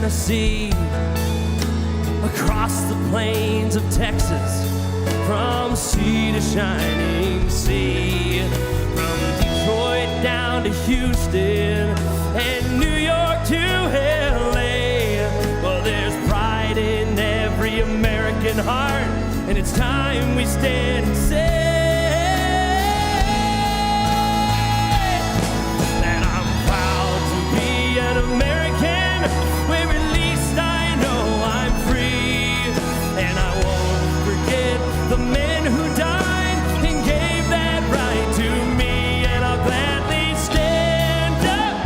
Tennessee, across the plains of Texas, from sea to shining sea, from Detroit down to Houston and New York to LA. Well, there's pride in every American heart, and it's time we stand and say that I'm proud to be an American, where at least I know I'm free, and I won't forget the men who died and gave that right to me, and I'll gladly stand up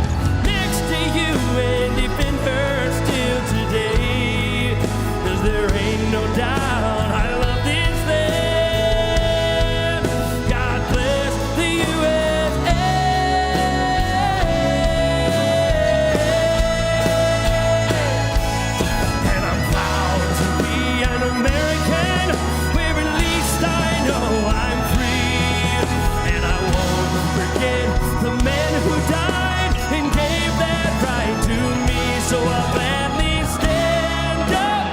next to you and defend her still today, 'cause there ain't no doubt I love this land. God bless the USA. And I'm proud to be an American, where at least I know I'm free, and I won't forget the men who died and gave that right to me, so I'll gladly stand up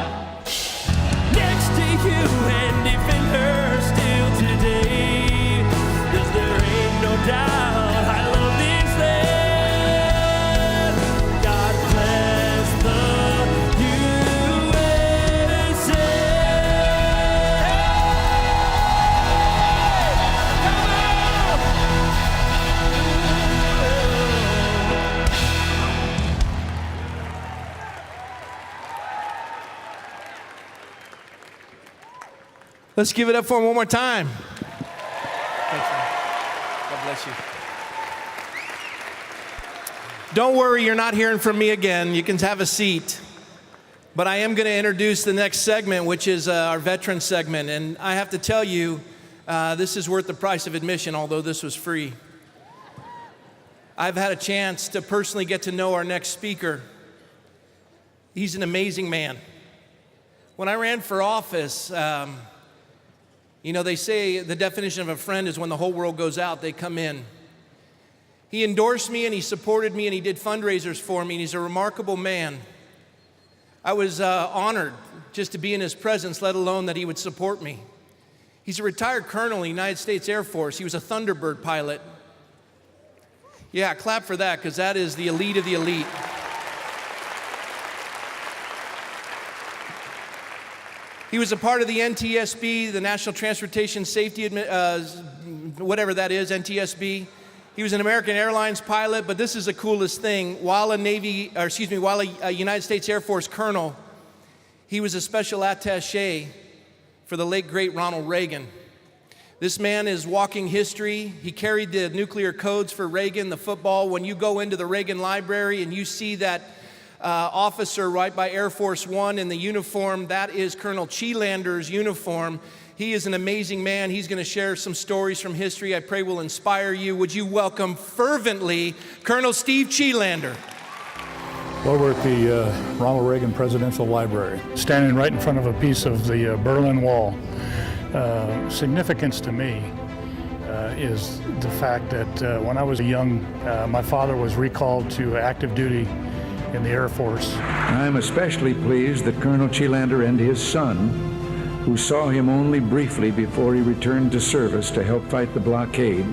next to you and defend her still today, 'cause there ain't no doubt I love this land. God bless the USA. Come on! Let's give it up for him one more time. Thanks, man. God bless you. Don't worry, you're not hearing from me again. You can have a seat. But I am going to introduce the next segment, which is our veteran segment. And I have to tell you, this is worth the price of admission, although this was free. I've had a chance to personally get to know our next speaker. He's an amazing man. When I ran for office, you know, they say the definition of a friend is when the whole world goes out, they come in. He endorsed me and he supported me and he did fundraisers for me, and he's a remarkable man. I was honored just to be in his presence, let alone that he would support me. He's a retired colonel in the United States Air Force. He was a Thunderbird pilot. Yeah, clap for that, because that is the elite of the elite. He was a part of the NTSB, the National Transportation Safety, whatever that is, NTSB. He was an American Airlines pilot, but this is the coolest thing. While a United States Air Force colonel, he was a special attaché for the late great Ronald Reagan. This man is walking history. He carried the nuclear codes for Reagan, the football. When you go into the Reagan Library and you see that officer right by Air Force One in the uniform, that is Colonel Chelander's uniform. He is an amazing man. He's going to share some stories from history I pray will inspire you. Would you welcome fervently Colonel Steve Chelander? Well, we're at the Ronald Reagan Presidential Library, standing right in front of a piece of the Berlin Wall. Significance to me is the fact that when I was young, my father was recalled to active duty in the Air Force. I'm especially pleased that Colonel Chelander and his son, who saw him only briefly before he returned to service to help fight the blockade,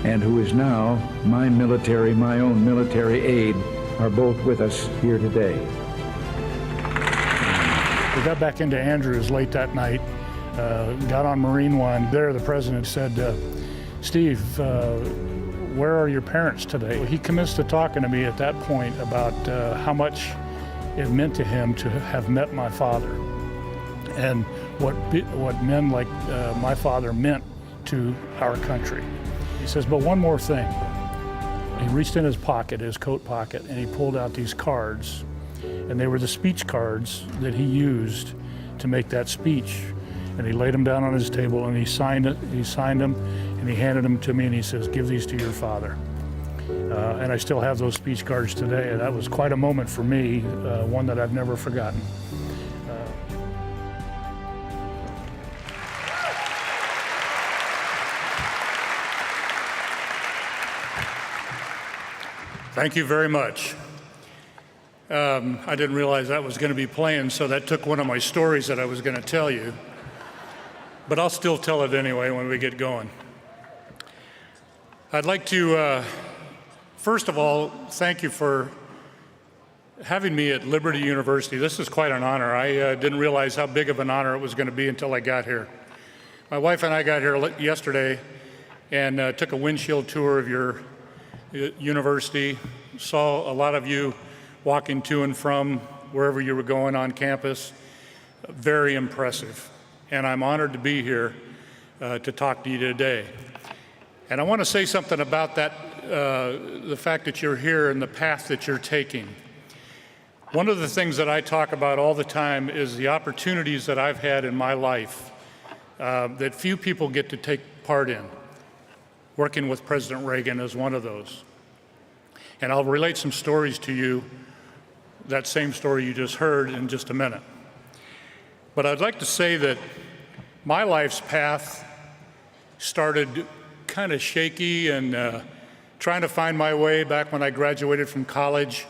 and who is now my own military aide, are both with us here today. We got back into Andrews late that night, got on Marine One. There the president said, Steve, where are your parents today? He commenced to talking to me at that point about how much it meant to him to have met my father, and what men like my father meant to our country. He says, but one more thing. He reached in his pocket, his coat pocket, and he pulled out these cards, and they were the speech cards that he used to make that speech. And he laid them down on his table and he signed them and he handed them to me and he says, give these to your father. And I still have those speech cards today. And that was quite a moment for me, one that I've never forgotten. Thank you very much. I didn't realize that was going to be playing, so that took one of my stories that I was going to tell you. But I'll still tell it anyway when we get going. I'd like to, first of all, thank you for having me at Liberty University. This is quite an honor. I didn't realize how big of an honor it was going to be until I got here. My wife and I got here yesterday and took a windshield tour of your university, saw a lot of you walking to and from wherever you were going on campus. Very impressive. And I'm honored to be here to talk to you today. And I want to say something about that, the fact that you're here and the path that you're taking. One of the things that I talk about all the time is the opportunities that I've had in my life that few people get to take part in. Working with President Reagan is one of those. And I'll relate some stories to you, that same story you just heard, in just a minute. But I'd like to say that my life's path started kind of shaky and trying to find my way back when I graduated from college.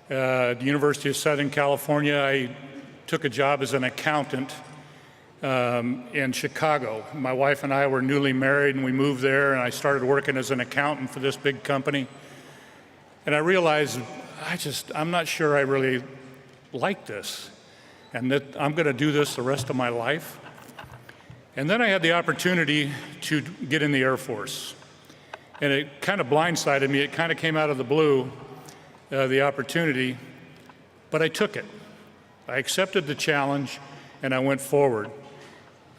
At the University of Southern California, I took a job as an accountant in Chicago. My wife and I were newly married, and we moved there, and I started working as an accountant for this big company. And I realized I'm not sure I really like this, and that I'm going to do this the rest of my life. And then I had the opportunity to get in the Air Force, and it kind of blindsided me. It kind of came out of the blue, the opportunity, but I took it. I accepted the challenge, and I went forward.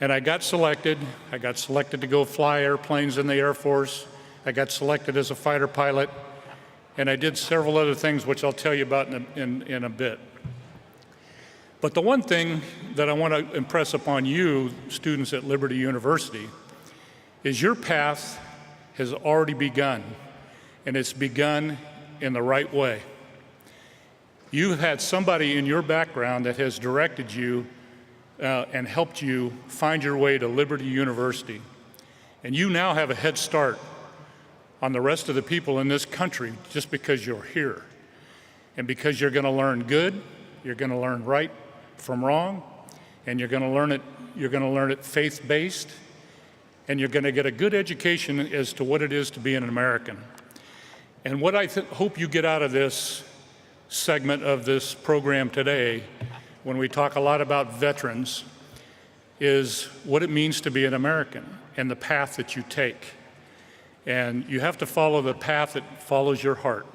And I got selected. I got selected to go fly airplanes in the Air Force. I got selected as a fighter pilot, and I did several other things, which I'll tell you about in a bit. But the one thing that I want to impress upon you, students at Liberty University, is your path has already begun, and it's begun in the right way. You've had somebody in your background that has directed you and helped you find your way to Liberty University. And you now have a head start on the rest of the people in this country just because you're here. And because you're going to learn good, you're going to learn right from wrong, and you're going to learn it faith-based, and you're going to get a good education as to what it is to be an American. And what I hope you get out of this segment of this program today, when we talk a lot about veterans, is what it means to be an American and the path that you take. And you have to follow the path that follows your heart.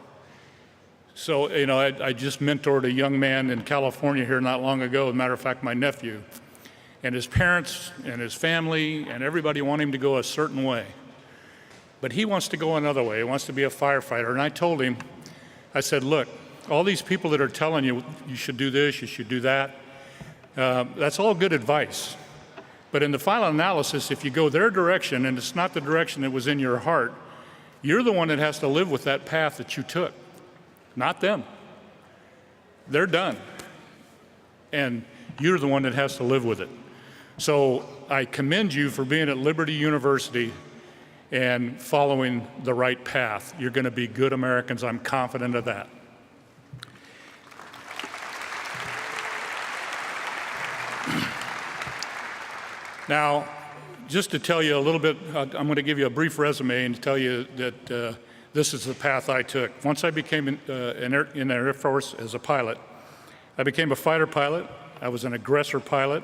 So, I just mentored a young man in California here not long ago, as a matter of fact, my nephew. And his parents and his family and everybody want him to go a certain way. But he wants to go another way. He wants to be a firefighter. And I told him, I said, look, all these people that are telling you, you should do this, you should do that, that's all good advice. But in the final analysis, if you go their direction and it's not the direction that was in your heart, you're the one that has to live with that path that you took, not them. They're done. And you're the one that has to live with it. So I commend you for being at Liberty University and following the right path. You're going to be good Americans. I'm confident of that. Now, just to tell you a little bit, I'm going to give you a brief resume and tell you that this is the path I took. Once I became in the Air Force as a pilot, I became a fighter pilot. I was an aggressor pilot,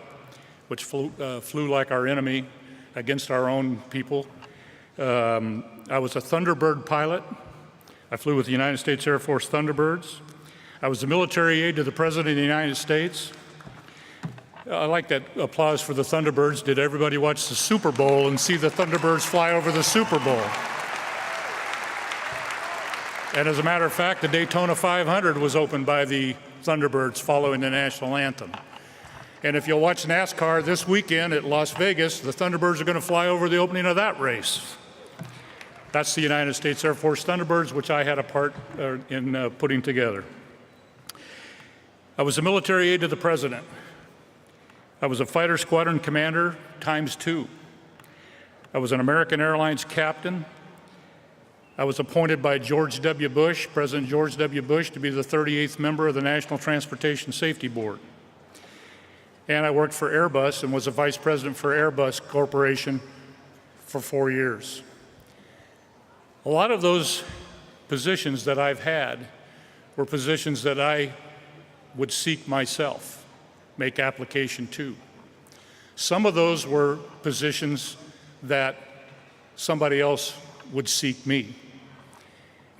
which flew like our enemy against our own people. I was a Thunderbird pilot. I flew with the United States Air Force Thunderbirds. I was a military aide to the President of the United States. I like that applause for the Thunderbirds. Did everybody watch the Super Bowl and see the Thunderbirds fly over the Super Bowl? And as a matter of fact, the Daytona 500 was opened by the Thunderbirds following the national anthem. And if you'll watch NASCAR this weekend at Las Vegas, the Thunderbirds are going to fly over the opening of that race. That's the United States Air Force Thunderbirds, which I had a part in putting together. I was a military aide to the President. I was a fighter squadron commander ×2. I was an American Airlines captain. I was appointed by George W. Bush, President George W. Bush, to be the 38th member of the National Transportation Safety Board. And I worked for Airbus and was a vice president for Airbus Corporation for 4 years. A lot of those positions that I've had were positions that I would seek myself, make application to. Some of those were positions that somebody else would seek me.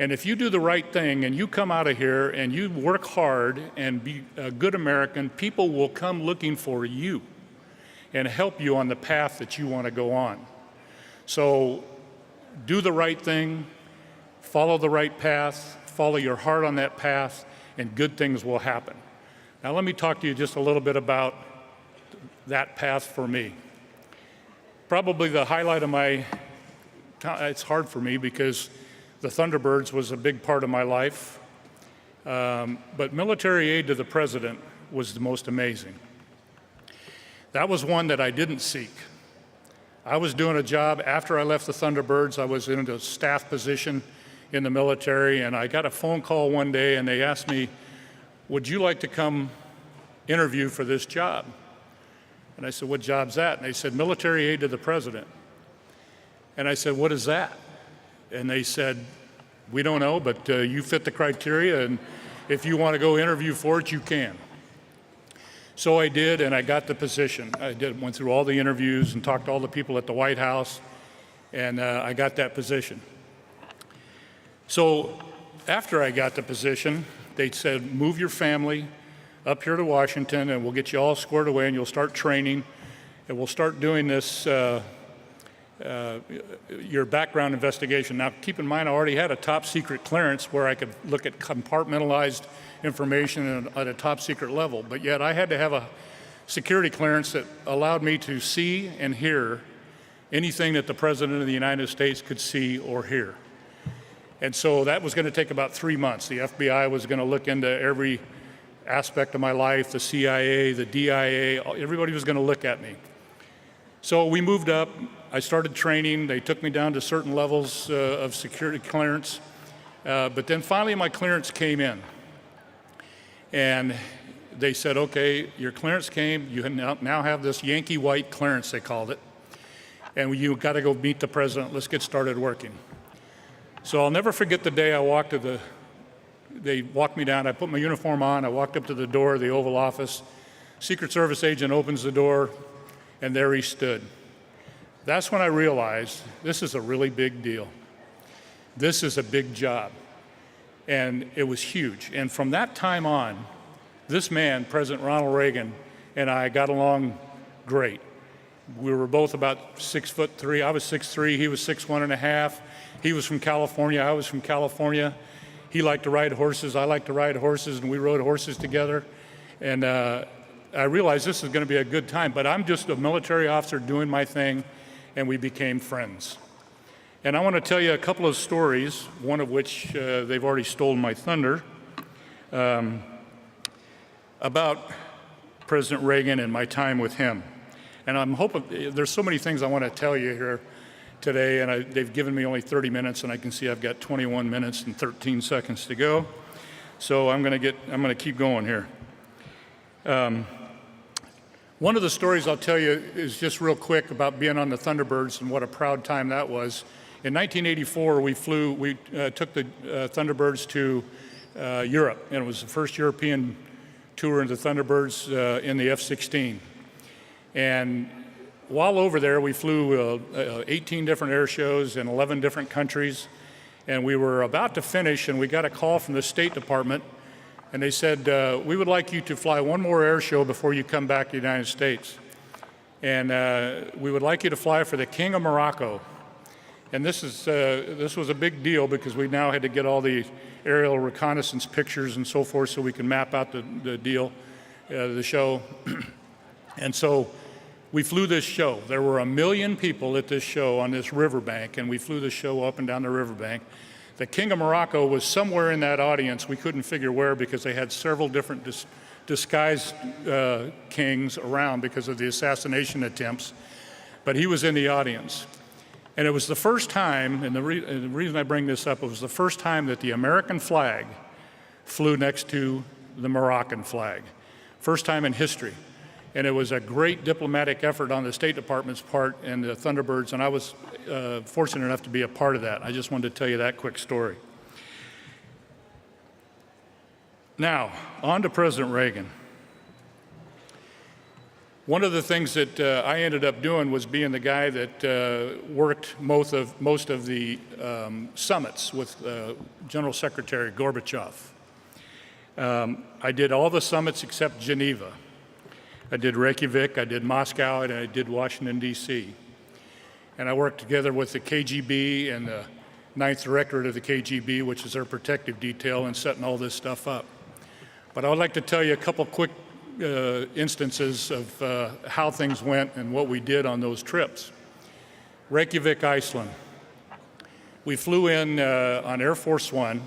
And if you do the right thing and you come out of here and you work hard and be a good American, people will come looking for you and help you on the path that you want to go on. So do the right thing, follow the right path, follow your heart on that path, and good things will happen. Now let me talk to you just a little bit about that path for me. Probably the highlight of my, it's hard for me because the Thunderbirds was a big part of my life, but military aid to the president was the most amazing. That was one that I didn't seek. I was doing a job after I left the Thunderbirds. I was in a staff position in the military, and I got a phone call one day, and they asked me, would you like to come interview for this job? And I said, what job's that? And they said, military aid to the president. And I said, what is that? And they said, we don't know, but you fit the criteria, and if you want to go interview for it, you can. So I did, and I got the position. Went through all the interviews and talked to all the people at the White House, and I got that position. So after I got the position, they said, move your family up here to Washington, and we'll get you all squared away, and you'll start training, and we'll start doing this your background investigation. Now, keep in mind, I already had a top secret clearance where I could look at compartmentalized information at a top secret level, but yet I had to have a security clearance that allowed me to see and hear anything that the President of the United States could see or hear. And so that was going to take about 3 months. The FBI was going to look into every aspect of my life, the CIA, the DIA, everybody was going to look at me. So we moved up. I started training. They took me down to certain levels of security clearance. But then finally my clearance came in. And they said, okay, your clearance came. You now have this Yankee White clearance, they called it. And you got to go meet the president. Let's get started working. So I'll never forget the day I walked to they walked me down. I put my uniform on. I walked up to the door of the Oval Office. Secret Service agent opens the door, and there he stood. That's when I realized this is a really big deal. This is a big job. And it was huge. And from that time on, this man, President Ronald Reagan, and I got along great. We were both about 6'3". I was 6'3", he was 6'1½". He was from California, I was from California. He liked to ride horses, I liked to ride horses, and we rode horses together. And I realized this is going to be a good time, but I'm just a military officer doing my thing, and we became friends. And I want to tell you a couple of stories, one of which they've already stolen my thunder, about President Reagan and my time with him. And I'm hoping, there's so many things I want to tell you here today, and they've given me only 30 minutes, and I can see I've got 21 minutes and 13 seconds to go. So I'm going to keep going here. One of the stories I'll tell you is just real quick about being on the Thunderbirds and what a proud time that was. In 1984, we took the Thunderbirds to Europe, and it was the first European tour into Thunderbirds in the F-16. And while over there, we flew 18 different air shows in 11 different countries, and we were about to finish, and we got a call from the State Department, and they said, we would like you to fly one more air show before you come back to the United States. And we would like you to fly for the King of Morocco. And this was a big deal because we now had to get all the aerial reconnaissance pictures and so forth so we can map out the show. And so we flew this show. There were 1 million people at this show on this riverbank, and we flew the show up and down the riverbank. The King of Morocco was somewhere in that audience. We couldn't figure where because they had several different disguised kings around because of the assassination attempts. But he was in the audience. And it was the first time, and the reason I bring this up, it was the first time that the American flag flew next to the Moroccan flag. First time in history. And it was a great diplomatic effort on the State Department's part and the Thunderbirds, and I was fortunate enough to be a part of that. I just wanted to tell you that quick story. Now, on to President Reagan. One of the things that I ended up doing was being the guy that worked most of the summits with General Secretary Gorbachev. I did all the summits except Geneva. I did Reykjavik, I did Moscow, and I did Washington, D.C. And I worked together with the KGB and the 9th Directorate of the KGB, which is their protective detail, in setting all this stuff up. But I would like to tell you a couple quick instances of how things went and what we did on those trips. Reykjavik, Iceland. We flew in on Air Force One,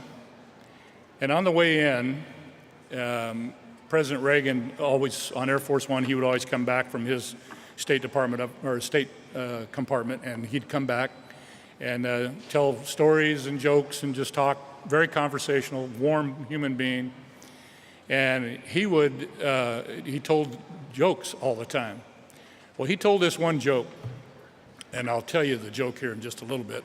and on the way in, President Reagan always, on Air Force One, he would always come back from his State Department or State compartment, and he'd come back and tell stories and jokes and just talk, very conversational, warm human being. And he told jokes all the time. Well, he told this one joke, and I'll tell you the joke here in just a little bit,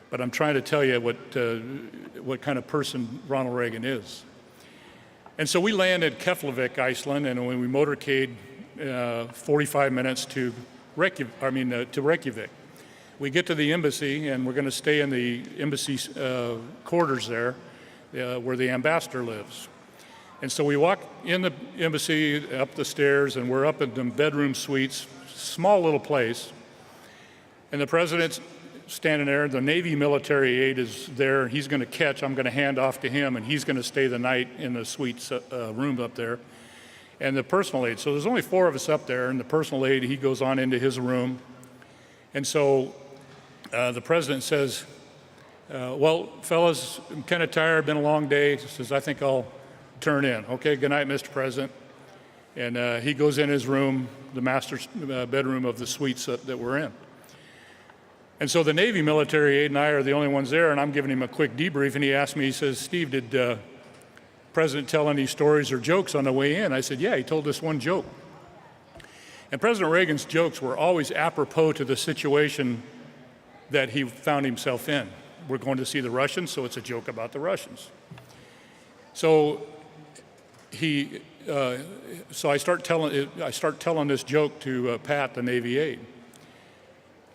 but I'm trying to tell you what kind of person Ronald Reagan is. And so we landed Keflavik, Iceland, and when we motorcade 45 minutes to Reykjavik. We get to the embassy, and we're going to stay in the embassy quarters there, where the ambassador lives. And so we walk in the embassy, up the stairs, and we're up in the bedroom suites, small little place. And the president's standing there, the Navy military aide is there, he's going to catch, I'm going to hand off to him, and he's going to stay the night in the suites room up there. And the personal aide, so there's only 4 of us up there, and the personal aide, he goes on into his room. And so the president says, well, fellas, I'm kind of tired, been a long day. He says, I think I'll turn in. Okay, good night, Mr. President. And he goes in his room, the master's bedroom of the suites that we're in. And so the Navy military aide and I are the only ones there, and I'm giving him a quick debrief, and he asked me, he says, Steve, did the President tell any stories or jokes on the way in? I said, yeah, he told us one joke. And President Reagan's jokes were always apropos to the situation that he found himself in. We're going to see the Russians, so it's a joke about the Russians. So I start telling this joke to Pat, the Navy aide.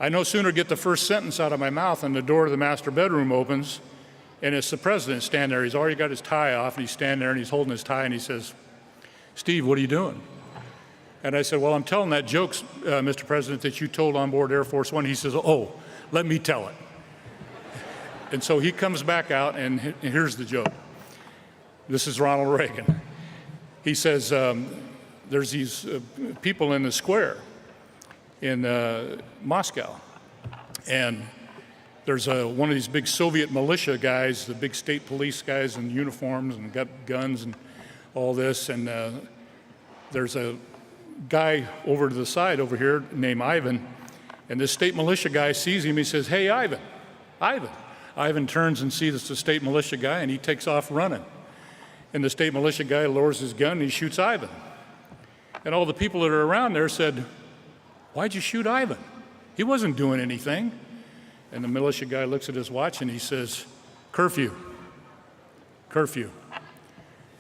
I no sooner get the first sentence out of my mouth and the door to the master bedroom opens, and it's the president standing there. He's already got his tie off, and he's standing there, and he's holding his tie, and he says, Steve, what are you doing? And I said, well, I'm telling that joke, Mr. President, that you told on board Air Force One. He says, oh, let me tell it. And so he comes back out, and here's the joke. This is Ronald Reagan. He says, there's these people in the square in Moscow, and there's one of these big Soviet militia guys, the big state police guys in uniforms and got guns and all this, and there's a guy over to the side over here named Ivan, and this state militia guy sees him. He says, hey, Ivan. Ivan turns and sees it's the state militia guy, and he takes off running. And the state militia guy lowers his gun and he shoots Ivan. And all the people that are around there said, why'd you shoot Ivan? He wasn't doing anything. And the militia guy looks at his watch and he says, curfew.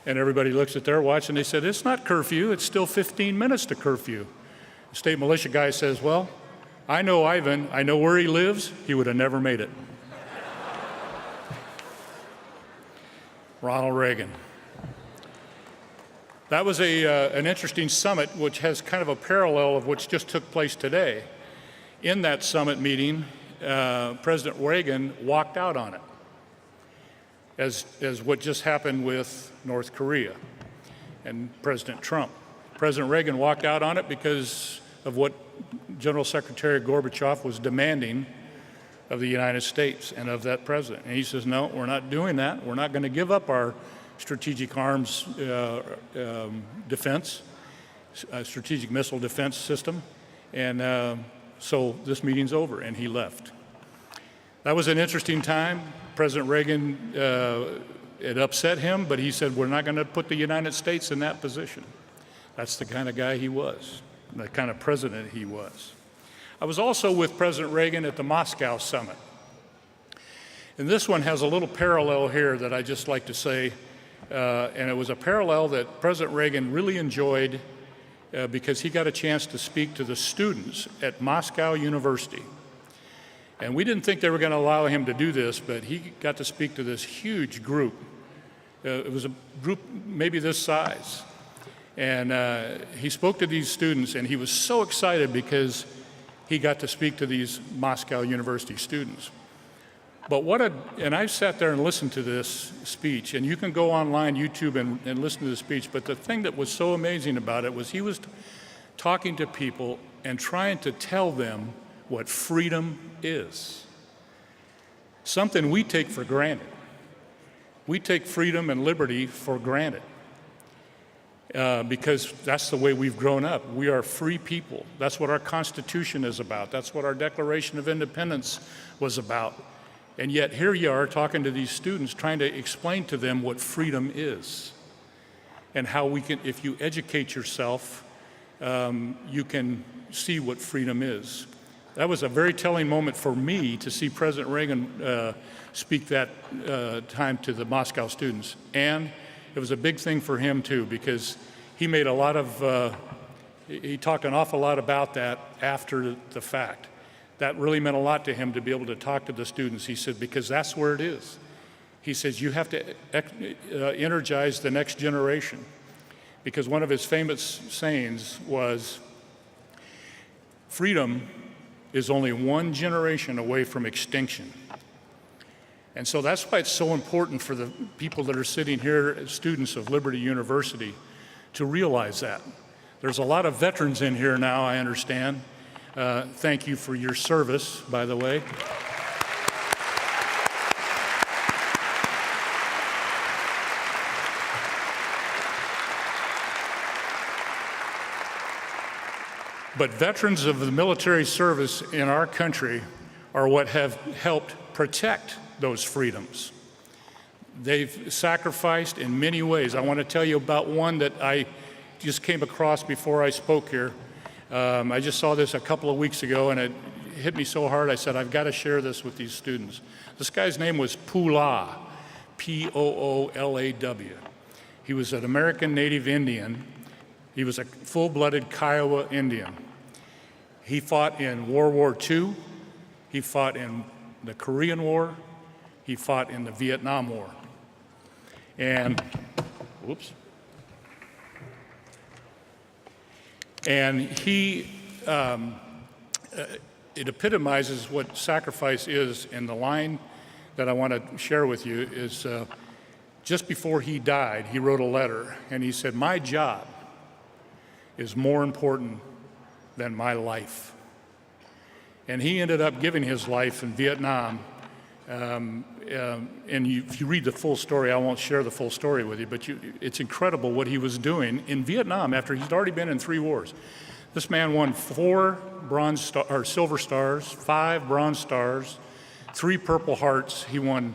And everybody looks at their watch and they said, it's not curfew, it's still 15 minutes to curfew. The state militia guy says, well, I know Ivan, I know where he lives, he would have never made it. Ronald Reagan. That was an interesting summit, which has kind of a parallel of which just took place today. In that summit meeting, President Reagan walked out on it, as what just happened with North Korea and President Trump. President Reagan walked out on it because of what General Secretary Gorbachev was demanding of the United States and of that president. And he says, no, we're not doing that. We're not going to give up our strategic arms defense, strategic missile defense system. And so this meeting's over, and he left. That was an interesting time. President Reagan, it upset him, but he said, we're not going to put the United States in that position. That's the kind of guy he was, the kind of president he was. I was also with President Reagan at the Moscow summit. And this one has a little parallel here that I just like to say, and it was a parallel that President Reagan really enjoyed because he got a chance to speak to the students at Moscow University. And we didn't think they were going to allow him to do this, but he got to speak to this huge group. It was a group maybe this size. And he spoke to these students, and he was so excited because he got to speak to these Moscow University students. But and I sat there and listened to this speech, and you can go online, YouTube, and listen to the speech, but the thing that was so amazing about it was he was talking to people and trying to tell them what freedom is. Something we take for granted. We take freedom and liberty for granted because that's the way we've grown up. We are free people. That's what our Constitution is about. That's what our Declaration of Independence was about. And yet here you are talking to these students, trying to explain to them what freedom is and how we can, if you educate yourself, you can see what freedom is. That was a very telling moment for me to see President Reagan speak that time to the Moscow students. And it was a big thing for him too, because he made a lot of, he talked an awful lot about that after the fact. That really meant a lot to him to be able to talk to the students. He said, because that's where it is. He says, you have to energize the next generation. Because one of his famous sayings was, freedom is only one generation away from extinction. And so that's why it's so important for the people that are sitting here as students of Liberty University to realize that. There's a lot of veterans in here now, I understand. Thank you for your service, by the way. But veterans of the military service in our country are what have helped protect those freedoms. They've sacrificed in many ways. I want to tell you about one that I just came across before I spoke here. I just saw this a couple of weeks ago, and it hit me so hard, I said, I've got to share this with these students. This guy's name was Poolah, P-O-O-L-A-W. He was an American Native Indian. He was a full-blooded Kiowa Indian. He fought in World War II. He fought in the Korean War. He fought in the Vietnam War. And, whoops. And he, it epitomizes what sacrifice is, and the line that I want to share with you is just before he died, he wrote a letter, and he said, my job is more important than my life. And he ended up giving his life in Vietnam. And if you read the full story, I won't share the full story with you, but it's incredible what he was doing in Vietnam after he'd already been in 3 wars. This man won 4 silver stars, 5 bronze stars, 3 Purple Hearts. He won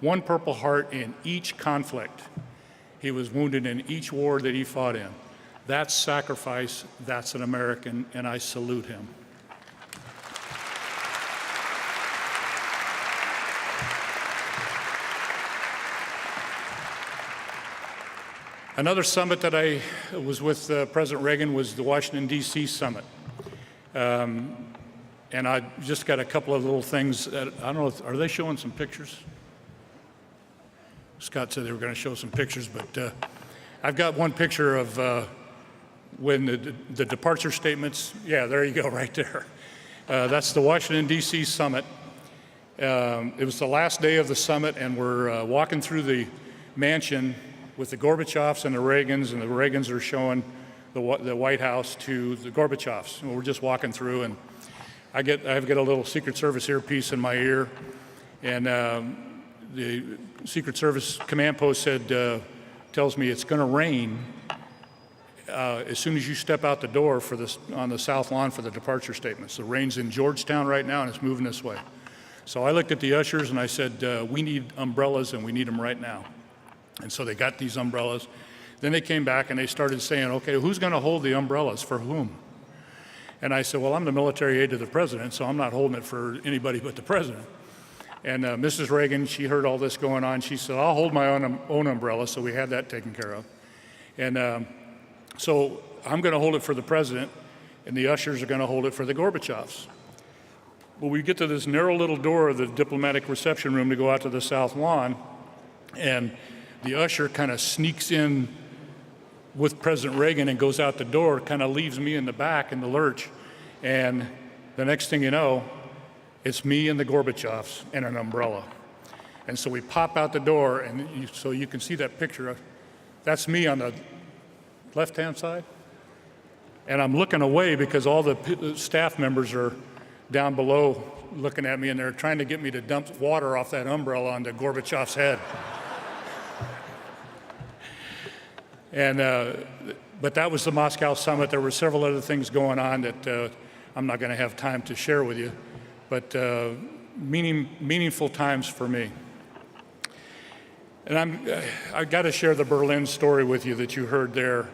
1 Purple Heart in each conflict. He was wounded in each war that he fought in. That's sacrifice, that's an American, and I salute him. Another summit that I was with President Reagan was the Washington, D.C. summit. And I just got a couple of little things that, I don't know, are they showing some pictures? Scott said they were going to show some pictures, but I've got one picture of when the departure statements, yeah, there you go, right there. That's the Washington, D.C. summit. It was the last day of the summit, and we're walking through the mansion with the Gorbachevs and the Reagans are showing the White House to the Gorbachevs. And we're just walking through, and I've got a little Secret Service earpiece in my ear, and the Secret Service command post said, tells me it's going to rain as soon as you step out the door on the south lawn for the departure statements. The rain's in Georgetown right now, and it's moving this way. So I looked at the ushers and I said, we need umbrellas and we need them right now. And so they got these umbrellas. Then they came back and they started saying, okay, who's going to hold the umbrellas for whom? And I said, well, I'm the military aide to the president, so I'm not holding it for anybody but the president. And Mrs. Reagan, she heard all this going on. She said, I'll hold my own umbrella, so we had that taken care of. And so I'm going to hold it for the president, and the ushers are going to hold it for the Gorbachevs. Well, we get to this narrow little door of the diplomatic reception room to go out to the south lawn, and the usher kind of sneaks in with President Reagan and goes out the door, kind of leaves me in the back in the lurch. And the next thing you know, it's me and the Gorbachevs and an umbrella. And so we pop out the door, and so you can see that picture. That's me on the left-hand side. And I'm looking away because all the staff members are down below looking at me, and they're trying to get me to dump water off that umbrella onto Gorbachev's head. And, but that was the Moscow summit. There were several other things going on that I'm not going to have time to share with you, but meaningful times for me. And I've got to share the Berlin story with you that you heard there,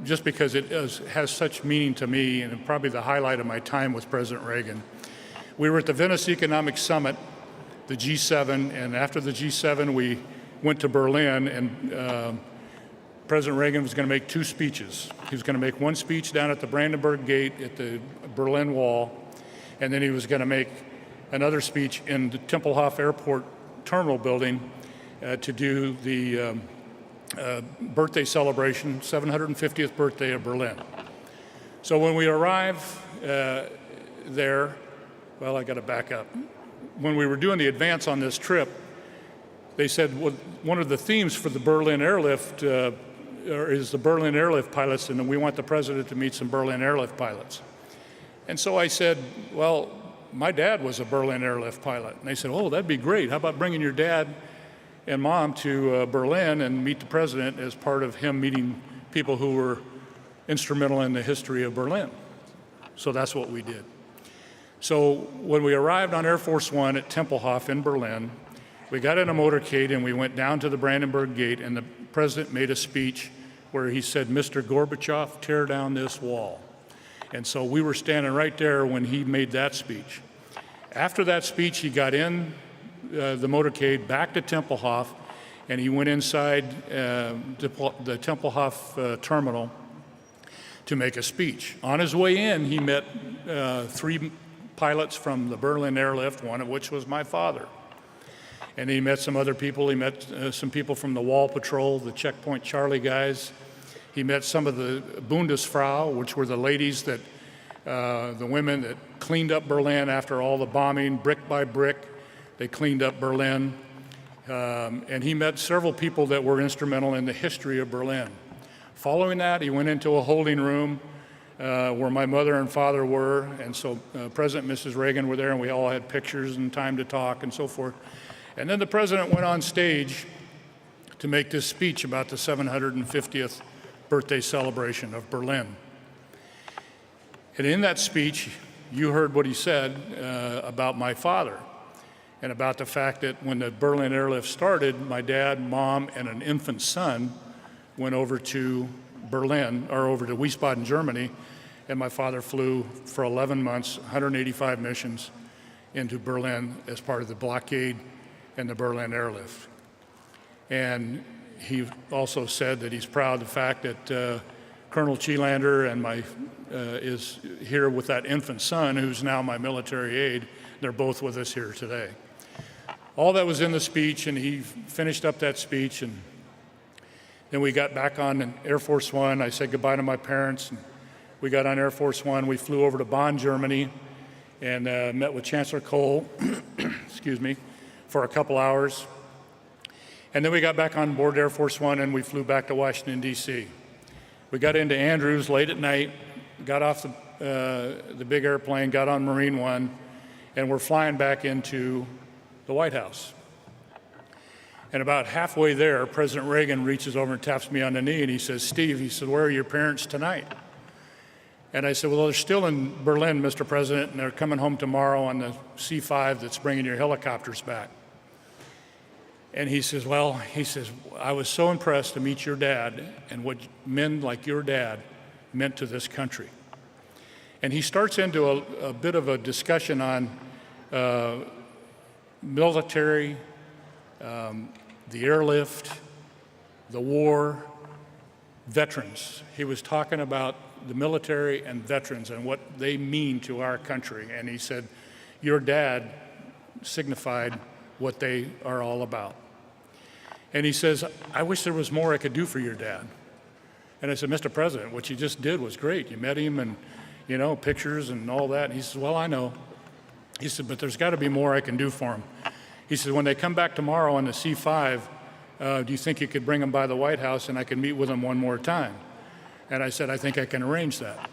just because it has such meaning to me and probably the highlight of my time with President Reagan. We were at the Venice Economic Summit, the G7, and after the G7 we went to Berlin, and President Reagan was going to make two speeches. He was going to make one speech down at the Brandenburg Gate at the Berlin Wall, and then he was going to make another speech in the Tempelhof Airport Terminal building to do the birthday celebration, 750th birthday of Berlin. So when we arrived there, well, I got to back up. When we were doing the advance on this trip, they said, well, one of the themes for the Berlin airlift is the Berlin airlift pilots, and we want the president to meet some Berlin airlift pilots. And so I said, well, my dad was a Berlin airlift pilot. And they said, oh, that'd be great. How about bringing your dad and mom to Berlin and meet the president as part of him meeting people who were instrumental in the history of Berlin? So that's what we did. So when we arrived on Air Force One at Tempelhof in Berlin, we got in a motorcade and we went down to the Brandenburg Gate, and the president made a speech where he said, Mr. Gorbachev, tear down this wall. And so we were standing right there when he made that speech. After that speech, he got in the motorcade back to Tempelhof, and he went inside the Tempelhof terminal to make a speech. On his way in, he met three pilots from the Berlin airlift, one of which was my father. And he met some other people. He met some people from the Wall Patrol, the Checkpoint Charlie guys. He met some of the Bundesfrau, which were the ladies that, the women that cleaned up Berlin after all the bombing, brick by brick. They cleaned up Berlin. And he met several people that were instrumental in the history of Berlin. Following that, he went into a holding room where my mother and father were. And so President and Mrs. Reagan were there, and we all had pictures and time to talk and so forth. And then the president went on stage to make this speech about the 750th birthday celebration of Berlin. And in that speech, you heard what he said about my father and about the fact that when the Berlin airlift started, my dad, mom, and an infant son went over to Berlin, or over to Wiesbaden, Germany, and my father flew for 11 months, 185 missions into Berlin as part of the blockade and the Berlin airlift. And he also said that he's proud of the fact that Colonel Chilander and is here with that infant son, who's now my military aide. They're both with us here today. All that was in the speech, and he finished up that speech, and then we got back on Air Force One. I said goodbye to my parents, and we got on Air Force One. We flew over to Bonn, Germany, and met with Chancellor Kohl, excuse me, for a couple hours. And then we got back on board Air Force One, and we flew back to Washington, D.C. We got into Andrews late at night, got off the big airplane, got on Marine One, and we're flying back into the White House. And about halfway there, President Reagan reaches over and taps me on the knee, and he says, Steve, he said, where are your parents tonight? And I said, well, they're still in Berlin, Mr. President, and they're coming home tomorrow on the C-5 that's bringing your helicopters back. And he says, I was so impressed to meet your dad and what men like your dad meant to this country. And he starts into a bit of a discussion on military, the airlift, the war, veterans. He was talking about the military and veterans and what they mean to our country. And he said, your dad signified what they are all about. And he says, I wish there was more I could do for your dad. And I said, Mr. President, what you just did was great. You met him and, you know, pictures and all that. And he says, well, I know. He said, but there's got to be more I can do for him. He said, when they come back tomorrow on the C-5, do you think you could bring them by the White House and I can meet with them one more time? And I said, I think I can arrange that.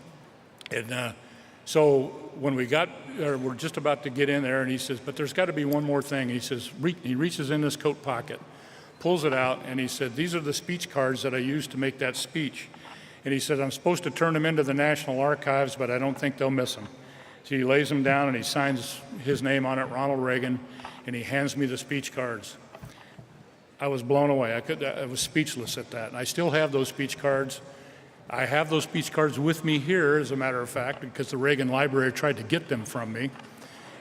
And so when we're just about to get in there, and he says, but there's got to be one more thing. He says, he reaches in his coat pocket, pulls it out, and he said, these are the speech cards that I used to make that speech. And he said, I'm supposed to turn them into the National Archives, but I don't think they'll miss them. So he lays them down and he signs his name on it, Ronald Reagan, and he hands me the speech cards. I was blown away. I was speechless at that. And I still have those speech cards. I have those speech cards with me here, as a matter of fact, because the Reagan Library tried to get them from me.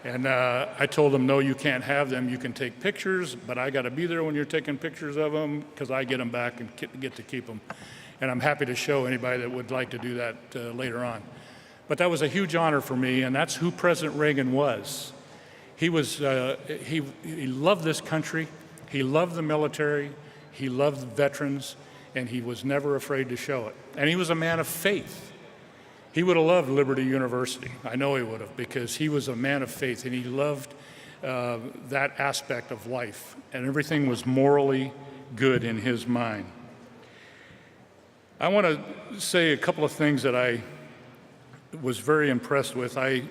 And I told them, no, you can't have them. You can take pictures, but I got to be there when you're taking pictures of them because I get them back and get to keep them. And I'm happy to show anybody that would like to do that later on. But that was a huge honor for me, and that's who President Reagan was. He loved this country. He loved the military. He loved the veterans. And he was never afraid to show it. And he was a man of faith. He would have loved Liberty University. I know he would have, because he was a man of faith, and he loved that aspect of life. And everything was morally good in his mind. I want to say a couple of things that I was very impressed with. Let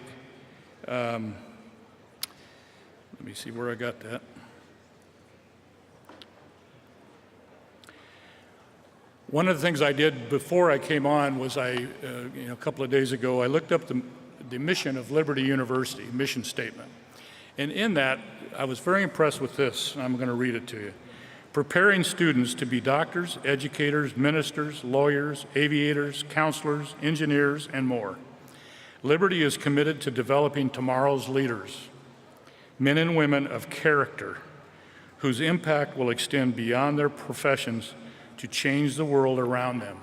me see where I got that. One of the things I did before I came on was a couple of days ago, I looked up the mission of Liberty University, mission statement. And in that, I was very impressed with this, and I'm going to read it to you. Preparing students to be doctors, educators, ministers, lawyers, aviators, counselors, engineers, and more. Liberty is committed to developing tomorrow's leaders, men and women of character, whose impact will extend beyond their professions to change the world around them.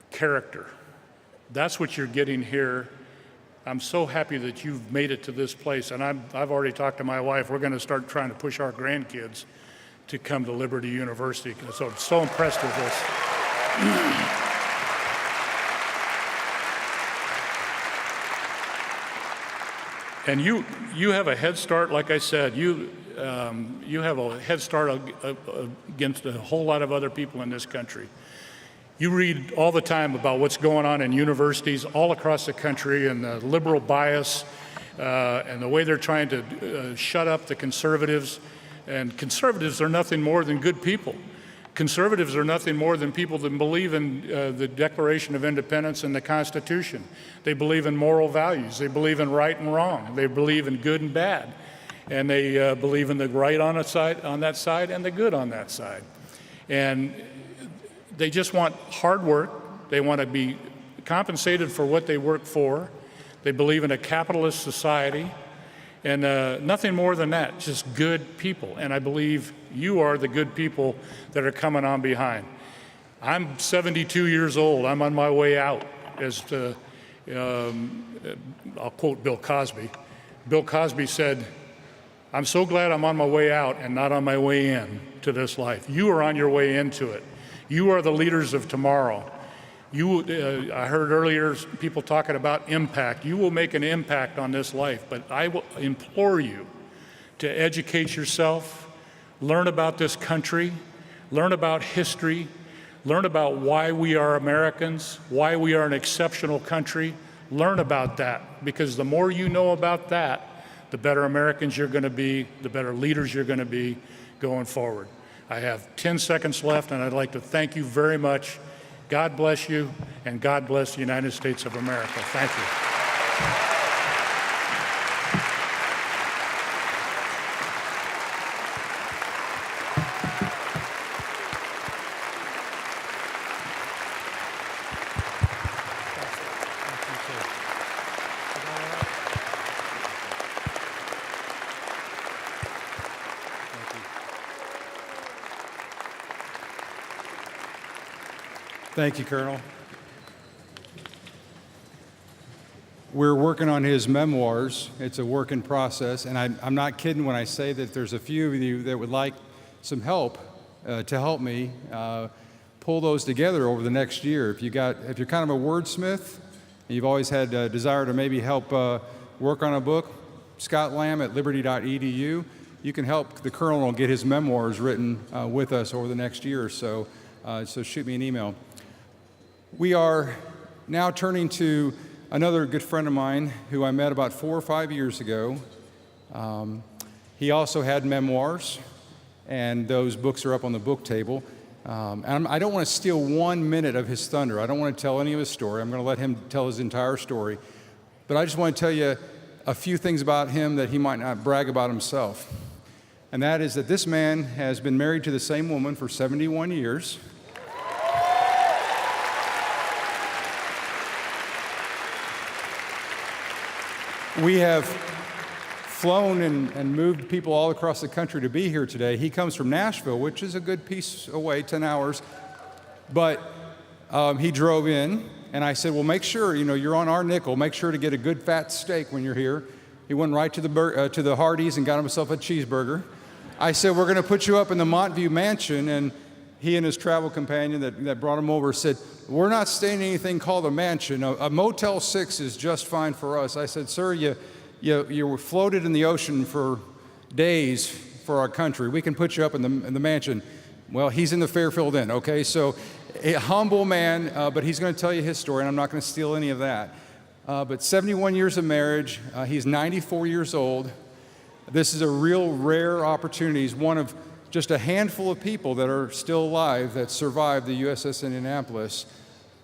Character. That's what you're getting here. I'm so happy that you've made it to this place, and I've already talked to my wife. We're going to start trying to push our grandkids to come to Liberty University. So I'm so impressed with this. And you have a head start, like I said. You have a head start against a whole lot of other people in this country. You read all the time about what's going on in universities all across the country and the liberal bias and the way they're trying to shut up the conservatives. And conservatives are nothing more than good people. Conservatives are nothing more than people that believe in the Declaration of Independence and the Constitution. They believe in moral values. They believe in right and wrong. They believe in good and bad. And they believe in the right on that side and the good on that side. And they just want hard work. They want to be compensated for what they work for. They believe in a capitalist society. And nothing more than that, just good people. And I believe you are the good people that are coming on behind. I'm 72 years old. I'm on my way out. I'll quote Bill Cosby. Bill Cosby said, I'm so glad I'm on my way out and not on my way in to this life. You are on your way into it. You are the leaders of tomorrow. I heard earlier people talking about impact. You will make an impact on this life, but I will implore you to educate yourself, learn about this country, learn about history, learn about why we are Americans, why we are an exceptional country. Learn about that, because the more you know about that, the better Americans you're going to be, the better leaders you're going to be going forward. I have 10 seconds left, and I'd like to thank you very much. God bless you, and God bless the United States of America. Thank you. Thank you, Colonel. We're working on his memoirs. It's a work in process, and I'm not kidding when I say that there's a few of you that would like some help to help me pull those together over the next year. If you're kind of a wordsmith, and you've always had a desire to maybe help work on a book, Scott Lamb at liberty.edu, you can help the Colonel get his memoirs written with us over the next year or so. So shoot me an email. We are now turning to another good friend of mine who I met about 4 or 5 years ago. He also had memoirs, and those books are up on the book table. And I don't want to steal 1 minute of his thunder. I don't want to tell any of his story. I'm going to let him tell his entire story. But I just want to tell you a few things about him that he might not brag about himself. And that is that this man has been married to the same woman for 71 years. We have flown and moved people all across the country to be here today. He comes from Nashville, which is a good piece away, 10 hours. But he drove in, and I said, well, make sure, you're on our nickel. Make sure to get a good fat steak when you're here. He went right to the Hardee's and got himself a cheeseburger. I said, we're going to put you up in the Montview Mansion, and he and his travel companion that brought him over said, we're not staying in anything called a mansion. A Motel 6 is just fine for us. I said, sir, you were floated in the ocean for days for our country. We can put you up in the mansion. Well, he's in the Fairfield Inn, okay? So a humble man, but he's going to tell you his story, and I'm not going to steal any of that. But 71 years of marriage, he's 94 years old. This is a real rare opportunity. He's one of just a handful of people that are still alive that survived the USS Indianapolis.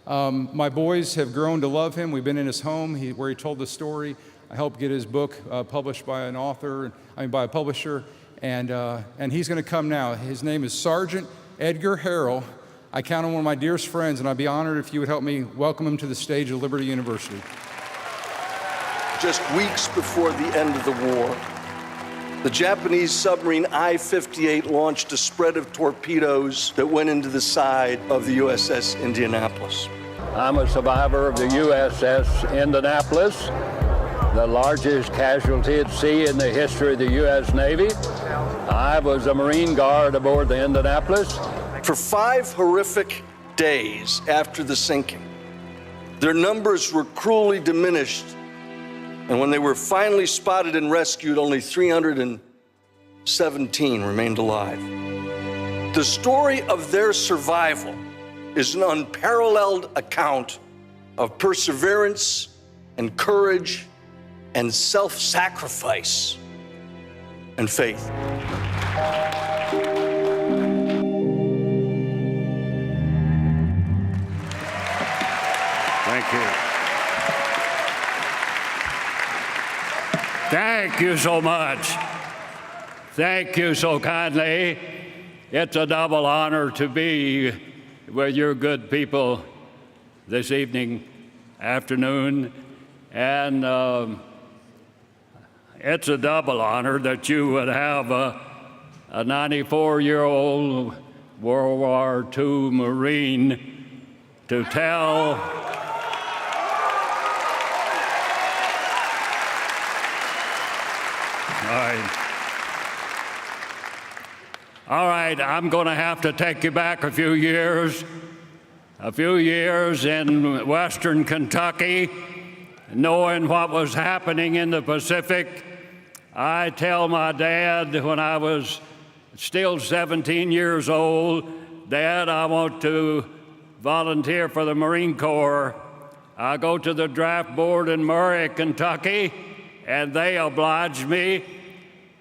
My boys have grown to love him. We've been in his home where he told the story. I helped get his book published by by a publisher, and he's going to come now. His name is Sergeant Edgar Harrell. I count on one of my dearest friends, and I'd be honored if you would help me welcome him to the stage of Liberty University. Just weeks before the end of the war, the Japanese submarine I-58 launched a spread of torpedoes that went into the side of the USS Indianapolis. I'm a survivor of the USS Indianapolis, the largest casualty at sea in the history of the U.S. Navy. I was a Marine Guard aboard the Indianapolis. For 5 horrific days after the sinking, their numbers were cruelly diminished. And when they were finally spotted and rescued, only 317 remained alive. The story of their survival is an unparalleled account of perseverance and courage and self-sacrifice and faith. Thank you. Thank you so much. Thank you so kindly. It's a double honor to be with your good people this afternoon, and it's a double honor that you would have a 94-year-old World War II Marine to tell All right, I'm going to have to take you back a few years in western Kentucky, knowing what was happening in the Pacific. I tell my dad when I was still 17 years old, Dad, I want to volunteer for the Marine Corps. I go to the draft board in Murray, Kentucky, and they obliged me.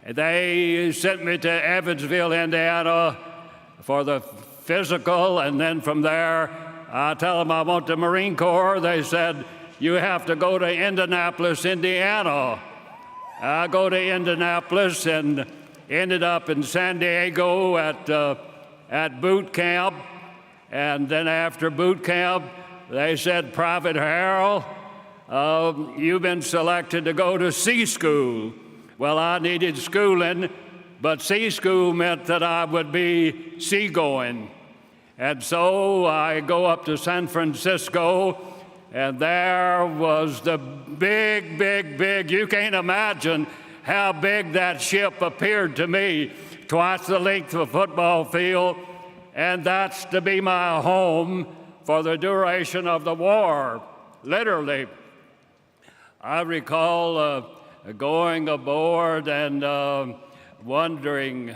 They sent me to Evansville, Indiana for the physical, and then from there I tell them I want the Marine Corps. They said, you have to go to Indianapolis, Indiana. I go to Indianapolis and ended up in San Diego at boot camp. And then after boot camp, they said, Private Harrell, you've been selected to go to sea school. Well, I needed schooling, but sea school meant that I would be seagoing. And so I go up to San Francisco, and there was the big, you can't imagine how big that ship appeared to me, twice the length of a football field, and that's to be my home for the duration of the war, literally. I recall going aboard and wondering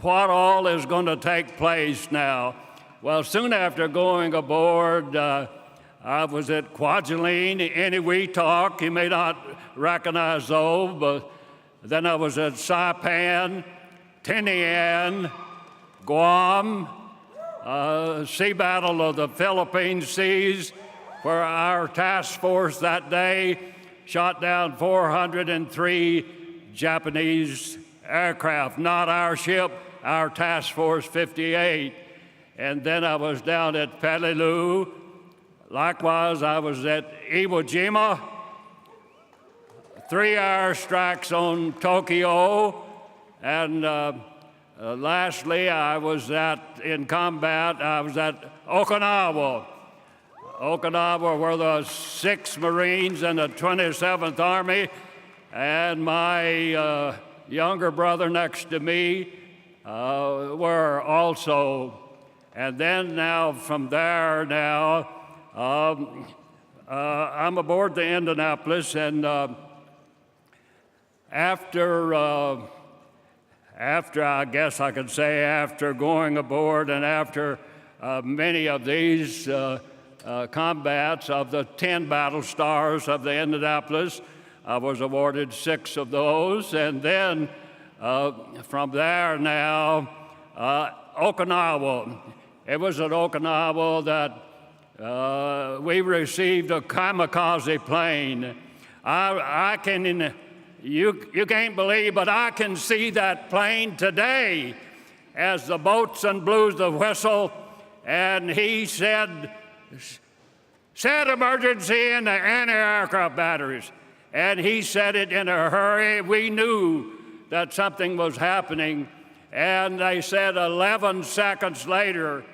what all is going to take place now. Well, soon after going aboard, I was at Kwajalein, Eniwetok. You may not recognize those, but then I was at Saipan, Tinian, Guam, Sea Battle of the Philippine Seas, where our task force that day shot down 403 Japanese aircraft, not our ship, our task force 58. And then I was down at Peleliu. Likewise, I was at Iwo Jima, 3 airstrikes on Tokyo, and lastly, I was in combat, I was at Okinawa. Okinawa were the 6th Marines and the 27th Army, and my younger brother next to me were also. And then now from there I'm aboard the Indianapolis, and after I guess I could say after going aboard and after many of these combats of the 10 battle stars of the Indianapolis, I was awarded 6 of those, and then from there now, Okinawa. It was at Okinawa that we received a kamikaze plane. You can't believe, but I can see that plane today as the boatswain blew the whistle, and he said, set emergency in the anti-aircraft batteries. And he said it in a hurry. We knew that something was happening. And they said 11 seconds later,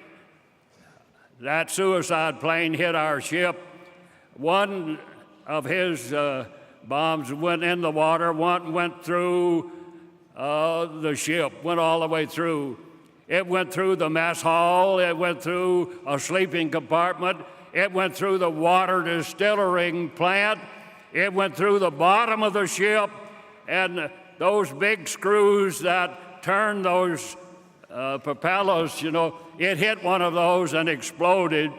that suicide plane hit our ship. One of his bombs went in the water, one went through the ship, went all the way through. It went through the mess hall, it went through a sleeping compartment, it went through the water distilling plant, it went through the bottom of the ship, and those big screws that turn those propellers, it hit one of those and exploded,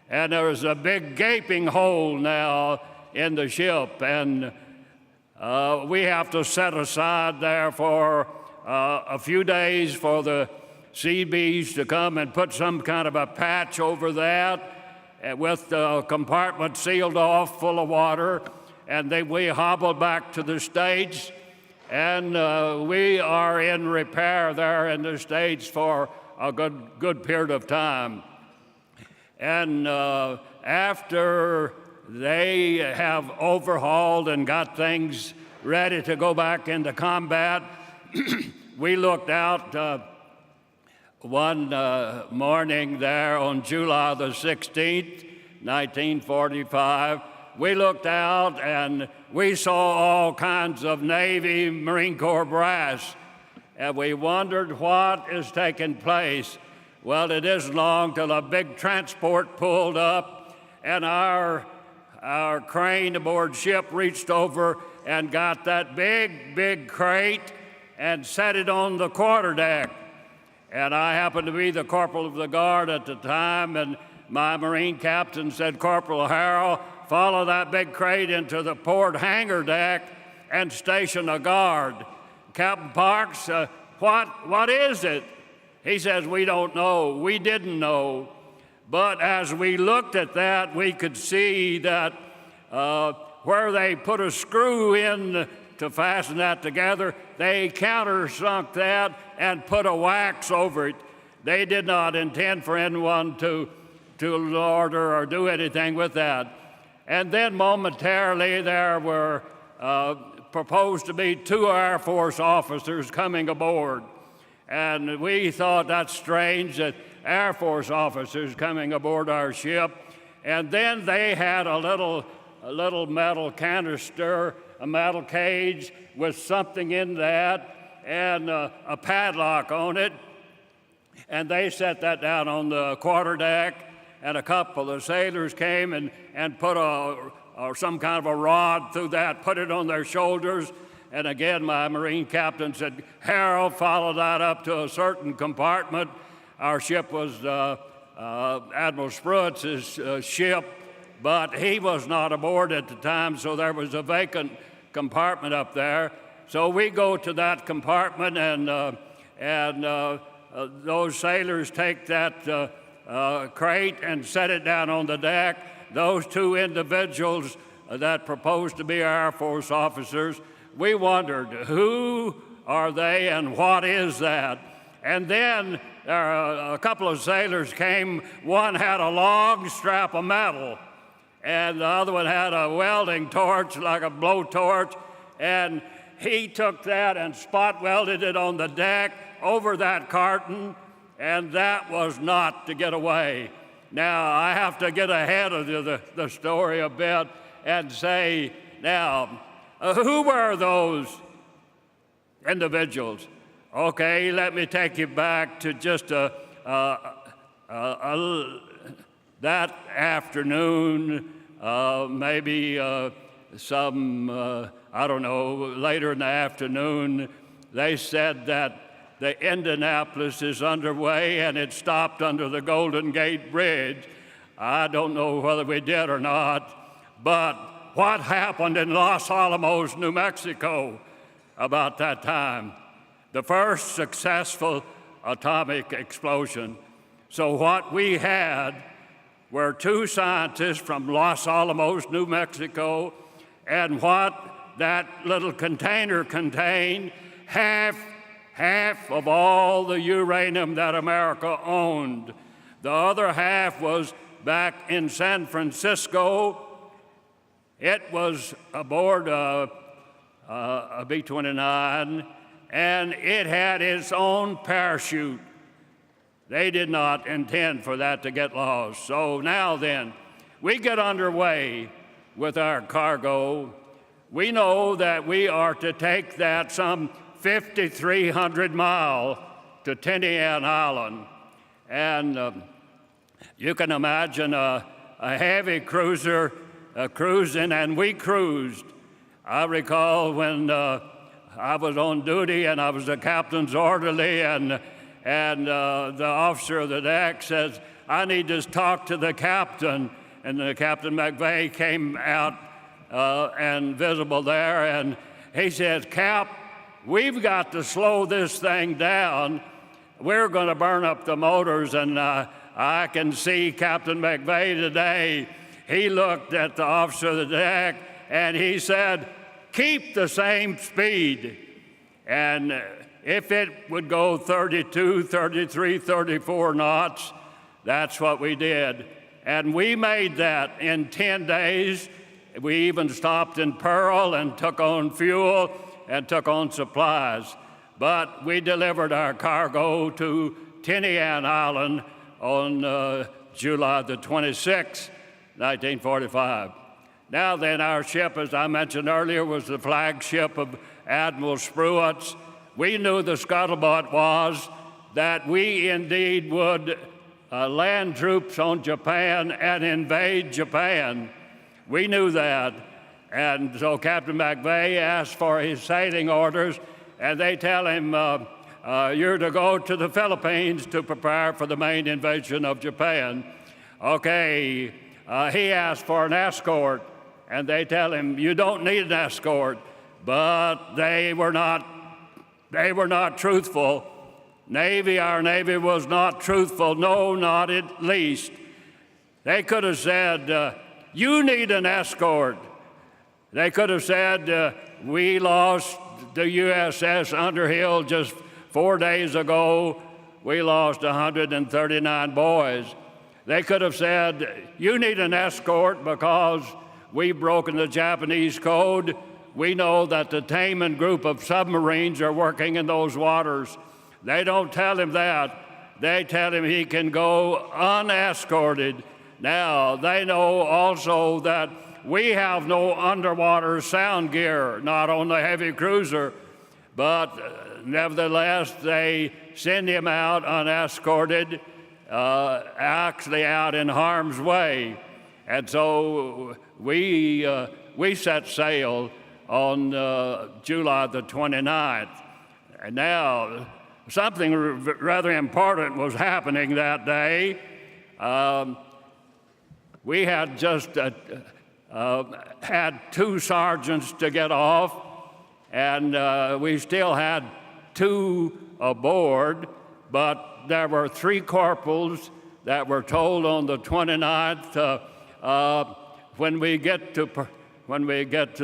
and there was a big gaping hole now in the ship, and we have to set aside there for a few days for the Seabees to come and put some kind of a patch over that with the compartment sealed off full of water, and then we hobbled back to the States, and we are in repair there in the States for a good period of time. And after they have overhauled and got things ready to go back into combat, we looked out one morning there on July the 16th, 1945. We looked out and we saw all kinds of Navy, Marine Corps brass, and we wondered what is taking place. Well, it isn't long till a big transport pulled up, and our crane aboard ship reached over and got that big crate and set it on the quarterdeck. And I happened to be the corporal of the guard at the time, and my Marine captain said, Corporal Harrell, follow that big crate into the port hangar deck and station a guard. Captain Parks, what is it? He says, we don't know. We didn't know. But as we looked at that, we could see that where they put a screw in to fasten that together, they countersunk that and put a wax over it. They did not intend for anyone to order or do anything with that. And then momentarily there were proposed to be 2 Air Force officers coming aboard. And we thought that's strange that Air Force officers coming aboard our ship. And then they had a little metal canister, a metal cage with something in that and a padlock on it. And they set that down on the quarterdeck, and a couple of sailors came and put some kind of a rod through that, put it on their shoulders. And again, my Marine captain said, Harold, follow that up to a certain compartment. Our ship was Admiral Spruitt's ship, but he was not aboard at the time, so there was a vacant compartment up there. So we go to that compartment, and those sailors take that crate and set it down on the deck. Those 2 individuals that proposed to be Air Force officers, we wondered, who are they and what is that? And then a couple of sailors came. One had a long strap of metal, and the other one had a welding torch, like a blowtorch, and he took that and spot welded it on the deck over that carton, and that was not to get away. Now, I have to get ahead of the story a bit and say, now, who were those individuals? Okay, let me take you back to just that afternoon, maybe I don't know, later in the afternoon, they said that the Indianapolis is underway and it stopped under the Golden Gate Bridge. I don't know whether we did or not, but what happened in Los Alamos, New Mexico about that time? The first successful atomic explosion. So what we had were 2 scientists from Los Alamos, New Mexico, and what that little container contained, half of all the uranium that America owned. The other half was back in San Francisco. It was aboard a B-29, and it had its own parachute. They did not intend for that to get lost. So now then, we get underway with our cargo. We know that we are to take that some 5,300 miles to Tinian Island. And you can imagine a heavy cruiser cruising, and we cruised. I recall when I was on duty and I was the captain's orderly, and the officer of the deck says, I need to talk to the captain. And the Captain McVeigh came out and visible there, and he says, Cap, we've got to slow this thing down. We're going to burn up the motors. And I can see Captain McVeigh today. He looked at the officer of the deck and he said, keep the same speed. And if it would go 32, 33, 34 knots, that's what we did. And we made that in 10 days. We even stopped in Pearl and took on fuel and took on supplies. But we delivered our cargo to Tinian Island on July the 26th, 1945. Now then, our ship, as I mentioned earlier, was the flagship of Admiral Spruitt. We knew the scuttlebutt was that we indeed would land troops on Japan and invade Japan. We knew that. And so Captain McVeigh asked for his sailing orders, and they tell him, you're to go to the Philippines to prepare for the main invasion of Japan. Okay, he asked for an escort, and they tell him, you don't need an escort. But they were not truthful. Our Navy was not truthful, no, not at least. They could have said, you need an escort. They could have said, we lost the USS Underhill just 4 days ago. We lost 139 boys. They could have said, you need an escort because we've broken the Japanese code. We know that the Taman group of submarines are working in those waters. They don't tell him that. They tell him he can go unescorted. Now, they know also that we have no underwater sound gear, not on the heavy cruiser, but nevertheless, they send him out unescorted, actually out in harm's way. And so we set sail on July the 29th. And now, something rather important was happening that day. We had just had 2 sergeants to get off, and we still had 2 aboard, but there were 3 corporals that were told on the 29th, when we get to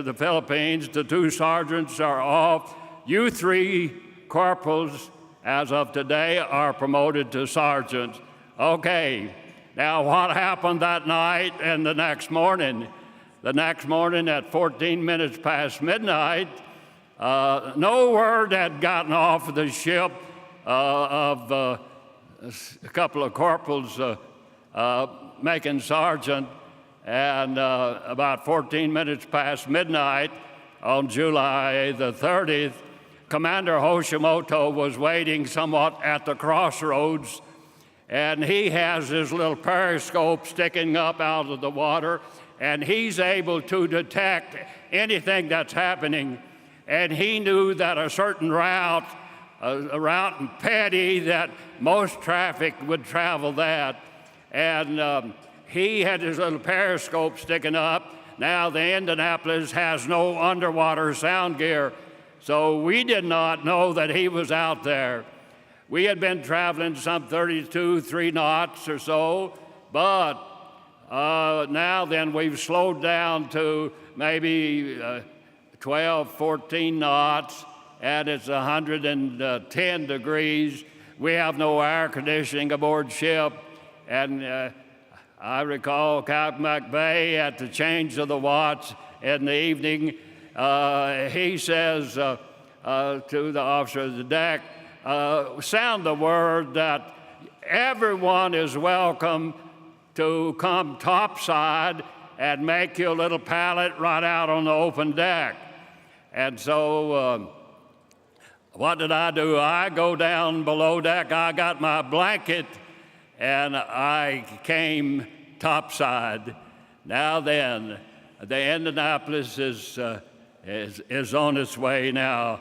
the Philippines, the 2 sergeants are off. You 3 corporals, as of today, are promoted to sergeants. Okay, now what happened that night and the next morning? The next morning at 14 minutes past midnight, no word had gotten off the ship of a couple of corporals making sergeant, and about 14 minutes past midnight on July the 30th, Commander Hoshimoto was waiting somewhat at the crossroads, and he has his little periscope sticking up out of the water, and he's able to detect anything that's happening. And he knew that a certain route, a route in Petty, that most traffic would travel that. And he had his little periscope sticking up. Now the Indianapolis has no underwater sound gear, so we did not know that he was out there. We had been traveling some 3 knots or so, but now then we've slowed down to maybe 12, 14 knots, and it's 110 degrees. We have no air conditioning aboard ship, and I recall Captain McVeigh at the change of the watch in the evening, he says to the officer of the deck, sound the word that everyone is welcome to come topside and make you a little pallet right out on the open deck. And so what did I do? I go down below deck, I got my blanket, and I came topside. Now then, the Indianapolis is on its way now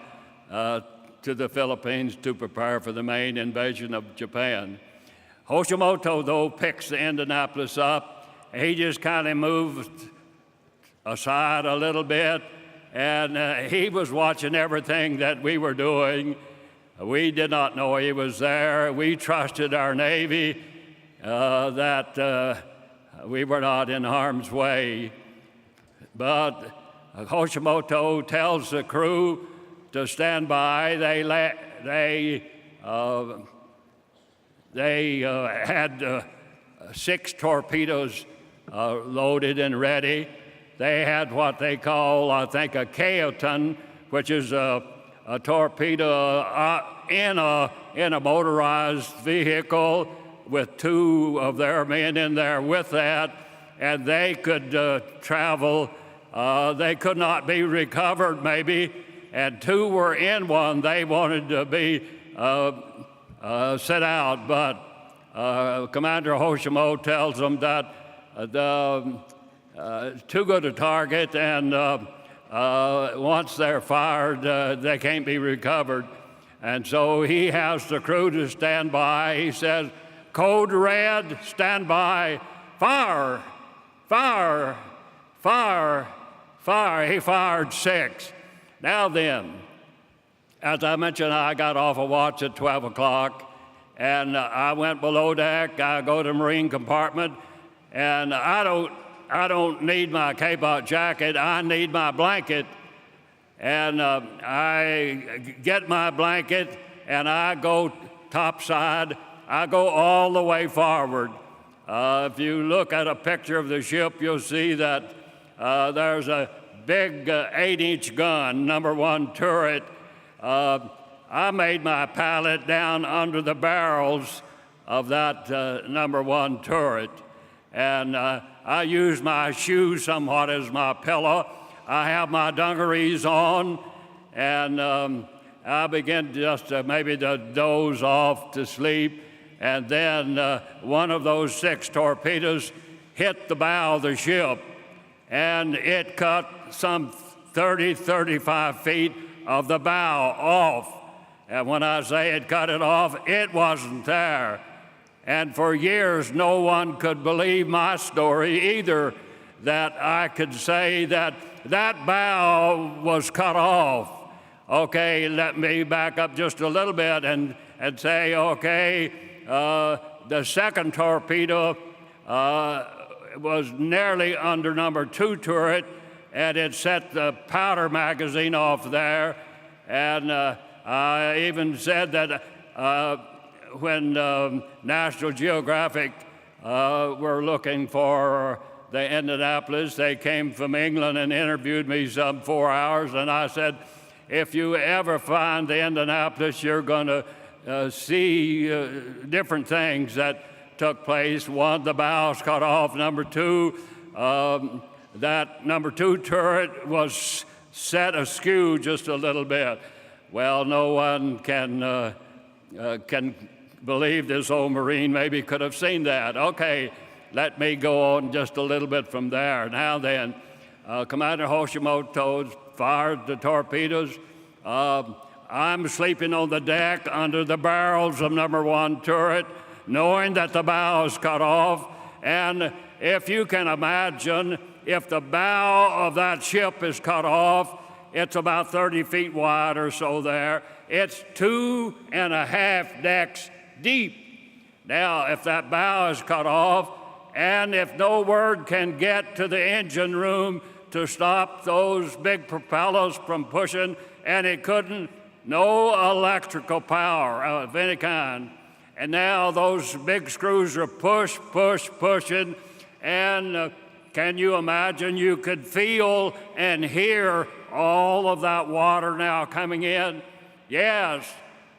to the Philippines to prepare for the main invasion of Japan. Hoshimoto, though, picks the Indianapolis up. He just kind of moved aside a little bit, and he was watching everything that we were doing. We did not know he was there. We trusted our Navy that we were not in harm's way. But Hoshimoto tells the crew to stand by. They had 6 torpedoes loaded and ready. They had what they call, I think, a Keoton, which is a torpedo in a motorized vehicle with 2 of their men in there with that, and they could travel. They could not be recovered, maybe, and 2 were in one. They wanted to be set out, but Commander Hoshimoto tells them that too good a target, and once they're fired, they can't be recovered. And so he has the crew to stand by. He says, "Code red, stand by, fire, fire, fire, fire." He fired 6. Now then, as I mentioned, I got off a watch at 12 o'clock, and I went below deck. I go to the Marine compartment, and I don't need my cape-out jacket. I need my blanket. And I get my blanket, and I go topside. I go all the way forward. If you look at a picture of the ship, you'll see that there's a big 8-inch gun, #1 turret. I made my pallet down under the barrels of that #1 turret. And I use my shoes somewhat as my pillow. I have my dungarees on, and I begin just maybe to doze off to sleep. And then one of those 6 torpedoes hit the bow of the ship, and it cut some 35 feet of the bow off. And when I say it cut it off, it wasn't there. And for years, no one could believe my story either, that I could say that bow was cut off. Okay, let me back up just a little bit and say, okay, the second torpedo was nearly under #2 turret, and it set the powder magazine off there. And I even said that when National Geographic were looking for the Indianapolis, they came from England and interviewed me some 4 hours, and I said, if you ever find the Indianapolis, you're going to see different things that took place. One, the bows cut off. #2, that #2 turret was set askew just a little bit. Well, no one can believe this old Marine maybe could have seen that. Okay, let me go on just a little bit from there. Now then, Commander Hoshimoto fired the torpedoes. I'm sleeping on the deck under the barrels of #1 turret, knowing that the bow is cut off. And if you can imagine, if the bow of that ship is cut off, it's about 30 feet wide or so there. It's 2.5 decks deep. Now, if that bow is cut off, and if no word can get to the engine room to stop those big propellers from pushing, and it couldn't, no electrical power of any kind. And now those big screws are pushing, and can you imagine? You could feel and hear all of that water now coming in. Yes,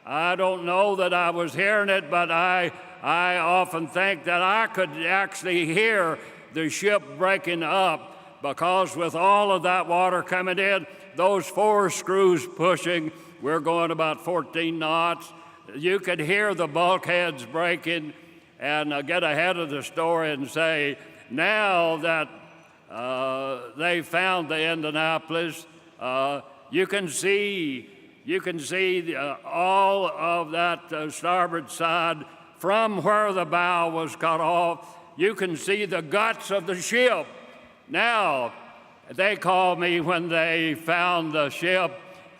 I don't know that I was hearing it, but I often think that I could actually hear the ship breaking up, because with all of that water coming in, those 4 screws pushing, we're going about 14 knots. You could hear the bulkheads breaking. And get ahead of the story and say, now that they found the Indianapolis, you can see all of that starboard side from where the bow was cut off. You can see the guts of the ship. Now, they called me when they found the ship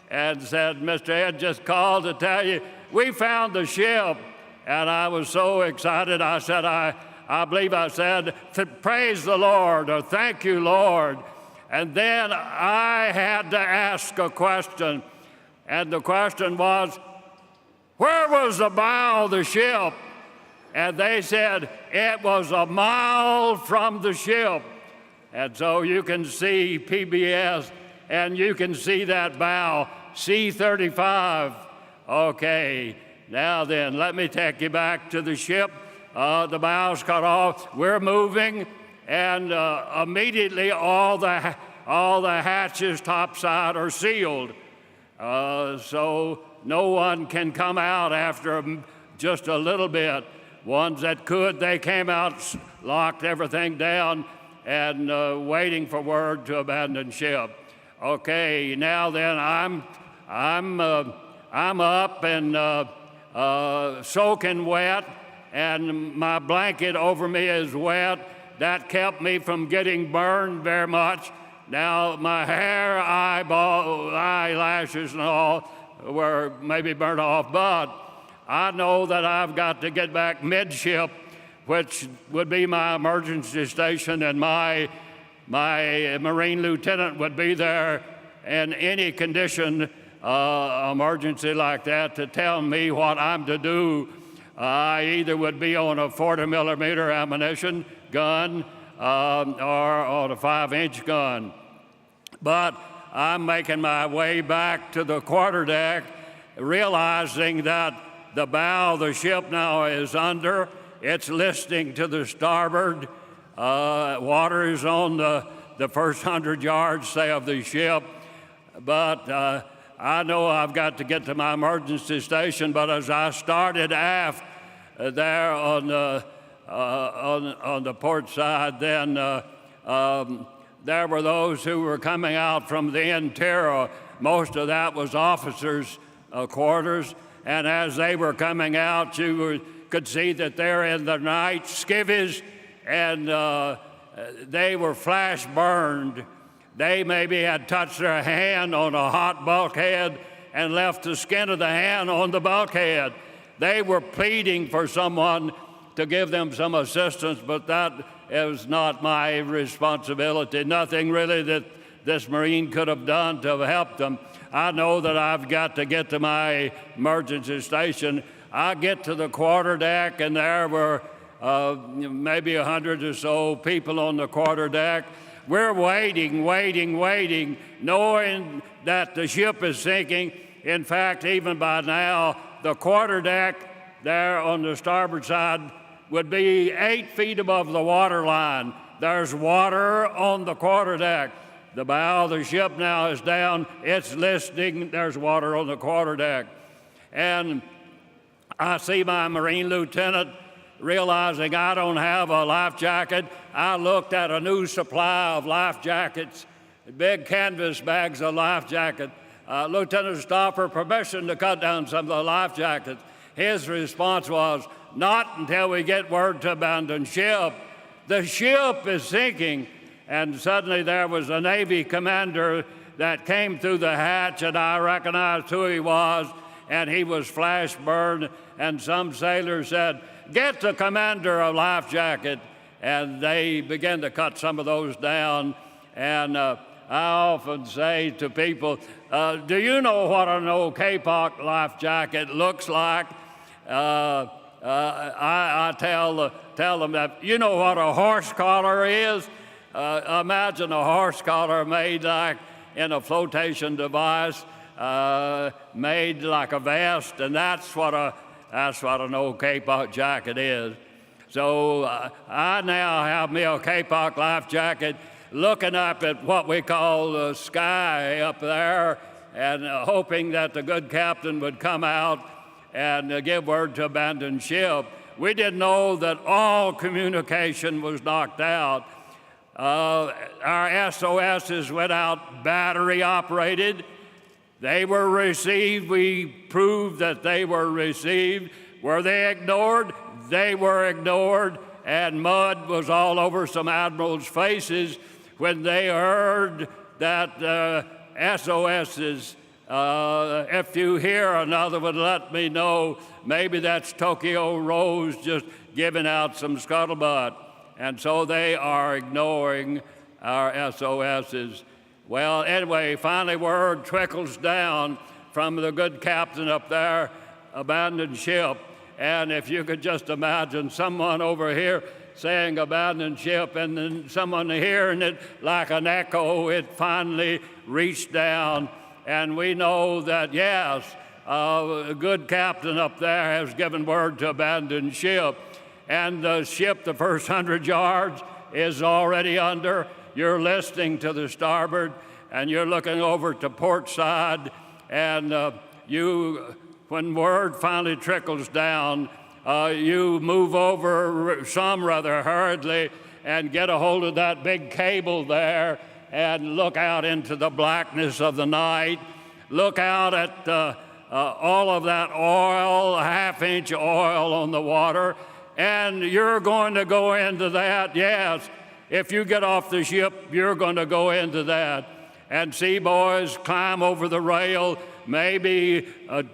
and said, Mr. Ed just called to tell you, we found the ship. And I was so excited, I said, I believe I said, praise the Lord, or thank you, Lord. And then I had to ask a question. And the question was, where was the bow of the ship? And they said, it was a mile from the ship. And so you can see PBS, and you can see that bow, C-35. Okay, now then, let me take you back to the ship. The bow's cut off. We're moving, and immediately all the hatches topside are sealed. So no one can come out after just a little bit. Ones that could, they came out, locked everything down, and waiting for word to abandon ship. Okay, now then, I'm up and soaking wet, and my blanket over me is wet. That kept me from getting burned very much. Now my hair, eyelashes, and all were maybe burnt off, but I know that I've got to get back midship, which would be my emergency station, and my Marine lieutenant would be there in any condition, emergency like that, to tell me what I'm to do. I either would be on a 40-millimeter ammunition gun or on a 5-inch gun. But I'm making my way back to the quarterdeck, realizing that the bow of the ship now is under. It's listing to the starboard. Water is on the first 100 yards, say, of the ship. But I know I've got to get to my emergency station. But as I started aft there on the port side, then there were those who were coming out from the interior. Most of that was officers' quarters. And as they were coming out, you could see that they're in the night skivvies, and they were flash burned. They maybe had touched their hand on a hot bulkhead and left the skin of the hand on the bulkhead. They were pleading for someone to give them some assistance, but that is not my responsibility. Nothing really that this Marine could have done to help them. I know that I've got to get to my emergency station. I get to the quarterdeck, and there were maybe 100 or so people on the quarterdeck. We're waiting, knowing that the ship is sinking. In fact, even by now, the quarterdeck there on the starboard side would be 8 feet above the water line. There's water on the quarterdeck. The bow of the ship now is down. It's listing. There's water on the quarterdeck. And I see my Marine lieutenant realizing I don't have a life jacket. I looked at a new supply of life jackets, big canvas bags of life jackets. Lieutenant Stoffer, permission to cut down some of the life jackets. His response was, not until we get word to abandon ship. The ship is sinking. And suddenly there was a Navy commander that came through the hatch, and I recognized who he was, and he was flash burned. And some sailors said, get the commander a life jacket. And they began to cut some of those down. And I often say to people, do you know what an old Kapok life jacket looks like? I tell them that, you know what a horse collar is? Imagine a horse collar made like in a flotation device, made like a vest, and that's what an old Kapok jacket is. So I now have me a Kapok life jacket, looking up at what we call the sky up there, and hoping that the good captain would come out and give word to abandon ship. We didn't know that all communication was knocked out. Our SOSs went out battery operated. They were received. We proved that they were received. Were they ignored? They were ignored, and mud was all over some admirals' faces when they heard that SOSs. If you hear another one, let me know. Maybe that's Tokyo Rose just giving out some scuttlebutt. And so they are ignoring our SOSs. Well, anyway, finally word trickles down from the good captain up there, abandoned ship. And if you could just imagine someone over here saying abandoned ship, and then someone hearing it like an echo, it finally reached down. And we know that, yes, a good captain up there has given word to abandon ship. And the ship, the first 100 yards, is already under. You're listening to the starboard, and you're looking over to port side, and when word finally trickles down, you move over, some rather hurriedly, and get a hold of that big cable there and look out into the blackness of the night. Look out at all of that oil, half-inch oil on the water, and you're going to go into that, yes. If you get off the ship, you're going to go into that. and see boys climb over the rail, maybe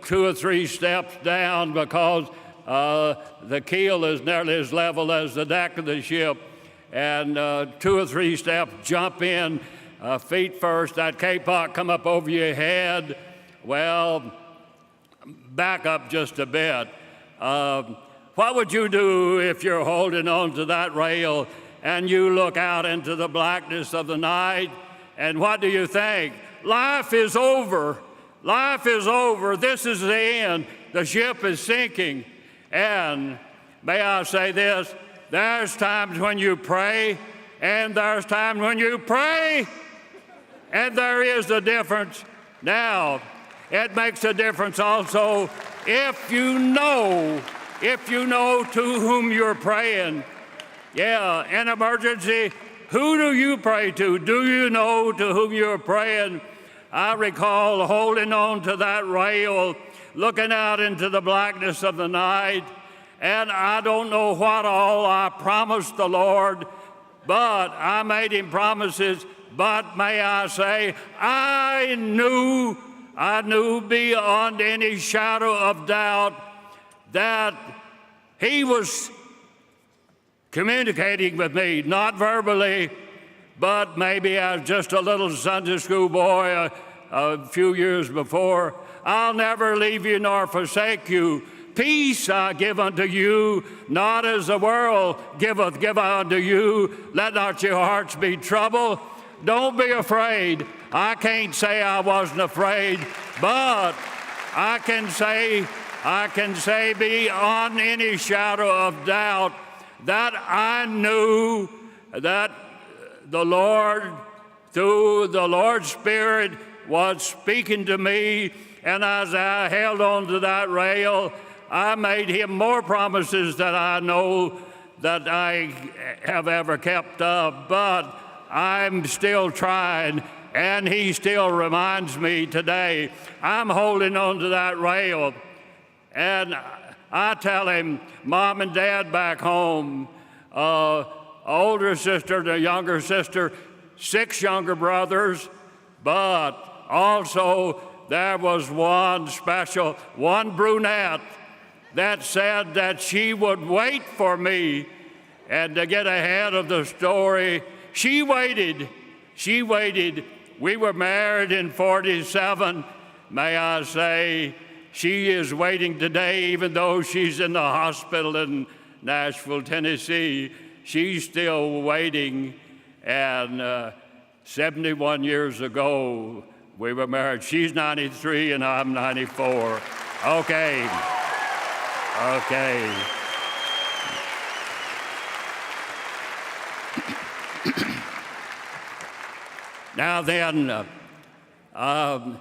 2 or 3 steps down because the keel is nearly as level as the deck of the ship, and 2 or 3 steps jump in feet first, that kapok come up over your head. Well, back up just a bit. What would you do if you're holding on to that rail and you look out into the blackness of the night, and what do you think? Life is over. Life is over. This is the end. The ship is sinking. And may I say this, there's times when you pray, and there's times when you pray, and there is a difference. Now, it makes a difference also if you know to whom you're praying. Yeah, in emergency, who do you pray to? Do you know to whom you're praying? I recall holding on to that rail, looking out into the blackness of the night, and I don't know what all I promised the Lord, but I made him promises. But may I say, I knew beyond any shadow of doubt that he was communicating with me, not verbally, but maybe as just a little Sunday school boy a few years before. I'll never leave you nor forsake you. Peace I give unto you, not as the world giveth, give I unto you. Let not your hearts be troubled. Don't be afraid. I can't say I wasn't afraid, but I can say beyond any shadow of doubt that I knew that the Lord, through the Lord's Spirit, was speaking to me, and as I held on to that rail, I made him more promises than I know that I have ever kept up, but I'm still trying, and he still reminds me today. I'm holding on to that rail, and I tell him, Mom and Dad back home, older sister and a younger sister, 6 younger brothers, but also there was one special, one brunette that said that she would wait for me. And to get ahead of the story, she waited. We were married in 47. May I say, she is waiting today, even though she's in the hospital in Nashville, Tennessee. She's still waiting. And 71 years ago, we were married. She's 93 and I'm 94. Okay. Now then, I'm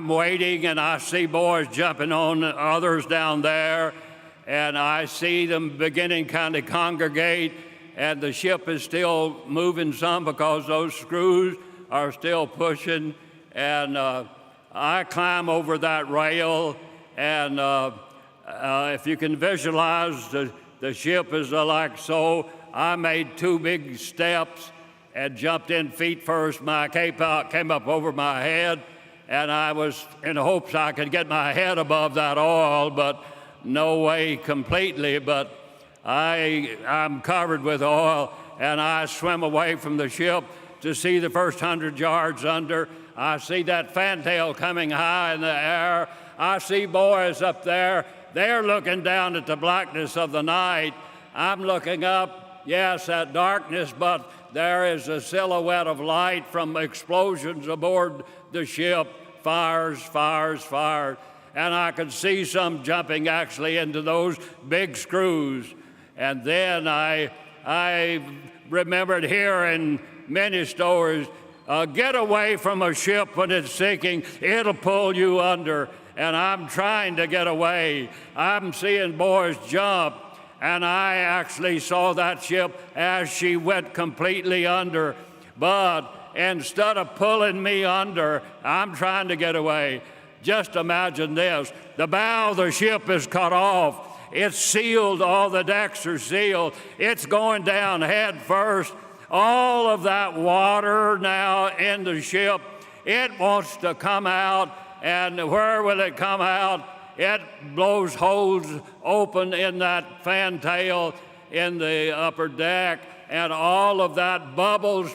waiting, and I see boys jumping on others down there, and I see them beginning kind of congregate, and the ship is still moving some because those screws are still pushing, and I climb over that rail, and if you can visualize the ship is like so, I made 2 big steps and jumped in feet first. My kapok came up over my head, and I was in hopes I could get my head above that oil, but no way completely. But I'm covered with oil, and I swim away from the ship to see the first 100 yards under. I see that fantail coming high in the air. I see boys up there. They're looking down at the blackness of the night. I'm looking up, yes, at darkness, but there is a silhouette of light from explosions aboard the ship, fires. And I could see some jumping actually into those big screws. And then I remembered hearing many stories, get away from a ship when it's sinking, it'll pull you under. And I'm trying to get away. I'm seeing boys jump. And I actually saw that ship as she went completely under. But instead of pulling me under, I'm trying to get away. Just imagine this. The bow of the ship is cut off. It's sealed. All the decks are sealed. It's going down head first. all of that water now in the ship, it wants to come out. And where will it come out? It blows holes open in that fantail in the upper deck, and all of that bubbles,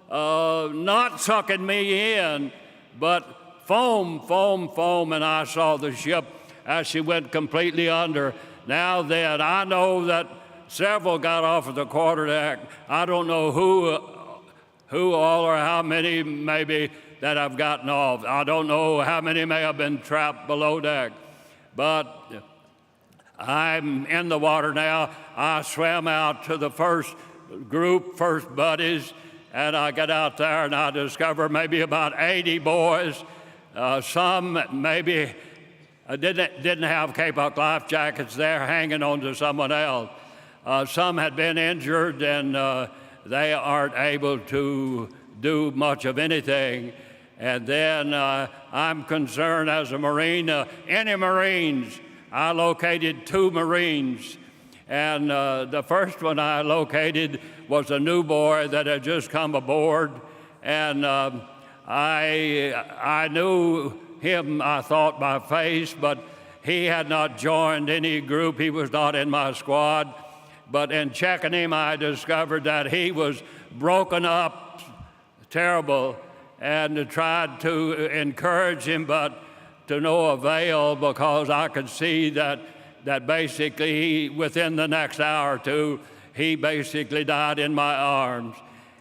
not sucking me in, but foam, and I saw the ship as she went completely under. Now then, I know that several got off of the quarterdeck. I don't know who all or how many maybe that have gotten off. I don't know how many may have been trapped below deck, but I'm in the water now. I swam out to the first group, first buddies, and I got out there and I discovered maybe about 80 boys. Some maybe didn't have Kapok life jackets there, hanging on to someone else. Some had been injured and they aren't able to do much of anything. And then I'm concerned as a Marine, any Marines. I located 2 Marines, and the first one I located was a new boy that had just come aboard, and I knew him, I thought, by face, but he had not joined any group. He was not in my squad. But in checking him, I discovered that he was broken up, terrible, and tried to encourage him, but to no avail, because I could see that basically within the next hour or two, he basically died in my arms.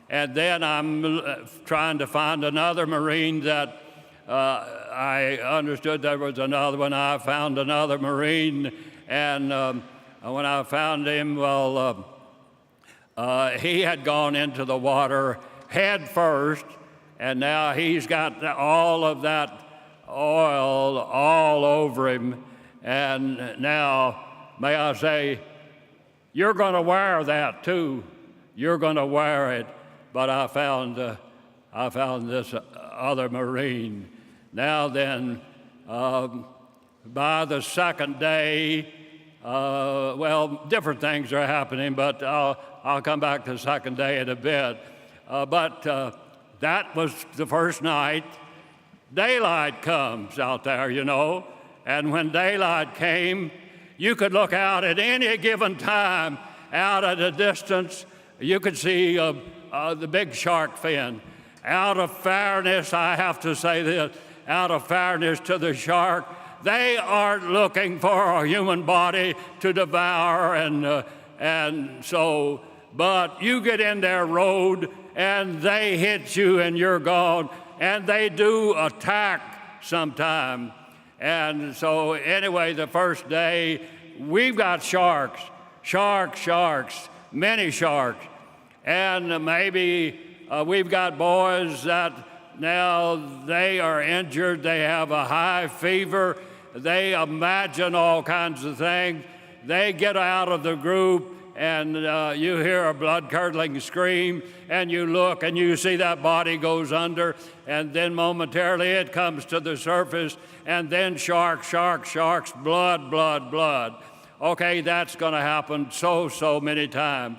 And then I'm trying to find another Marine that I understood there was another one. I found another Marine, and when I found him, well, he had gone into the water head first, and now he's got all of that oil all over him. And now, may I say, you're going to wear that too. You're going to wear it. But I found this other Marine. Now then, by the second day, well, different things are happening, but I'll come back to the second day in a bit. But that was the first night. Daylight comes out there, you know, and when daylight came, you could look out at any given time, out at a distance, you could see the big shark fin. Out of fairness, I have to say this, out of fairness to the shark, they aren't looking for a human body to devour, and so, but you get in their road and they hit you and you're gone, and they do attack sometime. And so anyway, the first day, we've got sharks, many sharks, and maybe we've got boys that now they are injured, they have a high fever, they imagine all kinds of things. They get out of the group, and you hear a blood-curdling scream, and you look and you see that body goes under, and then momentarily it comes to the surface, and then sharks, blood. Okay, that's going to happen so many times.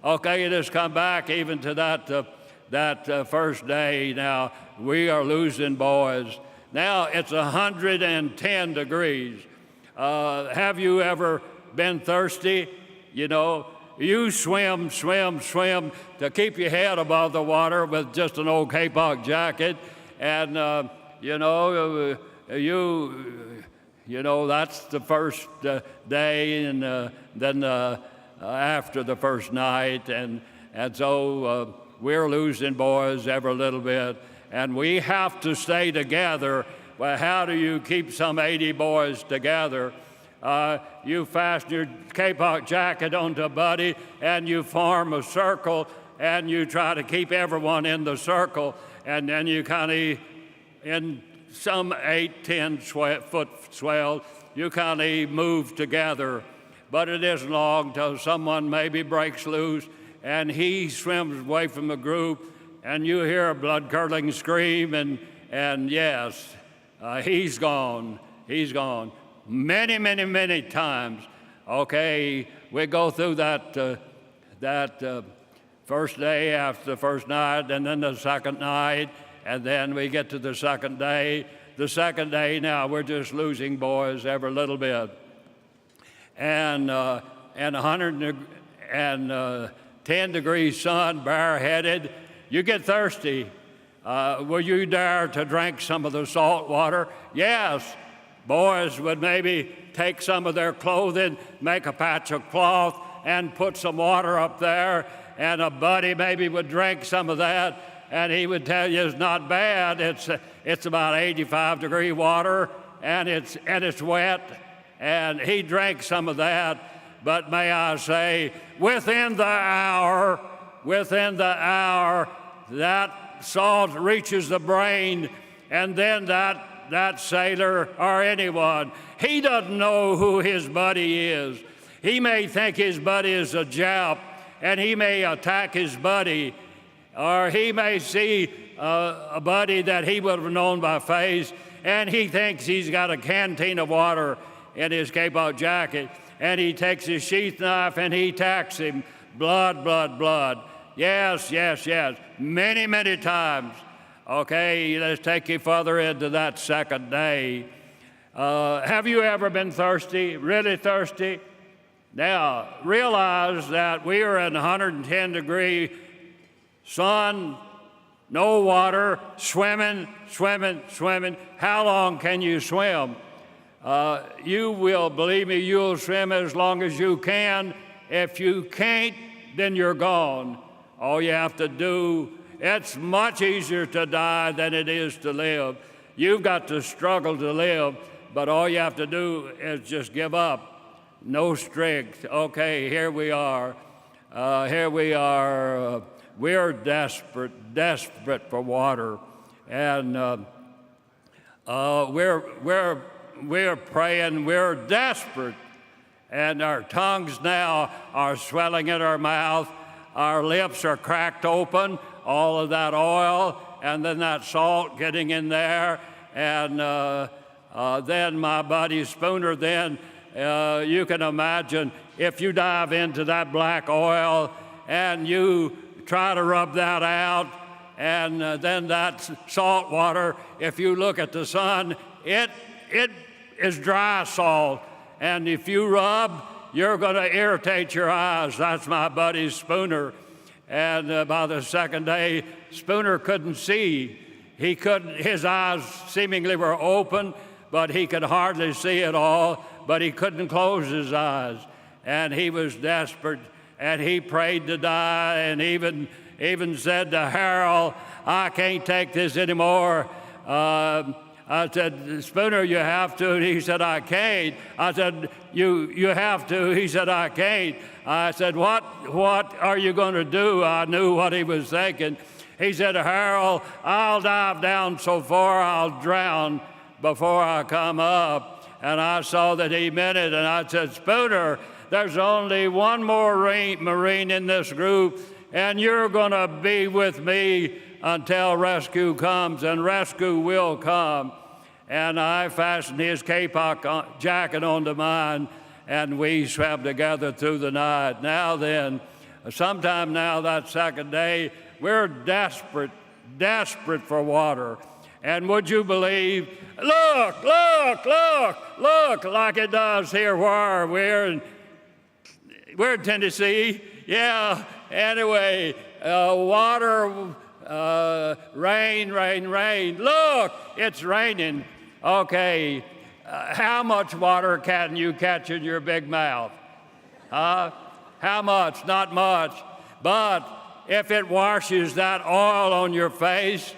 Okay, it has come back even to that first day. Now, we are losing boys. Now, it's 110 degrees. Have you ever been thirsty? You know, you swim to keep your head above the water with just an old kapok jacket, and you know, that's the first day, and then after the first night, and so we're losing boys every little bit, and we have to stay together. Well, how do you keep some 80 boys together? You fasten your kapok jacket onto a buddy, and you form a circle, and you try to keep everyone in the circle, and then you kind of, in some 8-10 foot swell, you kind of move together. But it isn't long till someone maybe breaks loose, and he swims away from the group, and you hear a blood-curdling scream, and yes, he's gone. Many times. Okay, we go through that First day after the first night, and then the second night, and then we get to the second day. The second day now, we're just losing boys every little bit. And 110 degrees sun, bareheaded, you get thirsty. Will you dare to drink some of the salt water? Yes. Boys would maybe take some of their clothing, make a patch of cloth, and put some water up there, and a buddy maybe would drink some of that, and he would tell you it's not bad. It's about 85-degree water, and it's wet, and he drank some of that. But may I say, within the hour, that salt reaches the brain, and then that sailor or anyone, he doesn't know who his buddy is. He may think his buddy is a Jap, and he may attack his buddy, or he may see a buddy that he would have known by face, and he thinks he's got a canteen of water in his cape-out jacket, and he takes his sheath knife and he attacks him. Blood, blood, blood. Yes, yes, yes. Many, many times. Okay, let's take you further into that second day. Have you ever been thirsty, really thirsty? Now, realize that we are in 110-degree sun, no water, swimming, swimming, swimming. How long can you swim? You will, believe me, you'll swim as long as you can. If you can't, then you're gone. All you have to do, it's much easier to die than it is to live. You've got to struggle to live, but all you have to do is just give up. No strength. Okay, here we are. We're desperate for water, and we're praying. We're desperate, and our tongues now are swelling in our mouth. Our lips are cracked open. All of that oil, and then that salt getting in there, and then my buddy Spooner. Then you can imagine if you dive into that black oil and you try to rub that out, and then that salt water, if you look at the sun, it is dry salt, and if you rub, you're going to irritate your eyes. That's my buddy Spooner. And by the second day, Spooner couldn't see. He couldn't, his eyes seemingly were open, but he could hardly see at all, but he couldn't close his eyes. And he was desperate, and he prayed to die, and even said to Harold, I can't take this anymore. I said, Spooner, you have to. And he said, I can't. I said, you have to. He said, I can't. I said, what are you going to do? I knew what he was thinking. He said, Harold, I'll dive down so far I'll drown before I come up. And I saw that he meant it, and I said, Spooner, there's only one more Marine in this group, and you're going to be with me until rescue comes, and rescue will come. And I fastened his cape-out jacket onto mine, and we swam together through the night. Now then, sometime now that second day, we're desperate for water. And would you believe, look, like it does here where we're in Tennessee. Yeah, anyway, water, rain. Look, it's raining. Okay, how much water can you catch in your big mouth? How much? Not much. But if it washes that oil on your face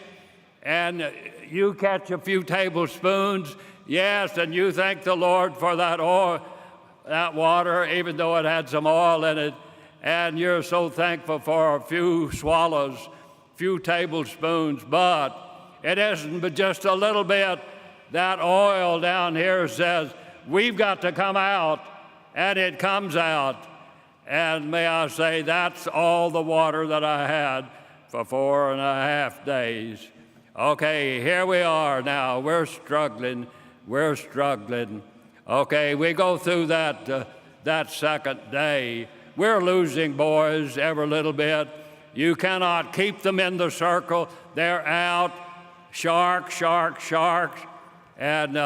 and you catch a few tablespoons, yes, and you thank the Lord for that oil, that water, even though it had some oil in it, and you're so thankful for a few swallows, few tablespoons, but it isn't but just a little bit. That oil down here says, we've got to come out, and it comes out. And may I say, that's all the water that I had for 4.5 days. Okay, here we are now. We're struggling. Okay, we go through that second day. We're losing boys every little bit. You cannot keep them in the circle. They're out. Sharks, sharks, sharks. And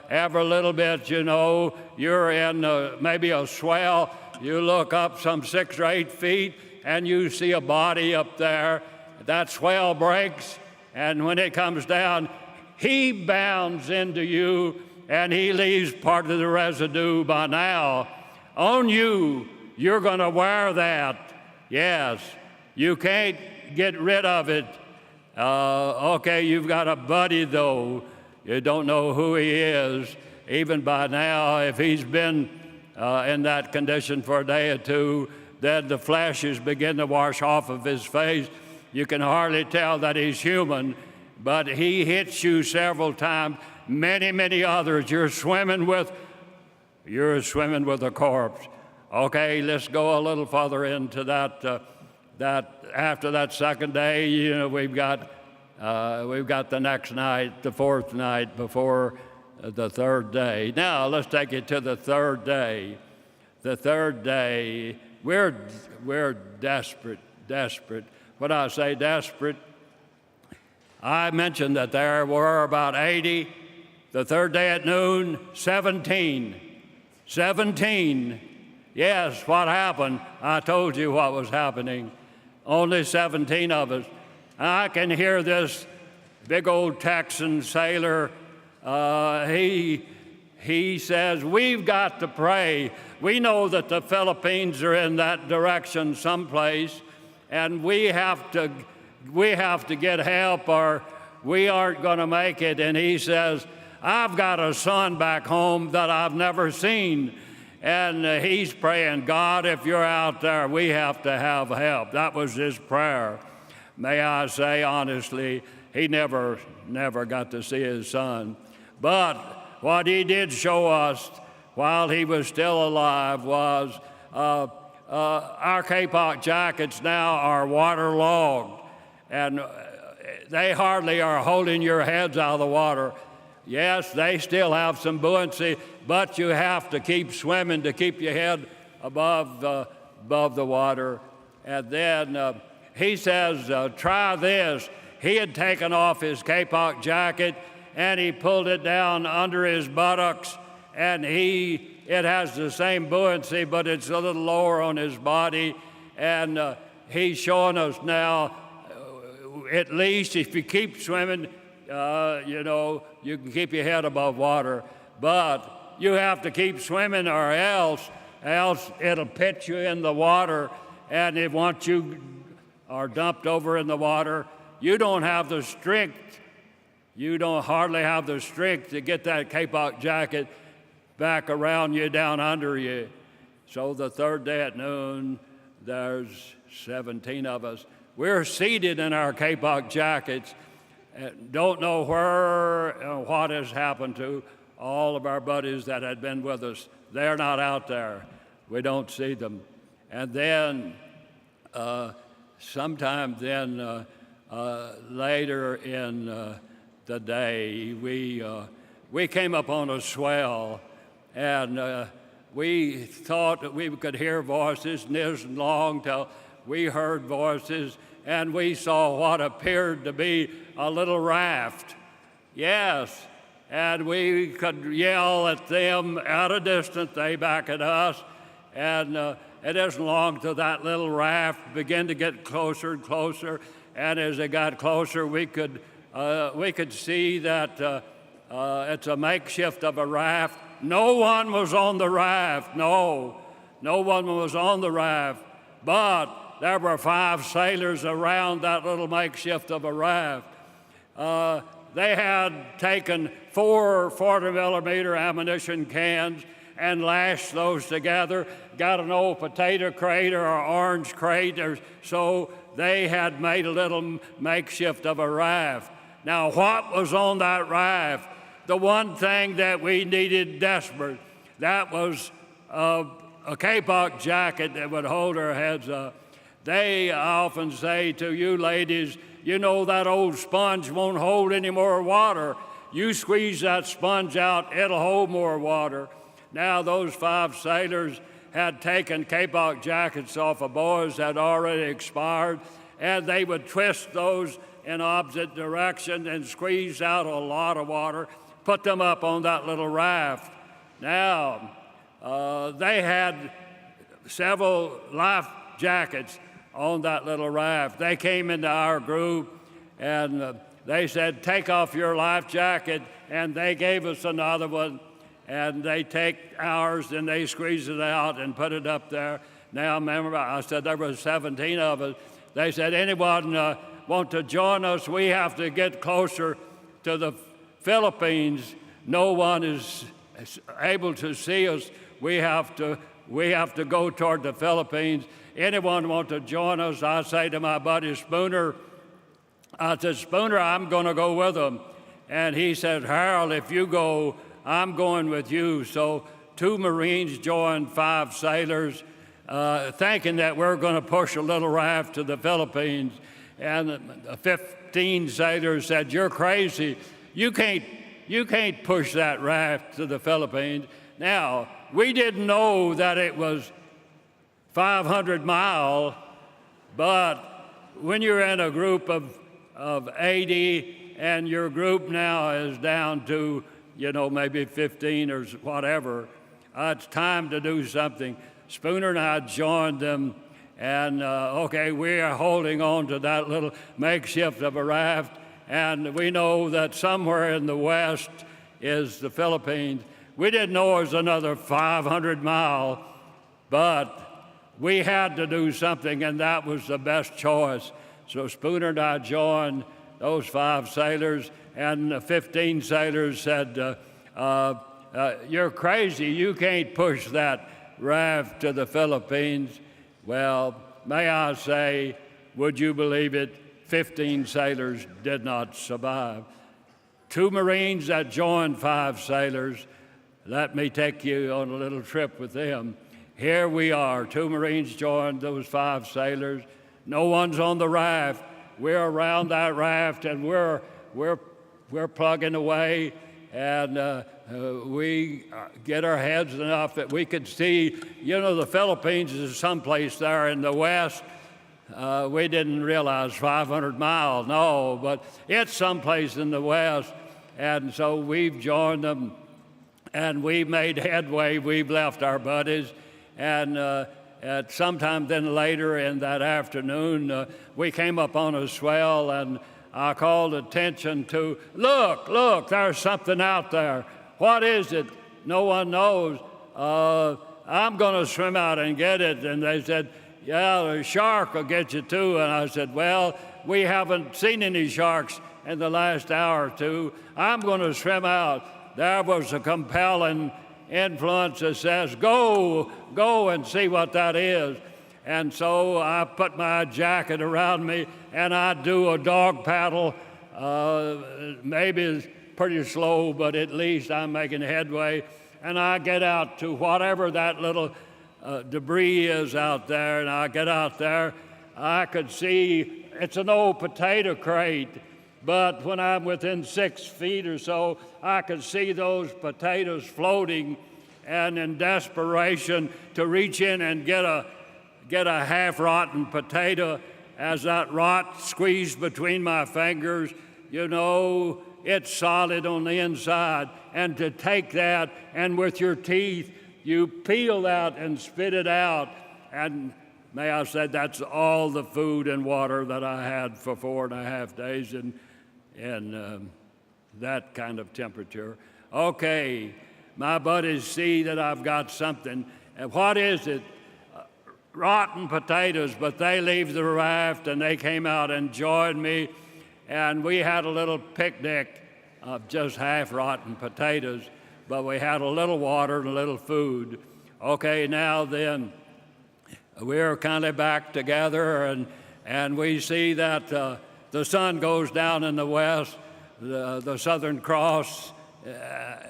every little bit, you know, you're in maybe a swell. You look up some 6 or 8 feet, and you see a body up there. That swell breaks, and when it comes down, he bounds into you, and he leaves part of the residue by now. On you, you're going to wear that. Yes, you can't get rid of it. Okay, you've got a buddy, though. You don't know who he is. Even by now, if he's been in that condition for a day or two, then the flashes begin to wash off of his face. You can hardly tell that he's human, but he hits you several times. Many, many others. You're swimming with a corpse. Okay, let's go a little further into that. That after that second day, you know, we've got the next night, the 4th night before the 3rd day. Now let's take it to the 3rd day. The 3rd day, we're desperate. When I say desperate, I mentioned that there were about 80. The 3rd day at noon, 17. 17. Yes, what happened? I told you what was happening. Only 17 of us. I can hear this big old Texan sailor. He says, we've got to pray. We know that the Philippines are in that direction someplace, and we have to get help or we aren't going to make it. And he says, I've got a son back home that I've never seen. And he's praying, God, if you're out there, we have to have help. That was his prayer. May I say honestly, he never got to see his son. But what he did show us while he was still alive was our kapok jackets now are waterlogged, and they hardly are holding your heads out of the water. Yes, they still have some buoyancy, but you have to keep swimming to keep your head above the water. And then he says, try this. He had taken off his kapok jacket and he pulled it down under his buttocks, and it has the same buoyancy, but it's a little lower on his body. And he's showing us now, at least if you keep swimming, you know, you can keep your head above water, but you have to keep swimming or else it'll pitch you in the water, and if once you are dumped over in the water, you don't have the strength. You don't hardly have the strength to get that kapok jacket back around you, down under you. So the 3rd day at noon, there's 17 of us. We're seated in our kapok jackets. Don't know where what has happened to all of our buddies that had been with us. They're not out there. We don't see them. And then sometime then later in the day, we came upon a swell, and we thought that we could hear voices, and it wasn't long till we heard voices, and we saw what appeared to be a little raft. Yes, and we could yell at them at a distance. They back at us, and it isn't long till that little raft began to get closer and closer. And as it got closer, we could see that it's a makeshift of a raft. No one was on the raft. No one was on the raft, but there were 5 sailors around that little makeshift of a raft. They had taken 4 40-millimeter ammunition cans and lashed those together, got an old potato crate or an orange crate, or so they had made a little makeshift of a raft. Now, what was on that raft? The one thing that we needed desperate, that was a kapok jacket that would hold our heads up. They often say to you ladies, you know that old sponge won't hold any more water. You squeeze that sponge out, it'll hold more water. Now those 5 sailors had taken kapok jackets off of boys that had already expired, and they would twist those in opposite direction and squeeze out a lot of water, put them up on that little raft. Now, they had several life jackets on that little raft. They came into our group and they said, take off your life jacket, and they gave us another one, and they take ours and they squeeze it out and put it up there. Now, remember, I said there were 17 of us. They said, anyone want to join us? We have to get closer to the Philippines. No one is able to see us. We have to go toward the Philippines. Anyone want to join us? I say to my buddy Spooner, I said, Spooner, I'm going to go with them. And he said, Harold, if you go, I'm going with you. So 2 Marines joined 5 sailors, thinking that we're going to push a little raft to the Philippines. And 15 sailors said, you're crazy. You can't push that raft to the Philippines. Now, we didn't know that it was 500 miles, but when you're in a group of 80 and your group now is down to, maybe 15 or whatever, it's time to do something. Spooner and I joined them, and we are holding on to that little makeshift of a raft, and we know that somewhere in the west is the Philippines. We didn't know it was another 500 miles, but we had to do something, and that was the best choice. So Spooner and I joined those 5 sailors, and the 15 sailors said, you're crazy, you can't push that raft to the Philippines. Well, may I say, would you believe it, 15 sailors did not survive. 2 Marines that joined 5 sailors, let me take you on a little trip with them. Here we are, 2 Marines joined those 5 sailors. No one's on the raft. We're around that raft, and we're plugging away, and we get our heads enough that we could see, the Philippines is someplace there in the west. We didn't realize 500 miles, no, but it's someplace in the west. And so we've joined them, and we've made headway. We've left our buddies, and at sometime then later in that afternoon, we came up on a swell, and I called attention to, look, there's something out there. What is it? No one knows. I'm going to swim out and get it. And they said, yeah, the shark will get you too. And I said, well, we haven't seen any sharks in the last hour or two. I'm going to swim out. There was a compelling influence that says, go and see what that is. And so I put my jacket around me, and I do a dog paddle. Maybe it's pretty slow, but at least I'm making headway. And I get out to whatever that little debris is out there, and I get out there. I could see it's an old potato crate, but when I'm within 6 feet or so, I could see those potatoes floating, and in desperation to reach in and get a half-rotten potato, as that rot squeezed between my fingers, it's solid on the inside. And to take that and with your teeth, you peel that and spit it out. And may I say, that's all the food and water that I had for 4.5 days in that kind of temperature. Okay, my buddies see that I've got something. And what is it? Rotten potatoes, but they leave the raft, and they came out and joined me, and we had a little picnic of just half-rotten potatoes, but we had a little water and a little food. Okay, now then, we're kind of back together, and we see that the sun goes down in the west, the Southern Cross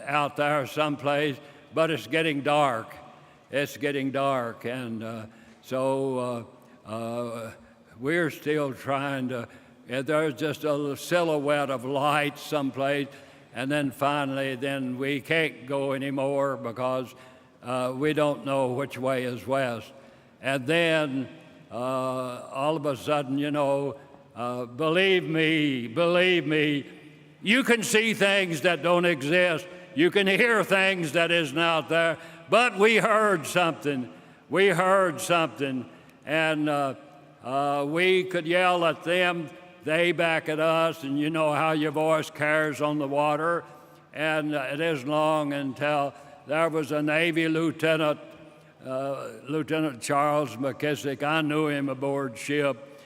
out there someplace, but it's getting dark. It's getting dark, and so we're still trying to, there's just a silhouette of light someplace, and then finally, then we can't go anymore because we don't know which way is west. And then all of a sudden, believe me, you can see things that don't exist. You can hear things that isn't out there. But we heard something. And we could yell at them. They back at us, and you know how your voice carries on the water. And it isn't long until there was a Navy lieutenant, Lieutenant Charles McKissick. I knew him aboard ship.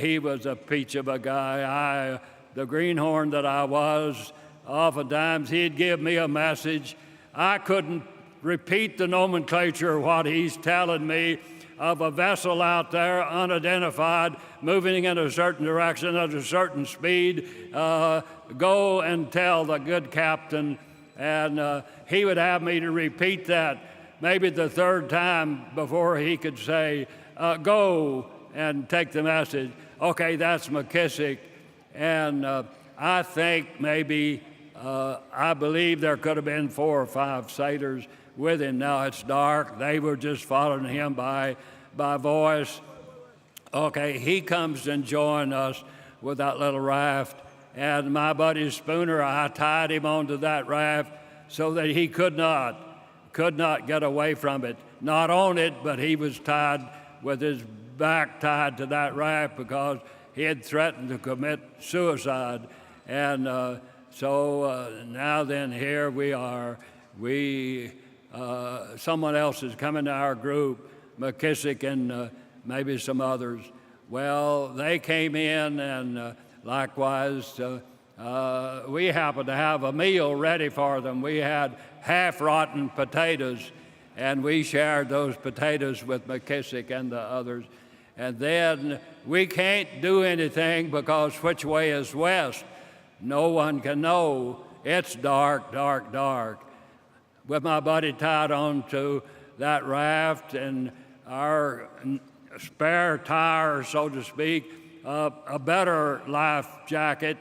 He was a peach of a guy. The greenhorn that I was, oftentimes he'd give me a message. I couldn't repeat the nomenclature, what he's telling me, of a vessel out there, unidentified, moving in a certain direction at a certain speed. Go and tell the good captain. And he would have me to repeat that maybe the third time before he could say, go and take the message. Okay, that's McKissick. And I think maybe, I believe there could have been 4 or 5 sailors with him. Now it's dark. They were just following him by voice. Okay, he comes and joined us with that little raft. And my buddy Spooner, I tied him onto that raft so that he could not get away from it. Not on it, but he was tied with his back tied to that raft because he had threatened to commit suicide. And so now then, here we are. Someone else is coming to our group, McKissick and maybe some others. Well, they came in, and likewise, we happened to have a meal ready for them. We had half-rotten potatoes, and we shared those potatoes with McKissick and the others. And then we can't do anything because which way is west? No one can know. It's dark, dark, dark. With my buddy tied onto that raft and our spare tire, so to speak, a better life jacket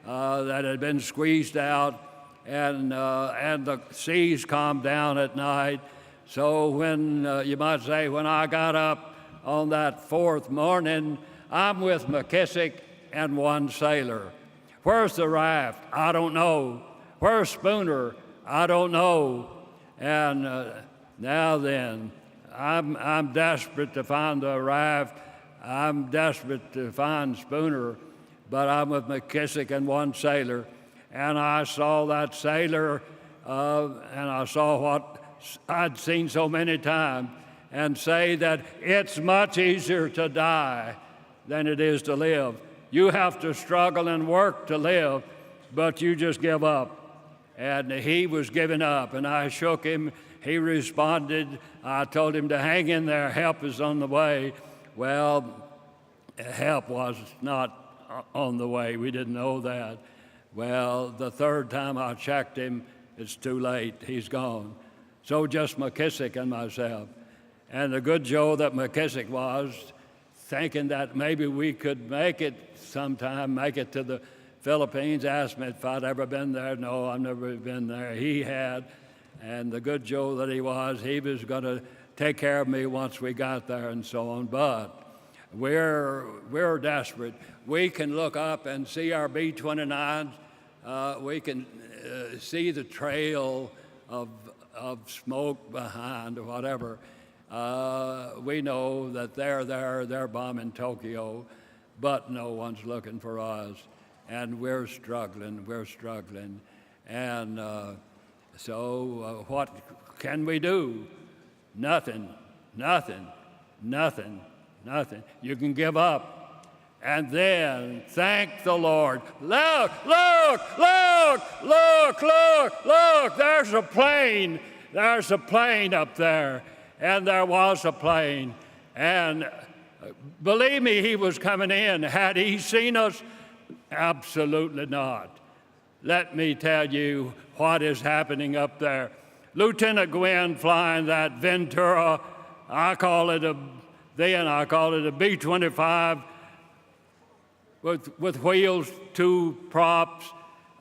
that had been squeezed out, and the seas calmed down at night. So when, you might say, when I got up on that 4th morning, I'm with McKissick and 1 sailor. Where's the raft? I don't know. Where's Spooner? I don't know. And now then, I'm desperate to find the raft. I'm desperate to find Spooner, but I'm with McKissick and 1 sailor. And I saw that sailor, and I saw what I'd seen so many times, and say that it's much easier to die than it is to live. You have to struggle and work to live, but you just give up. And he was giving up, and I shook him. He responded. I told him to hang in there. Help is on the way. Well, help was not on the way. We didn't know that. Well, the 3rd time I checked him, it's too late. He's gone. So just McKissick and myself. And the good Joe that McKissick was, thinking that maybe we could make it sometime, make it to the Philippines, asked me if I'd ever been there. No, I've never been there. He had. And the good Joe that he was going to take care of me once we got there and so on. But we're desperate. We can look up and see our B-29s. We can see the trail of smoke behind or whatever. We know that they're bombing Tokyo, but no one's looking for us. And we're struggling. And so what can we do? Nothing. You can give up. And then thank the Lord. Look, there's a plane. There's a plane up there. And there was a plane. And believe me, he was coming in. Had he seen us? Absolutely not. Let me tell you what is happening up there. Lieutenant Gwynn flying that Ventura, I call it a B-25 with wheels, 2 props.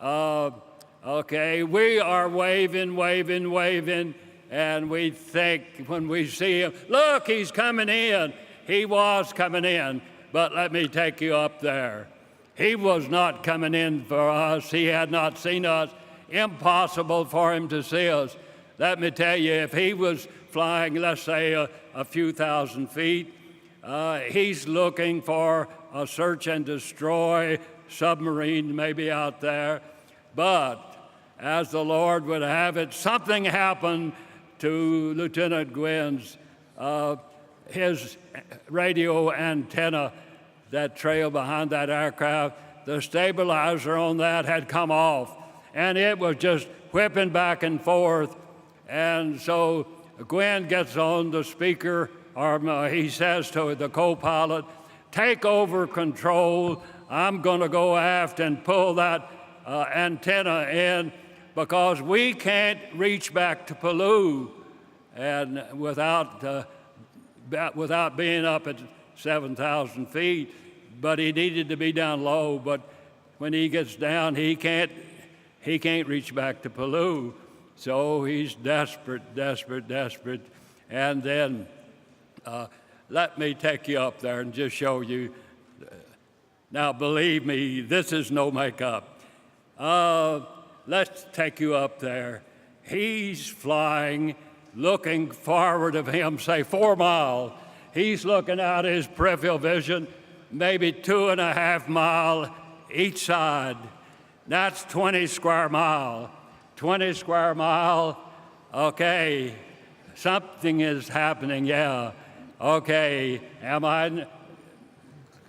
Okay, we are waving, and we think when we see him, look, he's coming in. he was coming in, but let me take you up there. He was not coming in for us. He had not seen us. Impossible for him to see us. Let me tell you, if he was flying, let's say, a few thousand feet, he's looking for a search and destroy submarine maybe out there. But as the Lord would have it, something happened to Lieutenant Gwynn's, his radio antenna that trailed behind that aircraft. The stabilizer on that had come off, and it was just whipping back and forth. And so Gwynn gets on the speaker, or he says to the co-pilot, "Take over control. I'm going to go aft and pull that antenna in because we can't reach back to Pellew and without being up at 7,000 feet." But he needed to be down low. But when he gets down, he can't reach back to Pellew. So he's desperate. And then let me take you up there and just show you. Now, believe me, this is no makeup. Let's take you up there. He's flying, looking forward of him, say 4 miles. He's looking out his peripheral vision, maybe 2.5 miles each side. That's 20 square mile. 20 square mile. Okay, something is happening, yeah. Okay, am I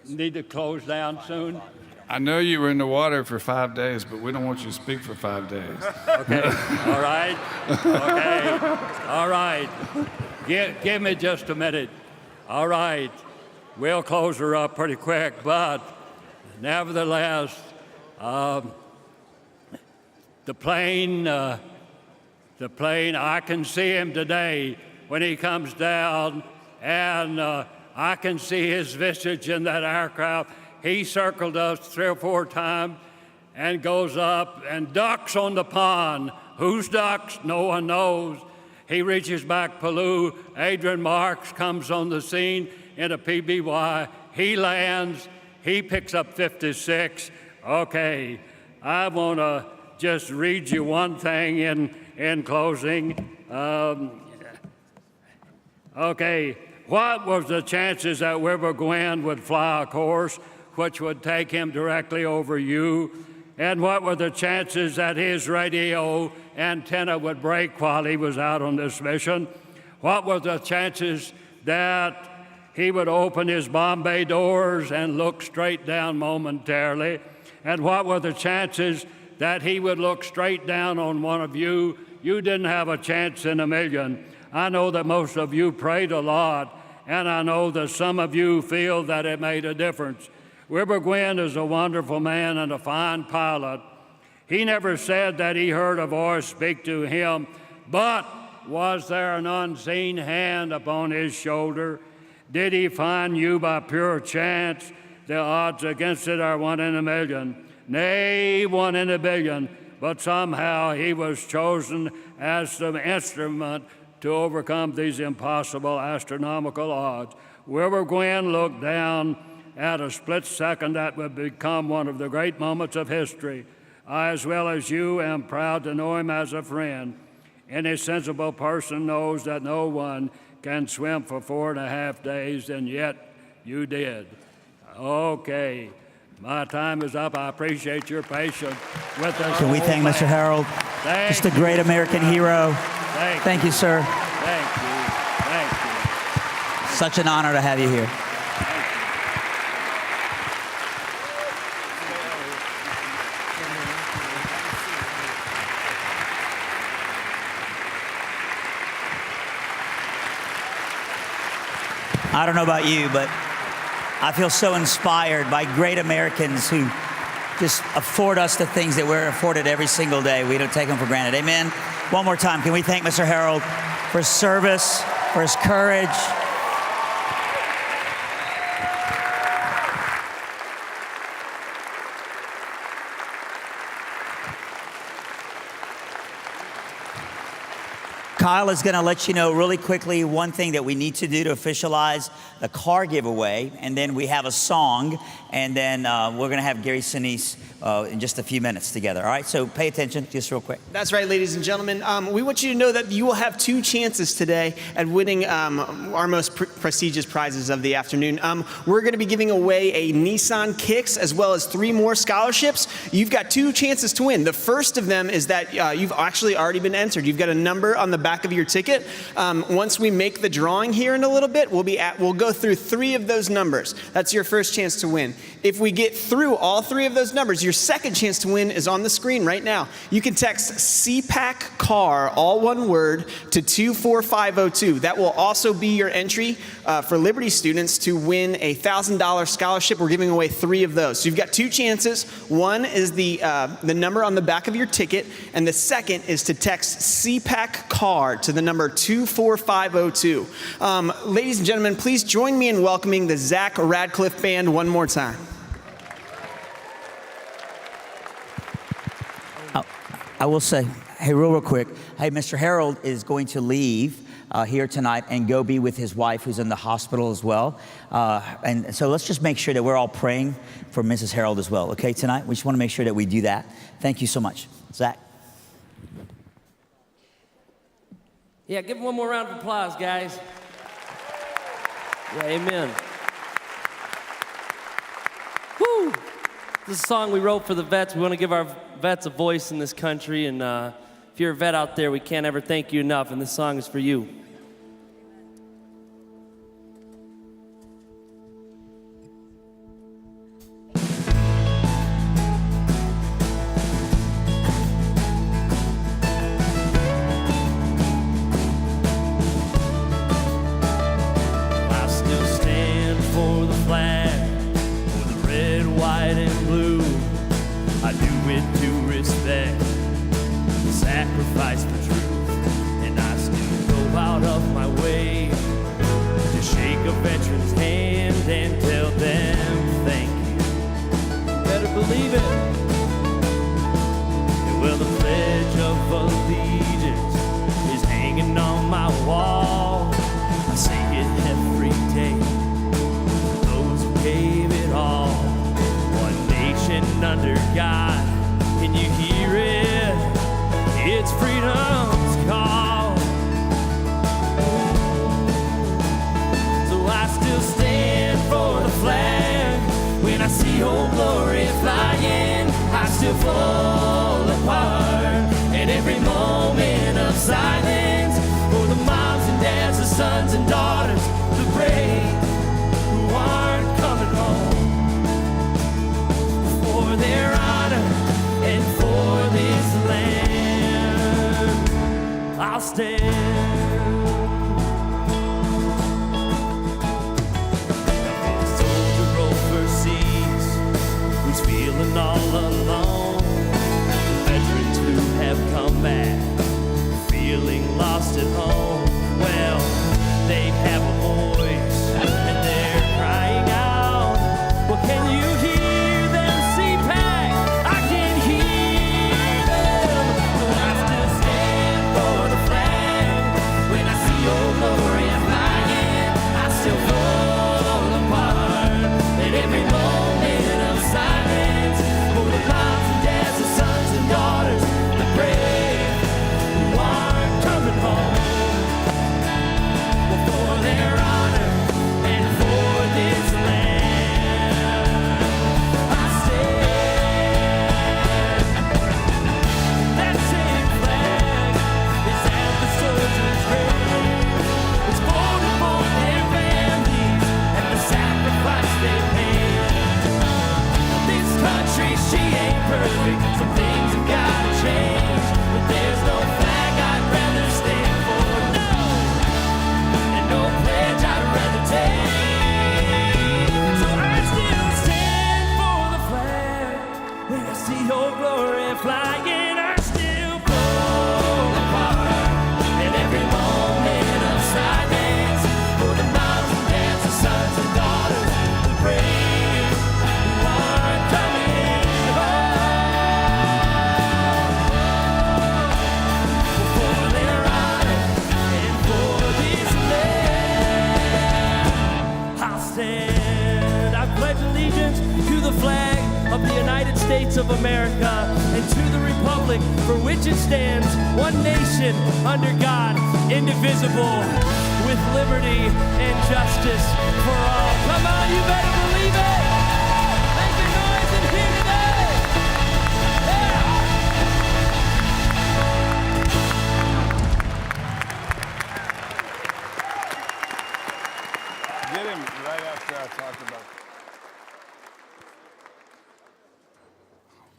need to close down soon? I know you were in the water for 5 days, but we don't want you to speak for 5 days. Okay, all right, okay, all right. Give me just a minute. All right, we'll close her up pretty quick, but nevertheless, the plane, I can see him today when he comes down, and I can see his visage in that aircraft. He circled us 3 or 4 times and goes up and ducks on the pond. Whose ducks? No one knows. He reaches back Pellew. Adrian Marks comes on the scene in a PBY. He lands. He picks up 56. Okay, I want to just read you one thing in closing. Okay, what was the chances that River Gwynn would fly a course which would take him directly over you? And what were the chances that his radio antenna would break while he was out on this mission? What were the chances that he would open his Bombay doors and look straight down momentarily? And what were the chances that he would look straight down on one of you? You didn't have a chance in a million. I know that most of you prayed a lot, and I know that some of you feel that it made a difference. River Gwynn is a wonderful man and a fine pilot. He never said that he heard a voice speak to him, but was there an unseen hand upon his shoulder? Did he find you by pure chance? The odds against it are 1 in a million. Nay, 1 in a billion. But somehow he was chosen as the instrument to overcome these impossible astronomical odds. River Gwynn looked down at a split second that would become one of the great moments of history. I, as well as you, am proud to know him as a friend. Any sensible person knows that no one can swim for 4.5 days, and yet you did. Okay, my time is up. I appreciate your patience with us. Can we thank Mr. Harold? Just a great American hero. Thank you, sir. Thank you. Such an honor to have you here. I don't know about you, but I feel so inspired by great Americans who just afford us the things that we're afforded every single day. We don't take them for granted. Amen. One more time, can we thank Mr. Harold for his service, for his courage. Kyle is going to let you know really quickly one thing that we need to do to officialize the car giveaway, and then we have a song, and then we're going to have Gary Sinise in just a few minutes together. All right, so pay attention just real quick. That's right, ladies and gentlemen. We want you to know that you will have 2 chances today at winning our most prestigious prizes of the afternoon. We're going to be giving away a Nissan Kicks as well as 3 more scholarships. You've got 2 chances to win. The first of them is that you've actually already been entered. You've got a number on the back of your ticket. Once we make the drawing here in a little bit, we'll go through 3 of those numbers. That's your first chance to win. If we get through all 3 of those numbers, your second chance to win is on the screen right now. You can text CPAC CAR, all one word, to 24502. That will also be your entry for Liberty students to win a $1,000 scholarship. We're giving away 3 of those. So you've got 2 chances. One is the number on the back of your ticket, and the second is to text CPAC CAR to the number 24502. Ladies and gentlemen, please join me in welcoming the Zach Radcliffe Band one more time. I will say, hey, real quick, hey, Mr. Harold is going to leave here tonight and go be with his wife who's in the hospital as well. And so let's just make sure that we're all praying for Mrs. Harold as well, okay, tonight? We just want to make sure that we do that. Thank you so much. Zach. Yeah, give him one more round of applause, guys. Yeah, amen. Woo! This is a song we wrote for the vets. We want to give our vets a voice in this country, and if you're a vet out there, we can't ever thank you enough, and this song is for you. I still stand for the flag, for the red, white, and blue. I do it to respect the sacrifice for truth, and I still go out of my way to shake a veteran's hand and tell them thank you. Better believe it. Well, the Pledge of Allegiance is hanging on my wall. I say it every day for those who gave it all. One nation under God, can you hear it? It's freedom's call. So I still stand for the flag. When I see Old Glory flying, I still fall apart. And every moment of silence for the moms and dads, the sons and daughters, the brave who aren't coming home. For their honor and for this land, I'll stand. The soldier overseas who's feeling all alone, the veterans who have come back feeling lost at home. Well, they have a voice and they're crying out. Well, can you hear them, CPAC? I can hear them. So I still stand for the flag. When I see Old Glory flying, I still fall apart. And every moment of silence for the moms and dads, the sons and daughters, the brave who aren't coming home. Well, for their honor and for this land, I stand. That same flag is at the soldiers' grave. It's voted for their families and the sacrifice they made. This country, she ain't perfect. Some things have gotta change, but there's no flag I'd rather stand for. No, and no pledge I'd rather take. So I still stand for the flag. When I see Your Glory flying, I still fall apart. And every moment of silence for the moms and dads, the sons and daughters, the brave who aren't coming home. For their honor of America, and to the republic for which it stands, one nation, under God, indivisible, with liberty and justice for all. Come on, you better believe it! Make your noise in here today! Yeah! Get him right after I talk about.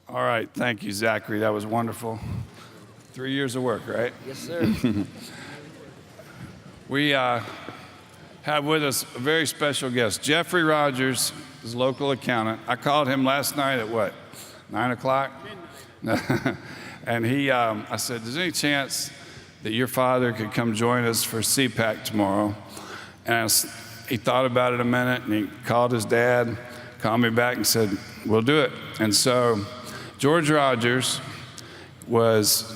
All right, thank you, Zachary. That was wonderful. 3 years of work, right? Yes, sir. We have with us a very special guest, Jeffrey Rogers, his local accountant. I called him last night at what, 9 o'clock? And I said, "There's any chance that your father could come join us for CPAC tomorrow?" And he thought about it a minute, and he called his dad, called me back and said, "We'll do it." And so George Rogers was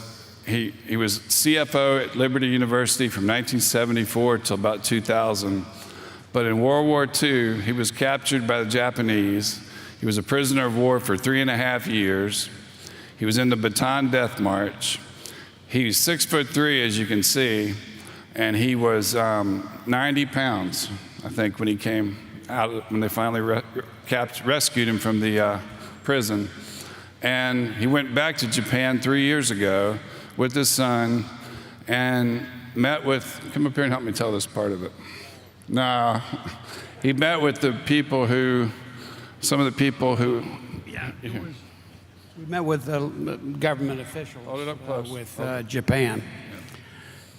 CFO at Liberty University from 1974 till about 2000. But in World War II, he was captured by the Japanese. He was a prisoner of war for 3.5 years. He was in the Bataan Death March. He's 6'3", as you can see, and he was 90 pounds, I think, when he came out, when they finally rescued him from the prison. And he went back to Japan 3 years ago with his son and met with, come up here and help me tell this part of it. No, he met with the people who, some of the people who. Yeah, we met with government officials. Hold it up close. With Japan.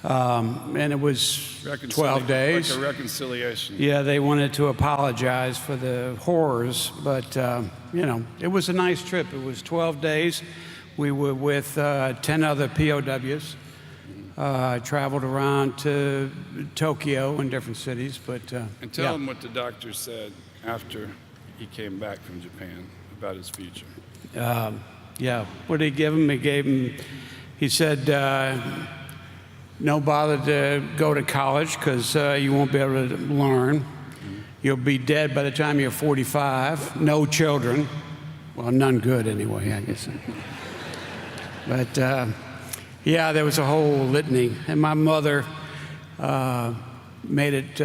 And it was 12 days. Like a reconciliation. Yeah, they wanted to apologize for the horrors, but you know, it was a nice trip. It was 12 days. We were with 10 other POWs. Traveled around to Tokyo and different cities, but and tell him what the doctor said after he came back from Japan about his future. Yeah, what did he give him? He gave him. He said, "No bother to go to college because you won't be able to learn. You'll be dead by the time you're 45. No children. Well, none good anyway, I guess." But yeah, there was a whole litany, and my mother made it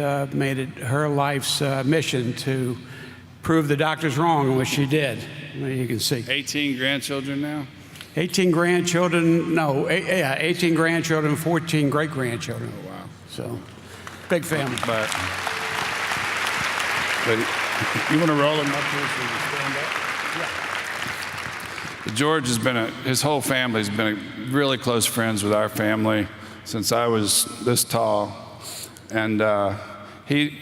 her life's mission to prove the doctors wrong, which she did. You can see. 18 grandchildren now? 18 grandchildren, no, 18 grandchildren, 14 great-grandchildren. Oh, wow. So, big family. But you want to roll him up here so you can stand up? Yeah. George has been his whole family's been really close friends with our family since I was this tall. And he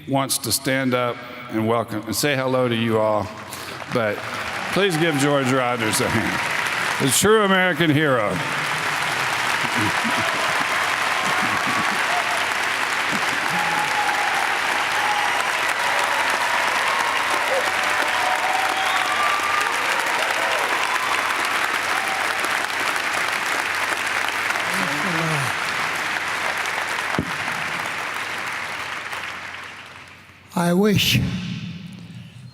wants to stand up and welcome and say hello to you all. But please give George Rogers a hand. The true American hero. I wish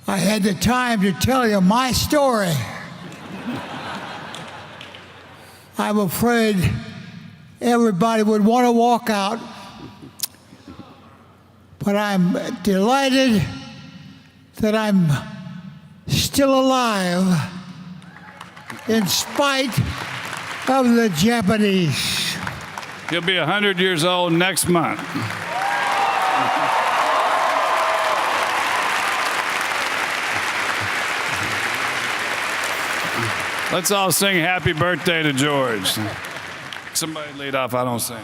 I had the time to tell you my story. I'm afraid everybody would want to walk out, but I'm delighted that I'm still alive in spite of the Japanese. He'll be 100 years old next month. Let's all sing happy birthday to George. Somebody lead off, I don't sing.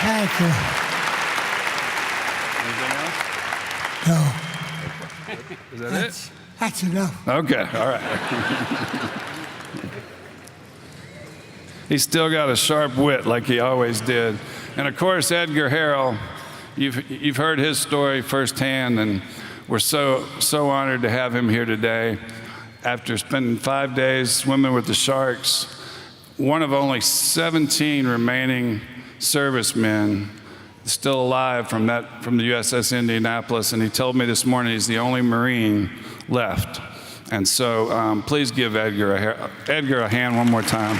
Thank you. No. Is that it? That's enough. Okay, all right. He's still got a sharp wit like he always did. And of course, Edgar Harrell you've heard his story firsthand, and we're so honored to have him here today. After spending 5 days swimming with the sharks, one of only 17 remaining servicemen still alive from the USS Indianapolis, and he told me this morning he's the only Marine left. And so please give Edgar a hand one more time.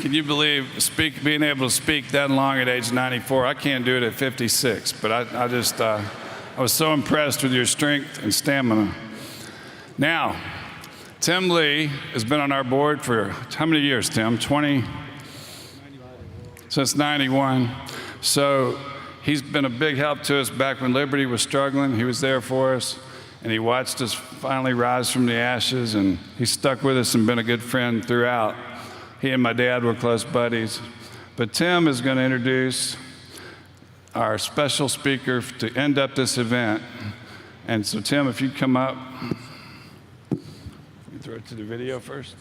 Can you believe being able to speak that long at age 94? I can't do it at 56, but I was so impressed with your strength and stamina. Now, Tim Lee has been on our board for how many years, Tim? 20? Since 91. So he's been a big help to us back when Liberty was struggling. He was there for us, and he watched us finally rise from the ashes, and he's stuck with us and been a good friend throughout. He and my dad were close buddies. But Tim is going to introduce our special speaker to end up this event. And so, Tim, if you'd come up. You throw it to the video first.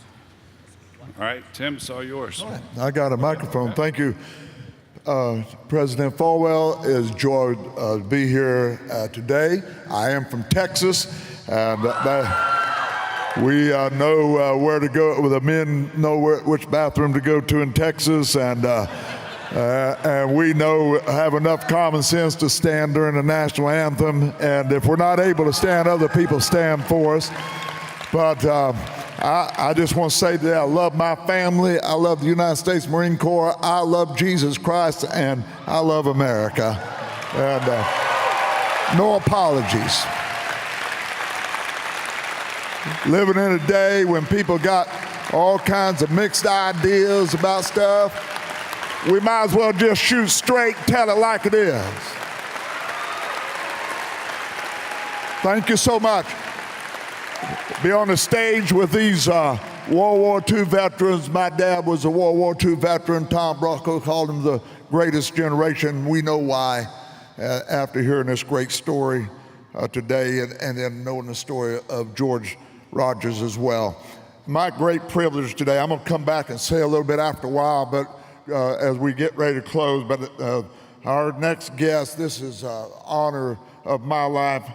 All right, Tim, it's all yours. I got a microphone. Thank you. President Falwell, it's a joy to be here today. I am from Texas, and we know where to go. The men know which bathroom to go to in Texas, and we have enough common sense to stand during the national anthem. And if we're not able to stand, other people stand for us. But I just want to say that I love my family. I love the United States Marine Corps. I love Jesus Christ, and I love America. And no apologies. Living in a day when people got all kinds of mixed ideas about stuff, we might as well just shoot straight, tell it like it is. Thank you so much. Be on the stage with these World War II veterans. My dad was a World War II veteran. Tom Brocco called him the greatest generation. We know why after hearing this great story today and then knowing the story of George Rogers as well. My great privilege today, I'm going to come back and say a little bit after a while, but as we get ready to close, but our next guest, this is honor of my life.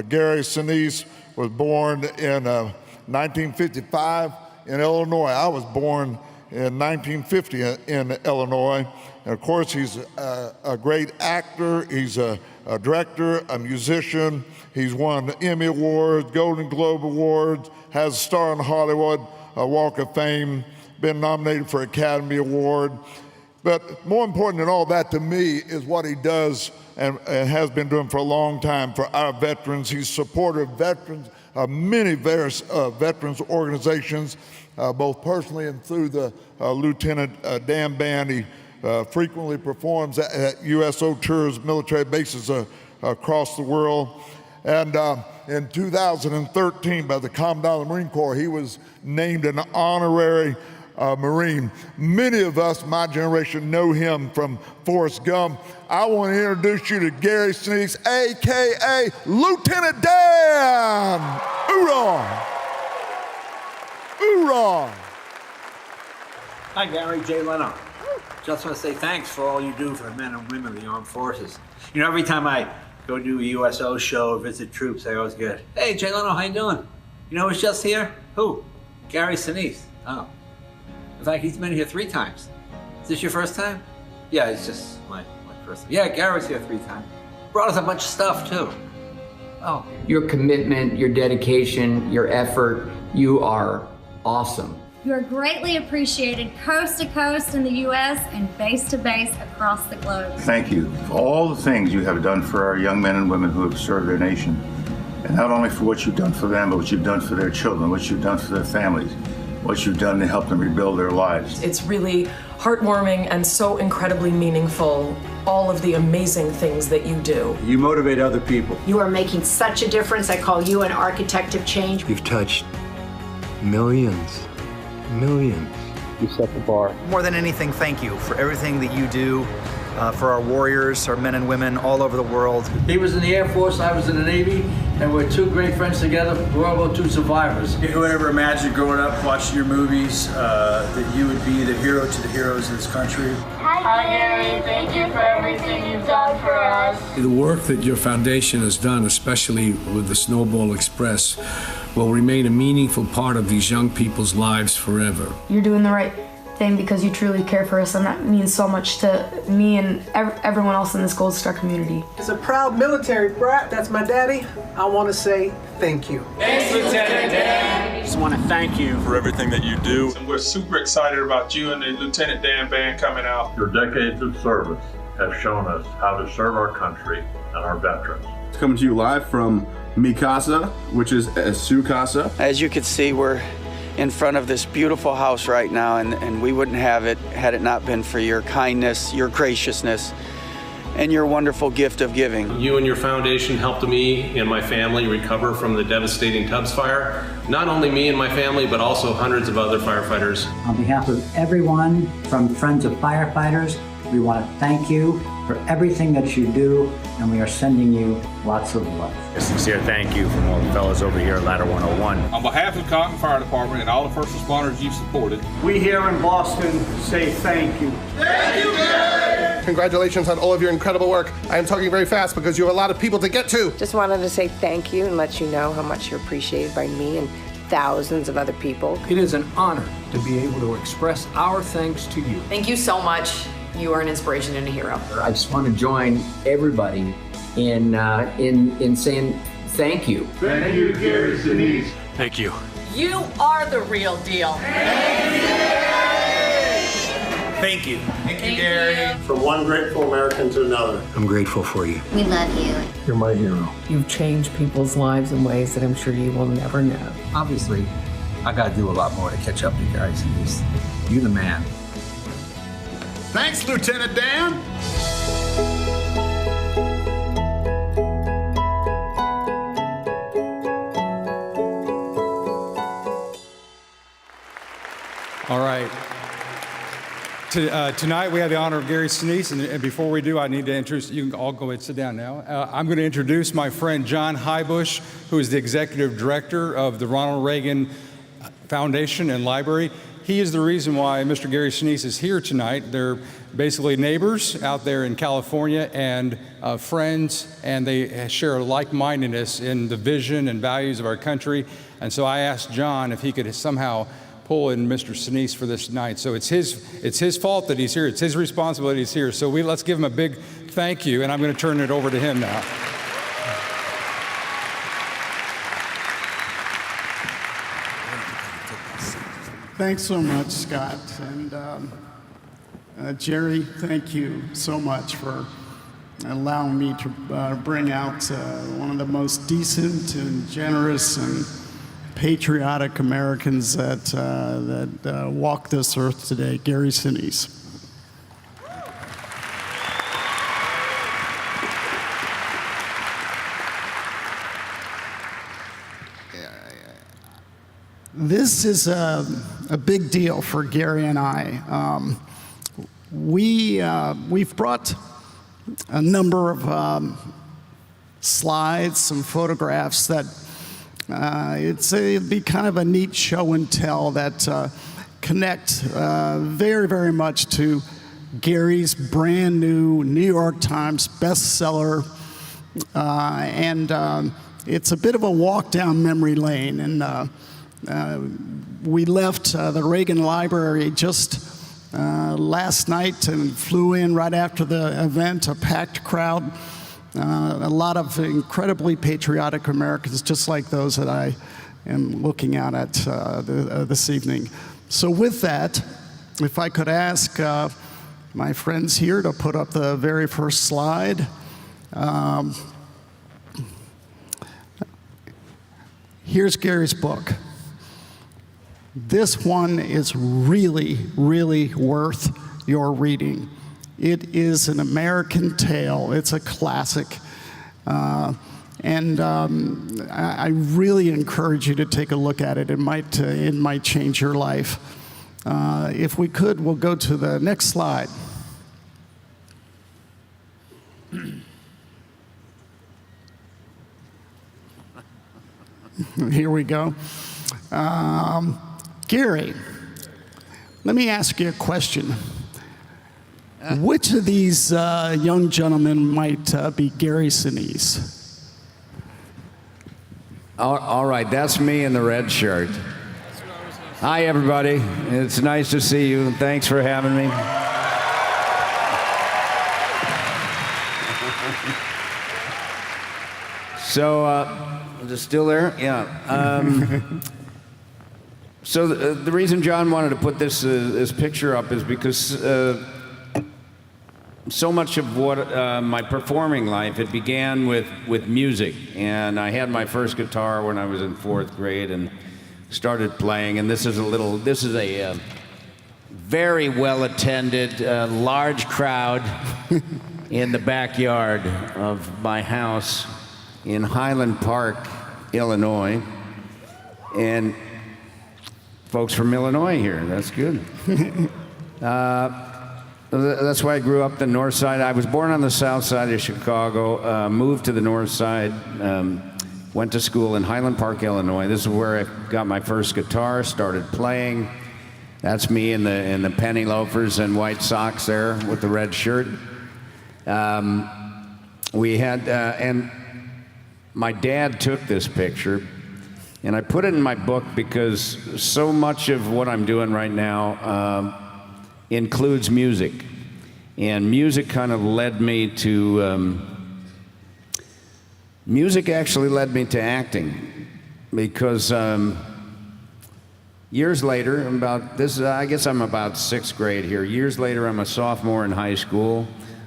Gary Sinise was born in 1955 in Illinois. I was born in 1950 in Illinois. And of course, he's a great actor. He's a director, a musician. He's won Emmy Awards, Golden Globe Awards, has a star in Hollywood, a Walk of Fame, been nominated for Academy Award. But more important than all that to me is what he does and has been doing for a long time for our veterans. He's supporter of veterans, many various veterans organizations, both personally and through the Lieutenant Dan Band. He frequently performs at USO tours, military bases across the world. And in 2013, by the Commandant of the Marine Corps, he was named an honorary Marine. Many of us, my generation, know him from Forrest Gump. I want to introduce you to Gary Sinise, AKA Lieutenant Dan. Hoorah! Hoorah! Hi, Gary. Jay Leno. Just want to say thanks for all you do for the men and women of the armed forces. You know, every time I go do a USO show or visit troops, I always get, hey, Jay Leno, how you doing? You know who's just here? Who? Gary Sinise. Oh. In fact, he's been here 3 times. Is this your first time? Yeah, it's just my first time. Yeah, Gary's here 3 times. Brought us a bunch of stuff, too. Oh. Your commitment, your dedication, your effort, you are awesome. You are greatly appreciated coast to coast in the U.S. and base to base across the globe. Thank you for all the things you have done for our young men and women who have served their nation. And not only for what you've done for them, but what you've done for their children, what you've done for their families, what you've done to help them rebuild their lives. It's really heartwarming and so incredibly meaningful all of the amazing things that you do. You motivate other people. You are making such a difference. I call you an architect of change. You've touched millions. You set the bar. More than anything, thank you for everything that you do for our warriors, our men and women all over the world. He was in the Air Force, I was in the Navy, and we're two great friends together, World War II survivors. Who would ever imagine growing up watching your movies that you would be the hero to the heroes of this country? Hi, Gary. Thank you for everything you've done for us. The work that your foundation has done, especially with the Snowball Express, will remain a meaningful part of these young people's lives forever. You're doing the right thing because you truly care for us, and that means so much to me and everyone else in this Gold Star community. As a proud military brat, that's my daddy, I want to say thank you. Thanks, Lieutenant Dan. Just want to thank you for everything that you do. And we're super excited about you and the Lieutenant Dan Band coming out. Your decades of service have shown us how to serve our country and our veterans. It's coming to you live from Mi Casa, which is Su Casa. As you can see, we're in front of this beautiful house right now, and we wouldn't have it had it not been for your kindness, your graciousness, and your wonderful gift of giving. You and your foundation helped me and my family recover from the devastating Tubbs fire. Not only me and my family, but also hundreds of other firefighters. On behalf of everyone from Friends of Firefighters, we want to thank you for everything that you do, and we are sending you lots of love. A sincere thank you from all the fellows over here at Ladder 101. On behalf of the Cotton Fire Department and all the first responders you've supported, we here in Boston say thank you. Thank you, Gary! Congratulations on all of your incredible work. I am talking very fast because you have a lot of people to get to. Just wanted to say thank you and let you know how much you're appreciated by me and thousands of other people. It is an honor to be able to express our thanks to you. Thank you so much. You are an inspiration and a hero. I just want to join everybody in saying thank you. Thank you, Gary Sinise. Thank you. You are the real deal. Thank you. Thank you, Gary. From one grateful American to another. I'm grateful for you. We love you. You're my hero. You've changed people's lives in ways that I'm sure you will never know. Obviously, I got to do a lot more to catch up to Gary Sinise. You're the man. Thanks, Lieutenant Dan. All right. Tonight we have the honor of Gary Sinise, and before we do, I need to introduce, you can all go ahead and sit down now. I'm going to introduce my friend John Highbush, who is the Executive Director of the Ronald Reagan Foundation and Library. He is the reason why Mr. Gary Sinise is here tonight. They're basically neighbors out there in California and friends, and they share a like-mindedness in the vision and values of our country. And so I asked John if he could somehow pull in Mr. Sinise for this night. So it's his fault that he's here. It's his responsibility he's here. So let's give him a big thank you, and I'm going to turn it over to him now. Thanks so much, Scott. And Jerry, thank you so much for allowing me to bring out one of the most decent and generous and patriotic Americans that walk this earth today, Gary Sinise. This is a big deal for Gary and I. We've brought a number of slides, some photographs that it'd be kind of a neat show and tell that connect very, very much to Gary's brand new New York Times bestseller. And it's a bit of a walk down memory lane. And we left the Reagan Library just last night and flew in right after the event, a packed crowd, a lot of incredibly patriotic Americans, just like those that I am looking out at this evening. So with that, if I could ask my friends here to put up the very first slide. Here's Gary's book. This one is really, really worth your reading. It is an American tale. It's a classic. I really encourage you to take a look at it. It might change your life. If we could, we'll go to the next slide. Here we go. Gary, let me ask you a question. Which of these young gentlemen might be Gary Sinise? All right, that's me in the red shirt. Hi, everybody. It's nice to see you, and thanks for having me. So, is it still there? Yeah. So the reason John wanted to put this picture up is because so much of what my performing life, it began with music. And I had my first guitar when I was in 4th grade and started playing. And this is a very well-attended, large crowd in the backyard of my house in Highland Park, Illinois. And folks from Illinois here, that's good. That's why I grew up the north side. I was born on the south side of Chicago, moved to the north side, went to school in Highland Park, Illinois. This is where I got my first guitar, started playing. That's me in the penny loafers and white socks there with the red shirt. We had, and my dad took this picture, and I put it in my book because so much of what I'm doing right now includes music. And music kind of led me to, music actually led me to acting, because years later, I guess I'm about 6th grade here. Years later, I'm a sophomore in high school.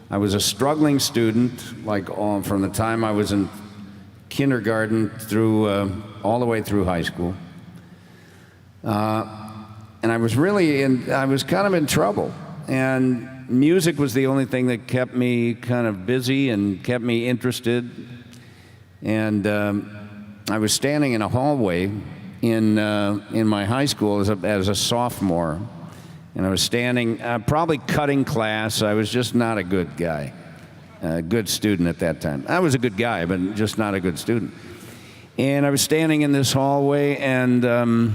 I was a struggling student, from the time I was in kindergarten through all the way through high school. And I was kind of in trouble. And music was the only thing that kept me kind of busy and kept me interested. And I was standing in a hallway in my high school as a sophomore. And I was standing, probably cutting class. I was just not a good guy, a good student at that time. I was a good guy, but just not a good student. And I was standing in this hallway, and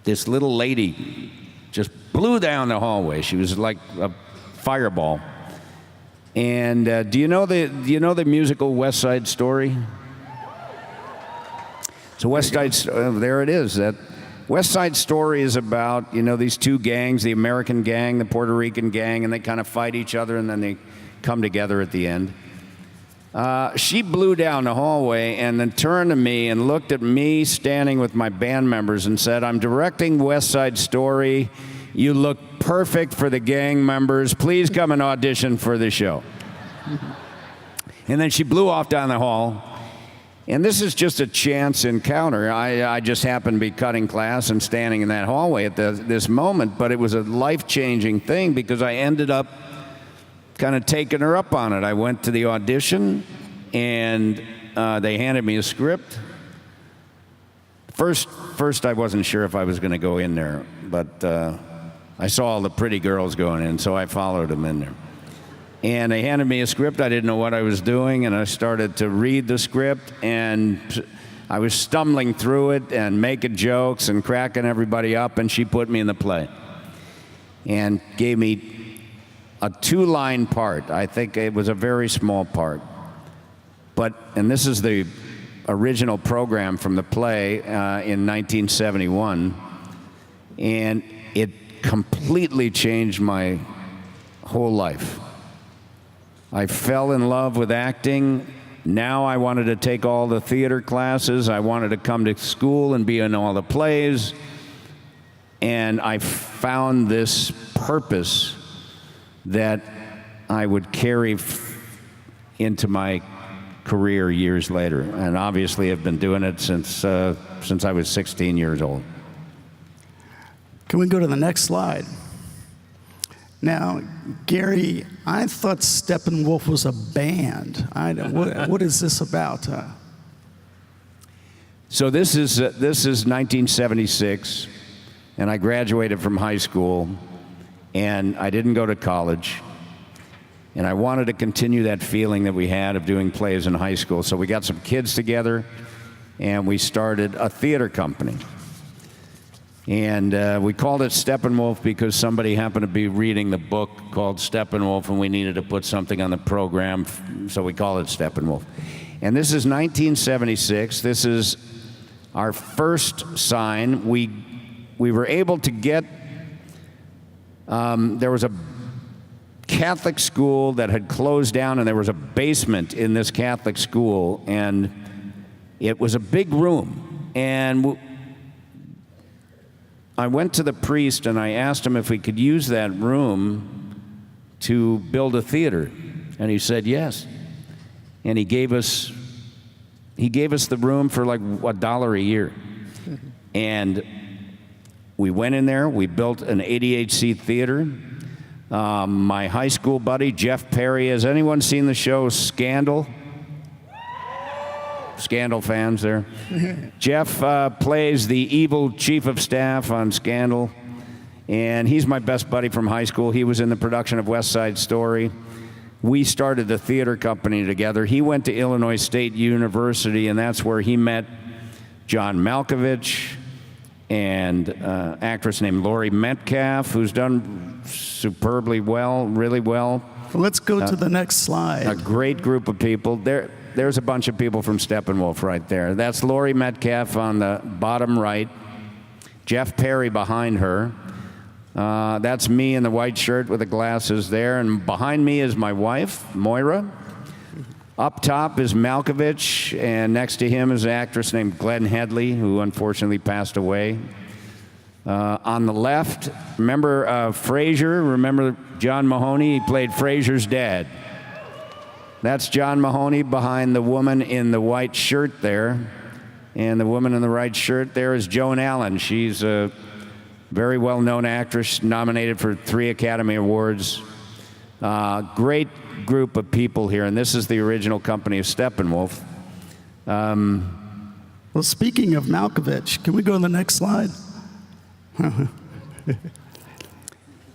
this little lady just blew down the hallway. She was like a fireball. And do you know the musical West Side Story? So West Side, there it is. That West Side Story is about, these two gangs, the American gang, the Puerto Rican gang, and they kind of fight each other, and then they come together at the end. She blew down the hallway and then turned to me and looked at me standing with my band members and said, "I'm directing West Side Story. You look perfect for the gang members. Please come and audition for the show." And then she blew off down the hall. And this is just a chance encounter. I just happened to be cutting class and standing in that hallway at this moment, but it was a life-changing thing because I ended up kind of taking her up on it. I went to the audition, and they handed me a script. First, I wasn't sure if I was going to go in there, but I saw all the pretty girls going in, so I followed them in there. And they handed me a script. I didn't know what I was doing, and I started to read the script, and I was stumbling through it and making jokes and cracking everybody up, and she put me in the play and gave me a 2-line part. I think it was a very small part. And this is the original program from the play in 1971, and it completely changed my whole life. I fell in love with acting. Now I wanted to take all the theater classes. I wanted to come to school and be in all the plays. And I found this purpose that I would carry into my career years later. And obviously I've been doing it since I was 16 years old. Can we go to the next slide? Now, Gary, I thought Steppenwolf was a band. What is this about? So this is 1976, and I graduated from high school, and I didn't go to college. And I wanted to continue that feeling that we had of doing plays in high school. So we got some kids together, and we started a theater company. And we called it Steppenwolf because somebody happened to be reading the book called Steppenwolf, and we needed to put something on the program, so we called it Steppenwolf. And this is 1976. This is our first sign. We were able to get, there was a Catholic school that had closed down, and there was a basement in this Catholic school, and it was a big room. And I went to the priest and I asked him if we could use that room to build a theater, and he said yes. And he gave us the room for like $1 a year. And we went in there, we built an 88-seat theater. My high school buddy, Jeff Perry, has anyone seen the show Scandal? Scandal fans there? Jeff plays the evil chief of staff on Scandal, and he's my best buddy from high school. He was in the production of West Side Story. We started the theater company together. He went to Illinois State University, and that's where he met John Malkovich and actress named Laurie Metcalf, who's done superbly well, really well. Well, let's go to the next slide. A great group of people. There's a bunch of people from Steppenwolf right there. That's Laurie Metcalf on the bottom right. Jeff Perry behind her. That's me in the white shirt with the glasses there. And behind me is my wife, Moira. Up top is Malkovich, and next to him is an actress named Glenn Headley, who unfortunately passed away. On the left, remember Frasier? Remember John Mahoney? He played Frasier's dad. That's John Mahoney behind the woman in the white shirt there. And the woman in the right shirt there is Joan Allen. She's a very well-known actress, nominated for 3 Academy Awards. Great group of people here, and this is the original company of Steppenwolf. Well, speaking of Malkovich, can we go to the next slide?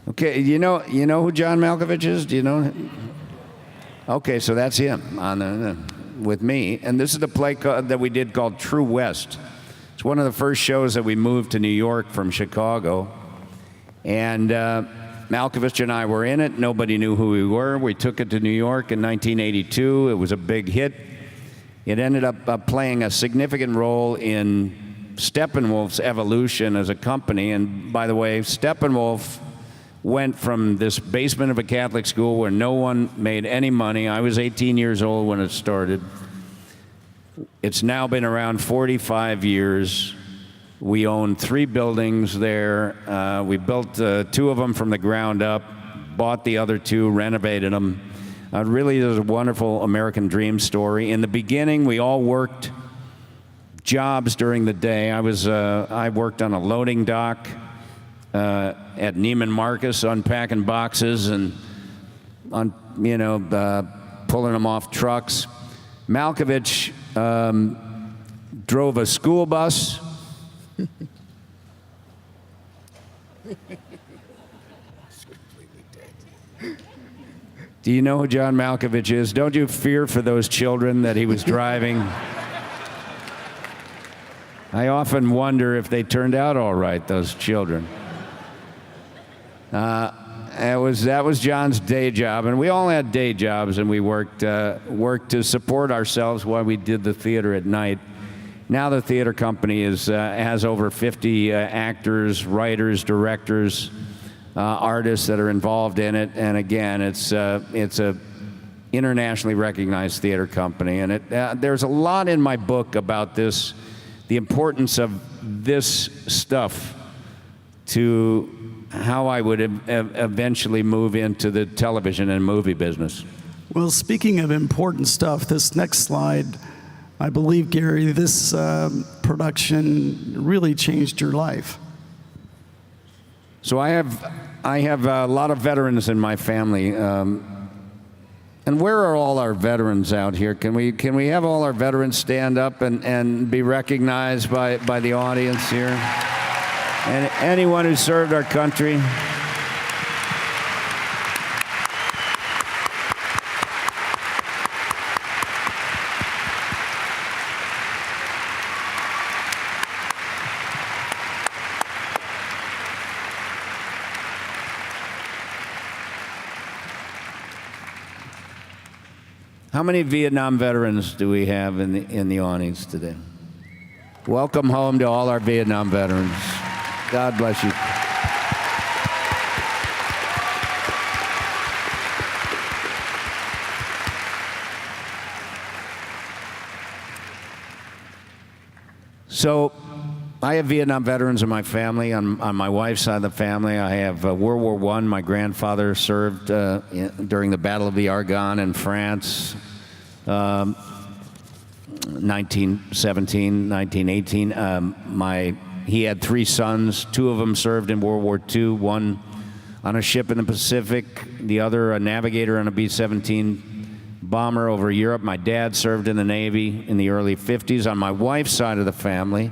Okay, you know who John Malkovich is? Do you know? Okay, so that's him with me, and this is the play that we did called True West. It's one of the first shows that we moved to New York from Chicago, and Malkovich and I were in it. Nobody knew who we were. We took it to New York in 1982. It was a big hit. It ended up playing a significant role in Steppenwolf's evolution as a company. And by the way, Steppenwolf went from this basement of a Catholic school where no one made any money. I was 18 years old when it started. It's now been around 45 years. We own 3 buildings there. We built 2 of them from the ground up, bought the other 2, renovated them. Really is a wonderful American dream story. In the beginning, we all worked jobs during the day. I worked on a loading dock at Neiman Marcus, unpacking boxes and pulling them off trucks. Malkovich drove a school bus. Do you know who John Malkovich is? Don't you fear for those children that he was driving? I often wonder if they turned out all right, those children. That was John's day job, and we all had day jobs, and we worked to support ourselves while we did the theater at night. Now the theater company has over 50 actors, writers, directors, artists that are involved in it, and again, it's a internationally recognized theater company. And there's a lot in my book about this, the importance of this stuff to how I would eventually move into the television and movie business. Well, speaking of important stuff, this next slide, I believe, Gary, this production really changed your life. So I I have a lot of veterans in my family. And where are all our veterans out here? Can we have all our veterans stand up and be recognized by the audience here? And anyone who served our country. How many Vietnam veterans do we have in the audience today? Welcome home to all our Vietnam veterans. God bless you. So, I have Vietnam veterans in my family. On my wife's side of the family, I have World War I. My grandfather served during the Battle of the Argonne in France, 1917, 1918. He had 3 sons. 2 of them served in World War II, one on a ship in the Pacific, the other a navigator on a B-17 bomber over Europe. My dad served in the Navy in the early 50s. On my wife's side of the family,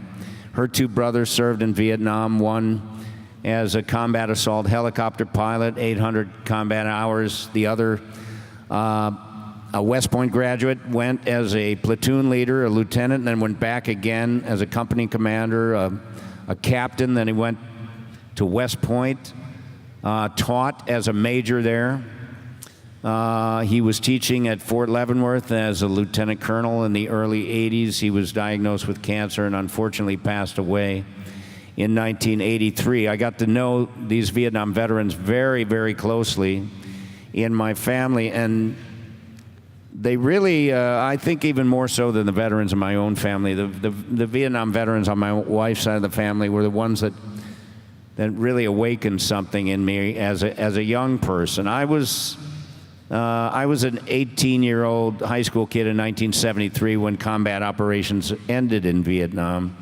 her 2 brothers served in Vietnam, one as a combat assault helicopter pilot, 800 combat hours. The other, a West Point graduate, went as a platoon leader, a lieutenant, and then went back again as a company commander, a captain. Then he went to West Point, taught as a major there. He was teaching at Fort Leavenworth as a lieutenant colonel in the early 80s. He was diagnosed with cancer and unfortunately passed away in 1983. I got to know these Vietnam veterans very, very closely in my family, and they really, I think even more so than the veterans in my own family, the Vietnam veterans on my wife's side of the family were the ones that really awakened something in me as a young person. I was an 18-year-old high school kid in 1973 when combat operations ended in Vietnam.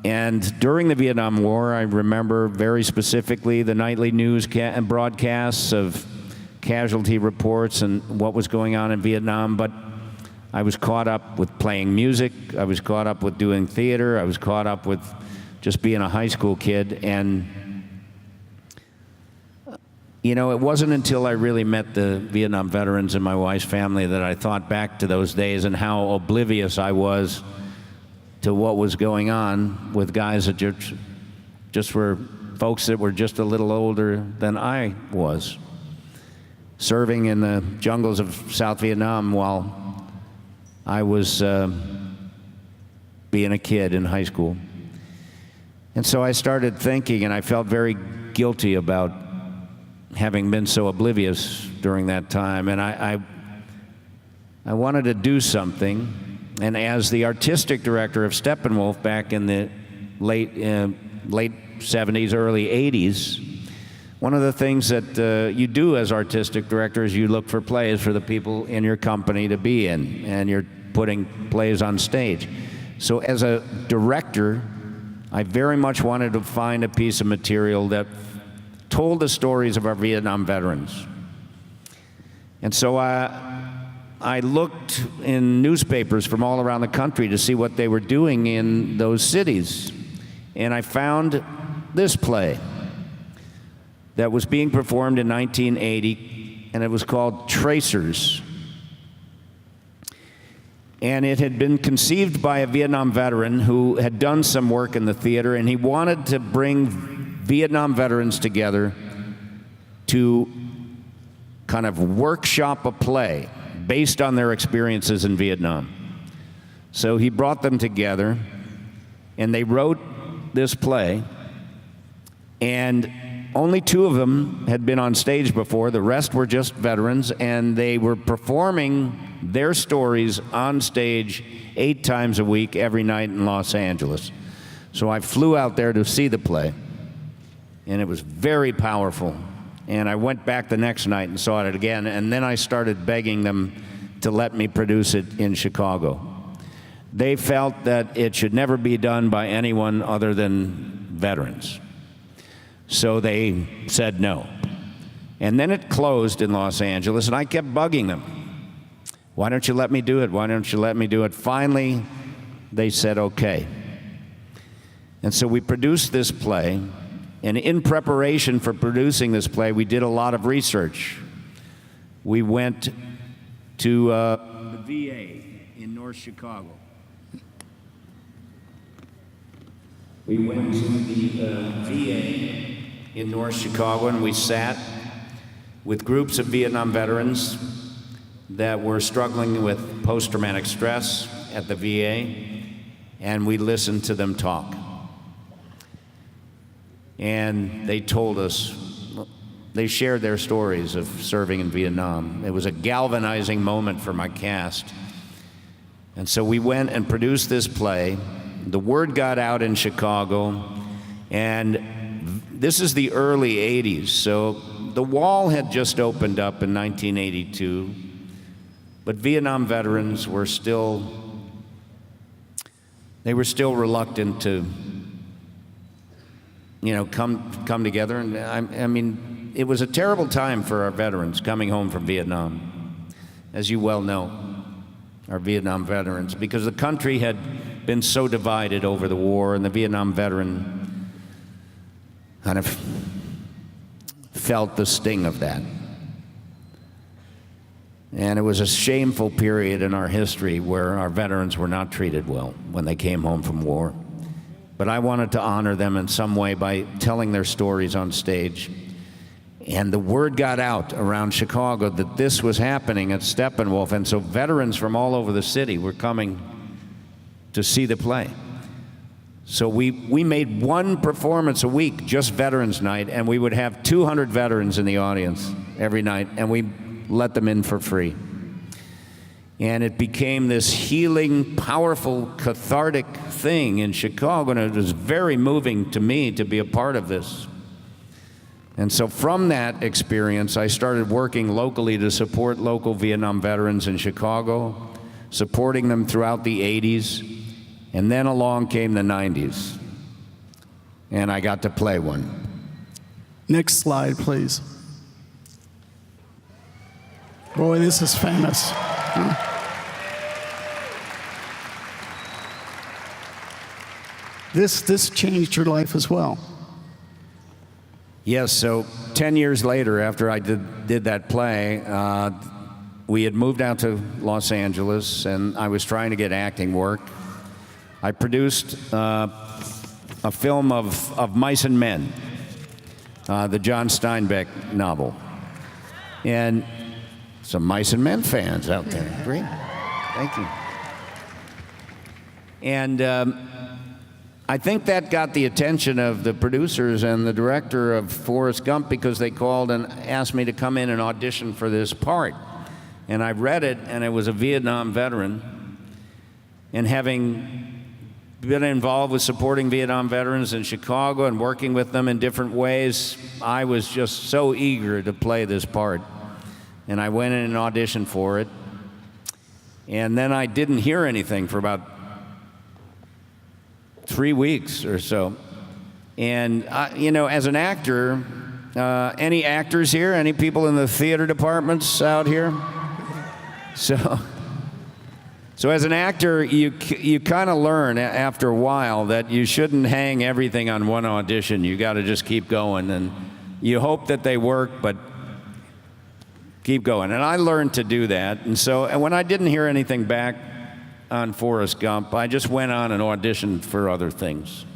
And during the Vietnam War, I remember very specifically the nightly news broadcasts of casualty reports and what was going on in Vietnam. But I was caught up with playing music. I was caught up with doing theater. I was caught up with just being a high school kid. And you know, it wasn't until I really met the Vietnam veterans in my wife's family that I thought back to those days and how oblivious I was to what was going on with guys that just were folks that were just a little older than I was, serving in the jungles of South Vietnam while I was being a kid in high school. And so I started thinking, and I felt very guilty about having been so oblivious during that time, and I wanted to do something. And as the artistic director of Steppenwolf back in the late 70s, early 80s, one of the things that you do as artistic director is you look for plays for the people in your company to be in, and you're putting plays on stage. So as a director, I very much wanted to find a piece of material that told the stories of our Vietnam veterans. And so I looked in newspapers from all around the country to see what they were doing in those cities. And I found this play that was being performed in 1980, and it was called Tracers. And it had been conceived by a Vietnam veteran who had done some work in the theater, and he wanted to bring Vietnam veterans together to kind of workshop a play based on their experiences in Vietnam. So he brought them together, and they wrote this play, and only 2 of them had been on stage before. The rest were just veterans, and they were performing their stories on stage 8 times a week, every night in Los Angeles. So I flew out there to see the play, and it was very powerful. And I went back the next night and saw it again, and then I started begging them to let me produce it in Chicago. They felt that it should never be done by anyone other than veterans. So they said no. And then it closed in Los Angeles, and I kept bugging them. Why don't you let me do it? Why don't you let me do it? Finally, they said okay. And so we produced this play, and in preparation for producing this play, we did a lot of research. We went to the VA in North Chicago. We went to the VA in North Chicago, and we sat with groups of Vietnam veterans that were struggling with post-traumatic stress at the VA, and we listened to them talk. And they told us, they shared their stories of serving in Vietnam. It was a galvanizing moment for my cast. And so we went and produced this play. The word got out in Chicago, and this is the early 80s. So the wall had just opened up in 1982, but Vietnam veterans were still reluctant to, come together. And I mean, it was a terrible time for our veterans coming home from Vietnam, as you well know, our Vietnam veterans, because the country had been so divided over the war, and the Vietnam veteran kind of felt the sting of that. And it was a shameful period in our history where our veterans were not treated well when they came home from war. But I wanted to honor them in some way by telling their stories on stage. And the word got out around Chicago that this was happening at Steppenwolf, and so veterans from all over the city were coming to see the play. So we made one performance a week, just Veterans Night, and we would have 200 veterans in the audience every night, and we let them in for free. And it became this healing, powerful, cathartic thing in Chicago, and it was very moving to me to be a part of this. And so from that experience, I started working locally to support local Vietnam veterans in Chicago, supporting them throughout the 80s, and then along came the 90s, and I got to play one. Next slide, please. Boy, this is famous. This changed your life as well. Yes, so 10 years later, after I did that play, we had moved out to Los Angeles, and I was trying to get acting work. I produced a film of Mice and Men, the John Steinbeck novel. And some Mice and Men fans out there. Great. Thank you. And I think that got the attention of the producers and the director of Forrest Gump, because they called and asked me to come in and audition for this part. And I read it, and it was a Vietnam veteran. And having been involved with supporting Vietnam veterans in Chicago and working with them in different ways, I was just so eager to play this part. And I went in and auditioned for it. And then I didn't hear anything for about 3 weeks or so. And, as an actor, any actors here? Any people in the theater departments out here? So as an actor, you kind of learn after a while that you shouldn't hang everything on one audition. You got to just keep going, and you hope that they work, but keep going. And I learned to do that. And when I didn't hear anything back on Forrest Gump, I just went on and auditioned for other things.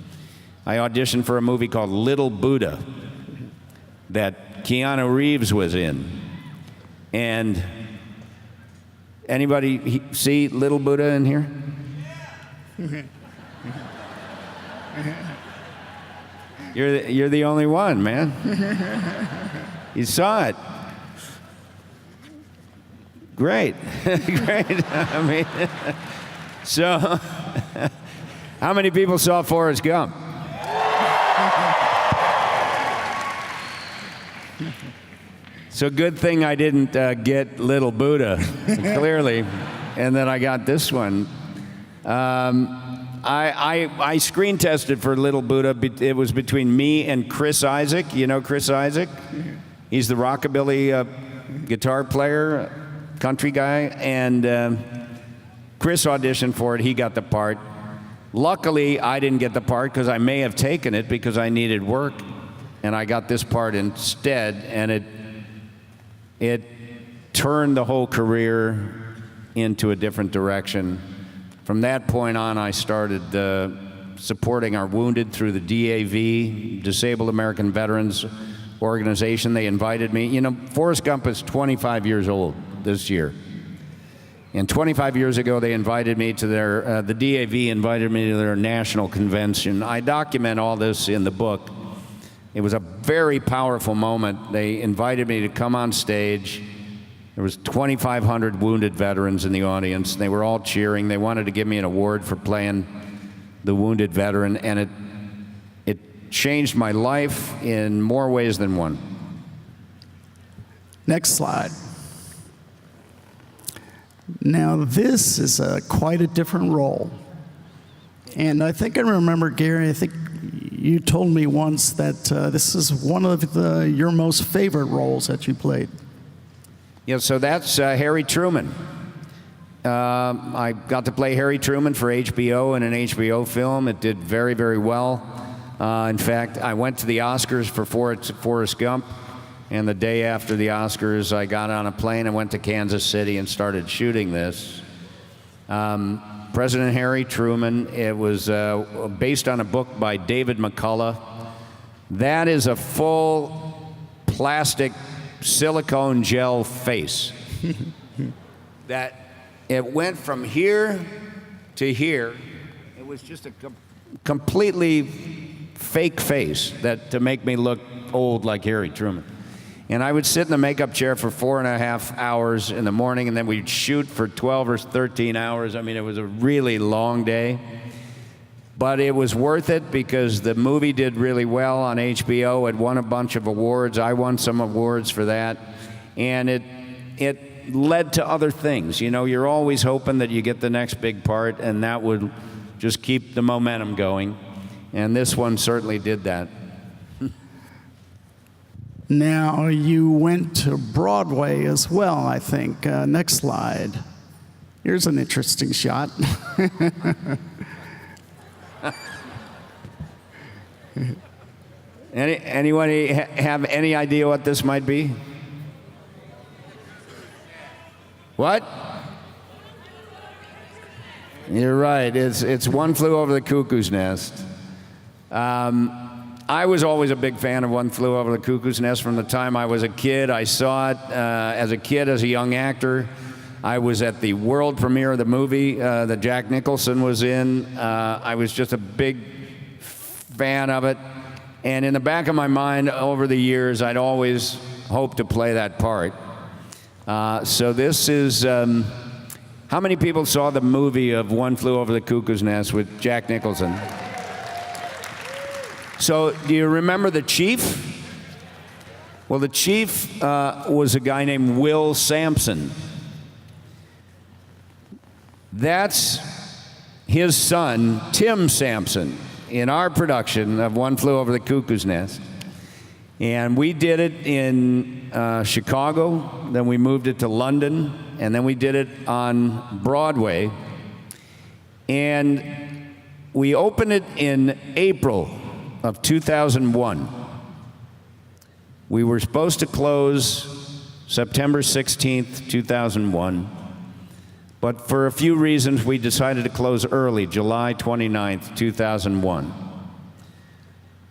I auditioned for a movie called Little Buddha that Keanu Reeves was in. And anybody see Little Buddha in here? You're the only one, man. You saw it. Great. Great. I mean, so how many people saw Forrest Gump? So good thing I didn't get Little Buddha, clearly, and then I got this one. I screen tested for Little Buddha. It was between me and Chris Isaak. You know Chris Isaak? He's the rockabilly guitar player, country guy. And Chris auditioned for it. He got the part. Luckily, I didn't get the part because I may have taken it because I needed work. And I got this part instead. And it turned the whole career into a different direction. From that point on, I started supporting our wounded through the DAV, Disabled American Veterans Organization. They invited me. You know, Forrest Gump is 25 years old this year. And 25 years ago, they invited me to the DAV invited me to their national convention. I document all this in the book. It was a very powerful moment. They invited me to come on stage. There was 2,500 wounded veterans in the audience. They were all cheering. They wanted to give me an award for playing the wounded veteran, and it changed my life in more ways than one. Next slide. Now, this is quite a different role. And I think I remember, Gary, I think you told me once that this is one of your most favorite roles that you played. Yeah, so that's Harry Truman. I got to play Harry Truman for HBO in an HBO film. It did very, very well. In fact, I went to the Oscars for Forrest Gump, and the day after the Oscars, I got on a plane and went to Kansas City and started shooting this. President Harry Truman. It was based on a book by David McCullough. That is a full plastic silicone gel face. That it went from here to here. It was just a completely fake face to make me look old like Harry Truman. And I would sit in the makeup chair for 4.5 hours in the morning, and then we'd shoot for 12 or 13 hours. I mean, it was a really long day. But it was worth it because the movie did really well on HBO. It won a bunch of awards. I won some awards for that. And it led to other things. You know, you're always hoping that you get the next big part, and that would just keep the momentum going. And this one certainly did that. Now, you went to Broadway as well, I think. Next slide. Here's an interesting shot. Anybody have any idea what this might be? What? You're right. It's One Flew Over the Cuckoo's Nest. I was always a big fan of One Flew Over the Cuckoo's Nest from the time I was a kid. I saw it as a kid, as a young actor. I was at the world premiere of the movie that Jack Nicholson was in. I was just a big fan of it. And in the back of my mind, over the years, I'd always hoped to play that part. So this is, how many people saw the movie of One Flew Over the Cuckoo's Nest with Jack Nicholson? So do you remember the chief? Well, the chief was a guy named Will Sampson. That's his son, Tim Sampson, in our production of One Flew Over the Cuckoo's Nest. And we did it in Chicago, then we moved it to London, and then we did it on Broadway. And we opened it in April of 2001. We were supposed to close September 16th, 2001. But for a few reasons, we decided to close early, July 29th, 2001.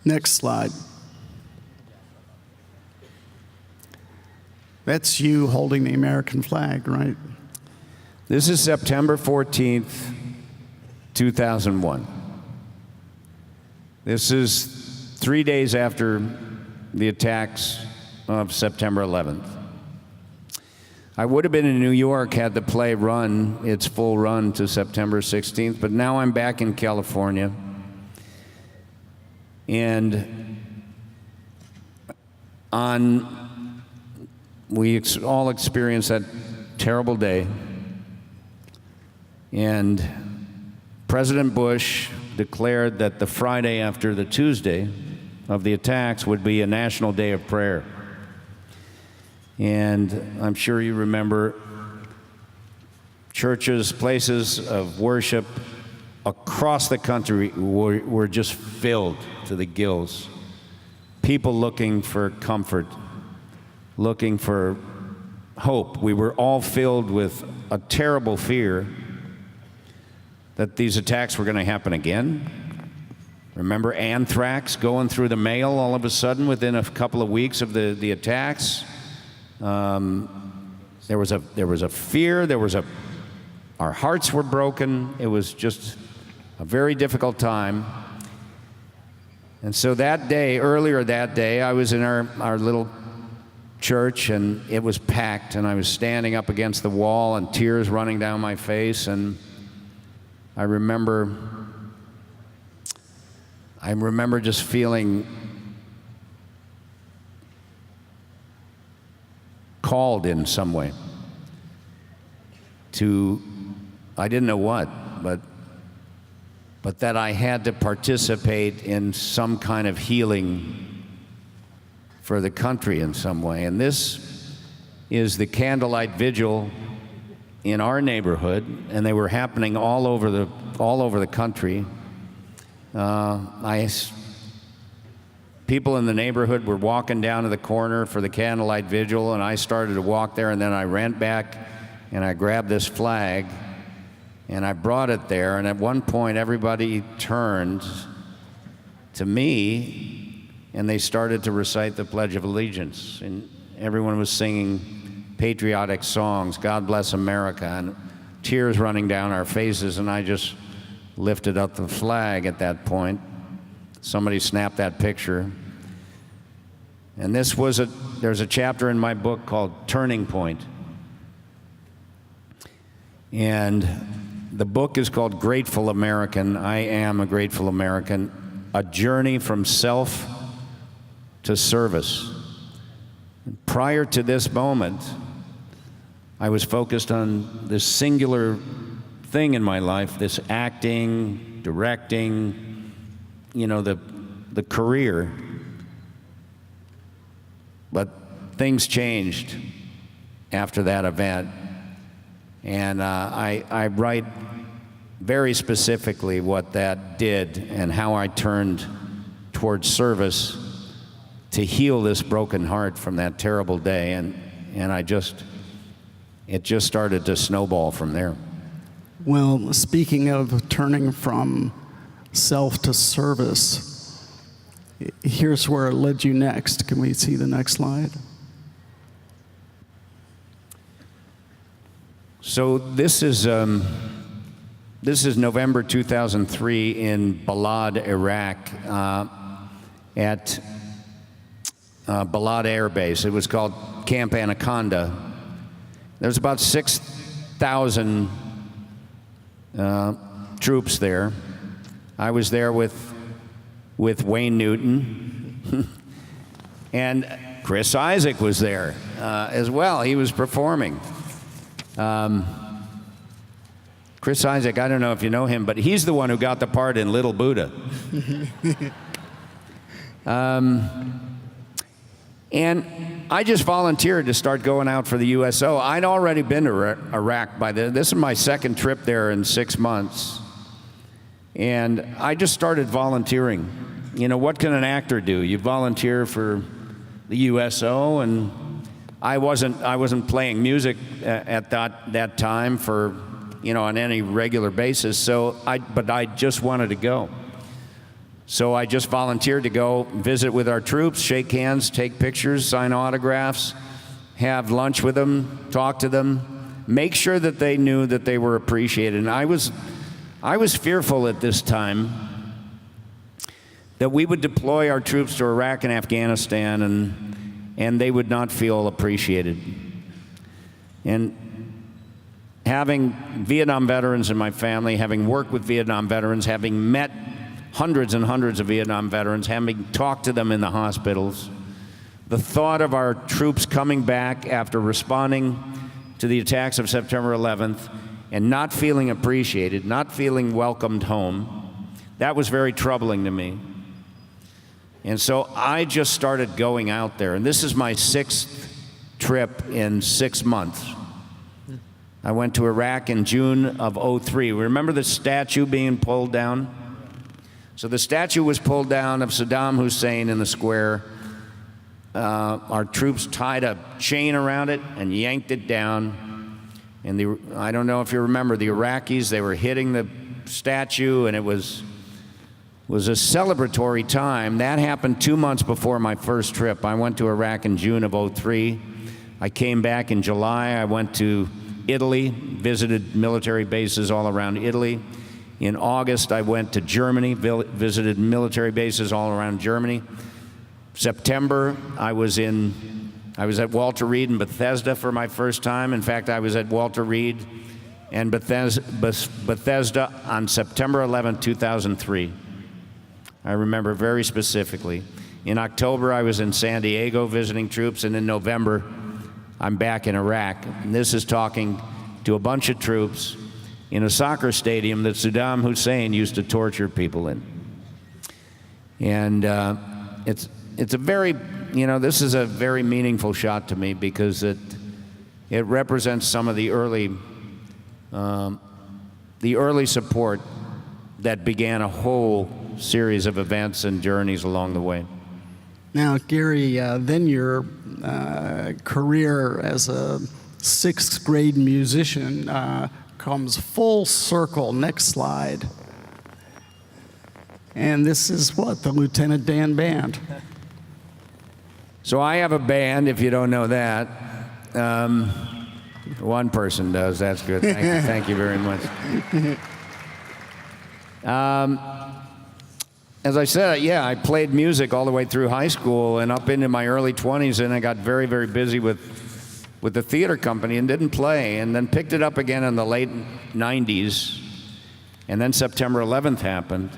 Next slide. That's you holding the American flag, right? This is September 14th, 2001. This is 3 days after the attacks of September 11th. I would have been in New York had the play run its full run to September 16th, but now I'm back in California. And we all experienced that terrible day. And President Bush declared that the Friday after the Tuesday of the attacks would be a national day of prayer. And I'm sure you remember churches, places of worship across the country were just filled to the gills. People looking for comfort, looking for hope. We were all filled with a terrible fear that these attacks were going to happen again. Remember anthrax going through the mail all of a sudden within a couple of weeks of the attacks? There was a fear. Our hearts were broken. It was just a very difficult time. And so that day, earlier that day, I was in our little church, and it was packed, and I was standing up against the wall and tears running down my face. And I remember just feeling called in some way to, I didn't know what, but that I had to participate in some kind of healing for the country in some way. And this is the candlelight vigil in our neighborhood, and they were happening all over the country. People in the neighborhood were walking down to the corner for the candlelight vigil, and I started to walk there, and then I ran back and I grabbed this flag and I brought it there, and at one point everybody turned to me and they started to recite the Pledge of Allegiance, and everyone was singing patriotic songs, God Bless America, and tears running down our faces, and I just lifted up the flag at that point. Somebody snapped that picture. And there's a chapter in my book called Turning Point. And the book is called Grateful American. I am a grateful American. A journey from self to service. Prior to this moment, I was focused on this singular thing in my life, this acting, directing, the career. But things changed after that event. And I write very specifically what that did and how I turned towards service to heal this broken heart from that terrible day. And it just started to snowball from there. Well, speaking of turning from self to service, here's where it led you next. Can we see the next slide? So this is November 2003 in Balad, Iraq, at Balad Air Base. It was called Camp Anaconda. There's about 6,000 troops there. I was there with Wayne Newton, and Chris Isaak was there as well. He was performing. Chris Isaak, I don't know if you know him, but he's the one who got the part in Little Buddha. And I just volunteered to start going out for the USO. I'd already been to Iraq by then. This is my second trip there in 6 months. And I just started volunteering. What can an actor do? You volunteer for the USO, and I wasn't playing music at that time for, on any regular basis. But I just wanted to go. So I just volunteered to go visit with our troops, shake hands, take pictures, sign autographs, have lunch with them, talk to them, make sure that they knew that they were appreciated. And I was fearful at this time that we would deploy our troops to Iraq and Afghanistan and they would not feel appreciated. And having Vietnam veterans in my family, having worked with Vietnam veterans, having met hundreds and hundreds of Vietnam veterans, having talked to them in the hospitals, the thought of our troops coming back after responding to the attacks of September 11th and not feeling appreciated, not feeling welcomed home. That was very troubling to me. And so I just started going out there, and this is my 6th trip in 6 months. I went to Iraq in June of '03. Remember the statue being pulled down? So the statue was pulled down of Saddam Hussein in the square. Our troops tied a chain around it and yanked it down. And I don't know if you remember, the Iraqis, they were hitting the statue, and it was a celebratory time. That happened 2 months before my first trip. I went to Iraq in June of '03. I came back in July. I went to Italy, visited military bases all around Italy. In August, I went to Germany, visited military bases all around Germany. September, I was at Walter Reed in Bethesda for my first time. In fact, I was at Walter Reed and Bethesda on September 11, 2003. I remember very specifically. In October, I was in San Diego visiting troops, and in November, I'm back in Iraq. And this is talking to a bunch of troops in a soccer stadium that Saddam Hussein used to torture people in. And it's a very, this is a very meaningful shot to me because it represents some of the early support that began a whole series of events and journeys along the way. Now, Gary, then your career as a 6th grade musician comes full circle. Next slide. And this is what? The Lieutenant Dan Band. So I have a band, if you don't know that. One person does. That's good. Thank you very much. As I said, yeah, I played music all the way through high school and up into my early 20s, and I got very, very busy with the theater company and didn't play, and then picked it up again in the late 90s, and then September 11th happened.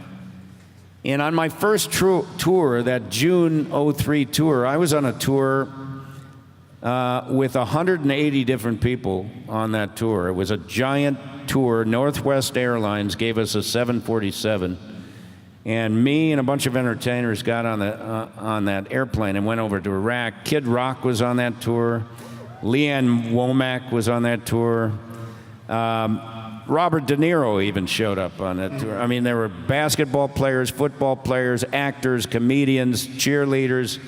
And on my first tour, that June '03 tour, I was on a tour with 180 different people on that tour. It was a giant tour. Northwest Airlines gave us a 747. And me and a bunch of entertainers got on that airplane and went over to Iraq. Kid Rock was on that tour. Leanne Womack was on that tour. Robert De Niro even showed up on that tour. I mean, there were basketball players, football players, actors, comedians, cheerleaders.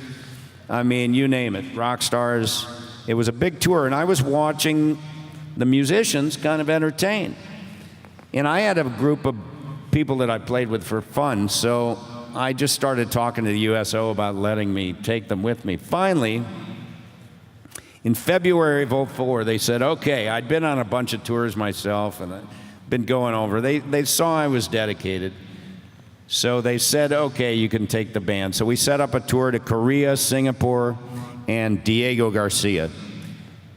I mean, you name it, rock stars. It was a big tour, and I was watching the musicians kind of entertain. And I had a group of people that I played with for fun, so I just started talking to the USO about letting me take them with me. Finally, in February of '04, they said, okay, I'd been on a bunch of tours myself, and I'd been going over. They saw I was dedicated, so they said, okay, you can take the band. So we set up a tour to Korea, Singapore, and Diego Garcia.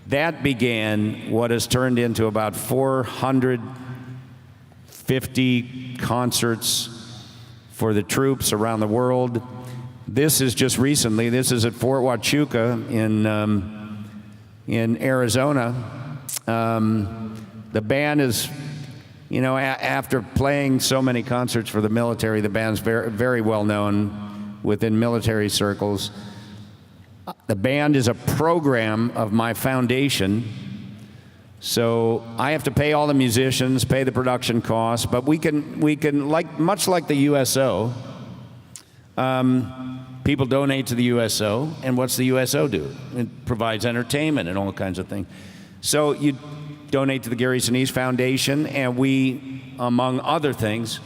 That began what has turned into about 450 concerts for the troops around the world. This is just recently. This is at Fort Huachuca in Arizona. The band is, after playing so many concerts for the military, the band's very, very well known within military circles. The band is a program of my foundation, so I have to pay all the musicians, pay the production costs, but we can much like the USO, people donate to the USO, and what's the USO do? It provides entertainment and all kinds of things. So you donate to the Gary Sinise Foundation, and we, among other things,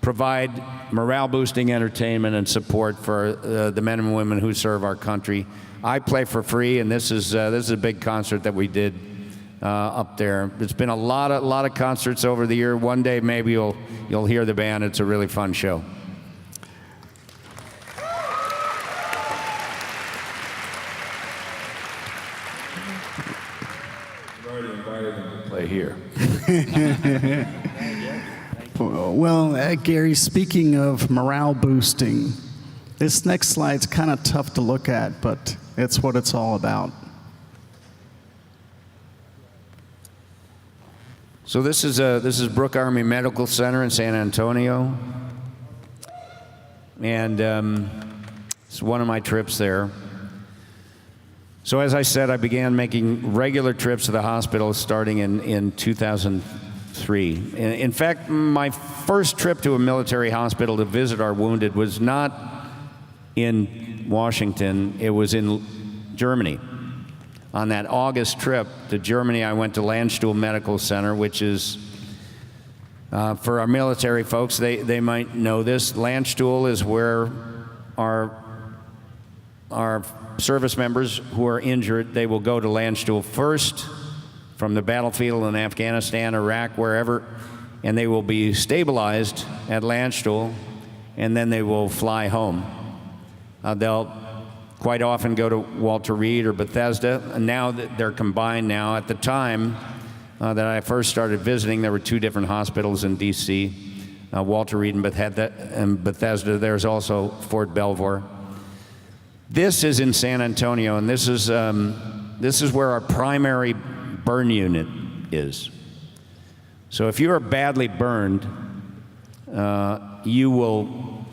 provide morale-boosting entertainment and support for the men and women who serve our country. I play for free, and this is a big concert that we did up there. It's been a lot of concerts over the year. One day maybe you'll hear the band. It's a really fun show. Play here. Well, Gary, speaking of morale boosting, this next slide's kind of tough to look at, but it's what it's all about. So this is Brooke Army Medical Center in San Antonio, and it's one of my trips there. So as I said, I began making regular trips to the hospital starting in 2003. In fact, my first trip to a military hospital to visit our wounded was not in Washington, it was in Germany. On that August trip to Germany, I went to Landstuhl Medical Center, which is, for our military folks, they might know this. Landstuhl is where our service members who are injured, they will go to Landstuhl first from the battlefield in Afghanistan, Iraq, wherever, and they will be stabilized at Landstuhl, and then they will fly home. They'll quite often go to Walter Reed or Bethesda, and now that they're combined now. At the time that I first started visiting, there were two different hospitals in D.C., Walter Reed and Bethesda. There's also Fort Belvoir. This is in San Antonio, and this is where our primary burn unit is. So if you are badly burned, you will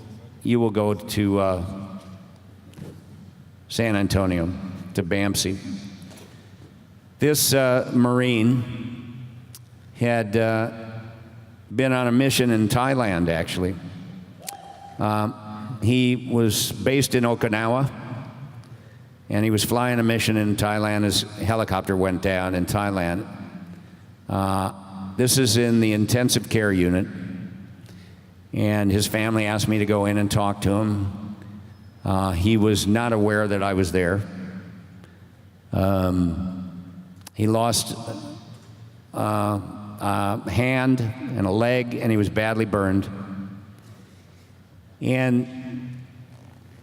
go to San Antonio, to BAMC. This Marine had been on a mission in Thailand, actually. He was based in Okinawa, and he was flying a mission in Thailand. His helicopter went down in Thailand. This is in the intensive care unit, and his family asked me to go in and talk to him. He was not aware that I was there. He lost a hand and a leg, and he was badly burned. And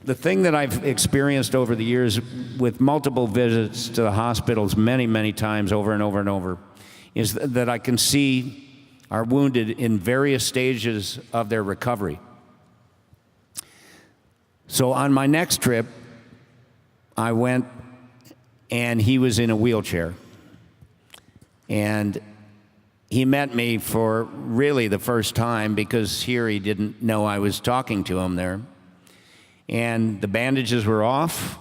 the thing that I've experienced over the years with multiple visits to the hospitals many, many times over and over and over is that I can see our wounded in various stages of their recovery. So on my next trip, I went, and he was in a wheelchair. And he met me for really the first time, because here he didn't know I was talking to him there. And the bandages were off.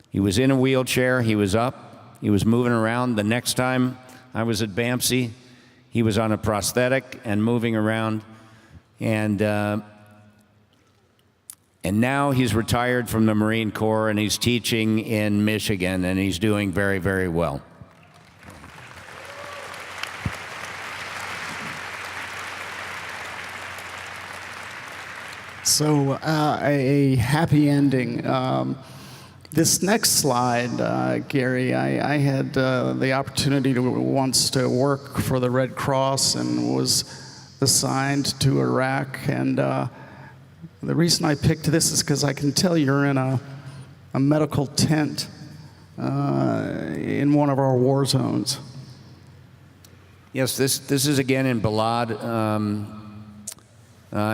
He was in a wheelchair. He was up. He was moving around. The next time I was at BAMC, he was on a prosthetic and moving around. And now he's retired from the Marine Corps, and he's teaching in Michigan, and he's doing very, very well. So a happy ending. This next slide, Gary, I had the opportunity once to work for the Red Cross and was assigned to Iraq. And the reason I picked this is because I can tell you're in a medical tent in one of our war zones. Yes, this is again in Balad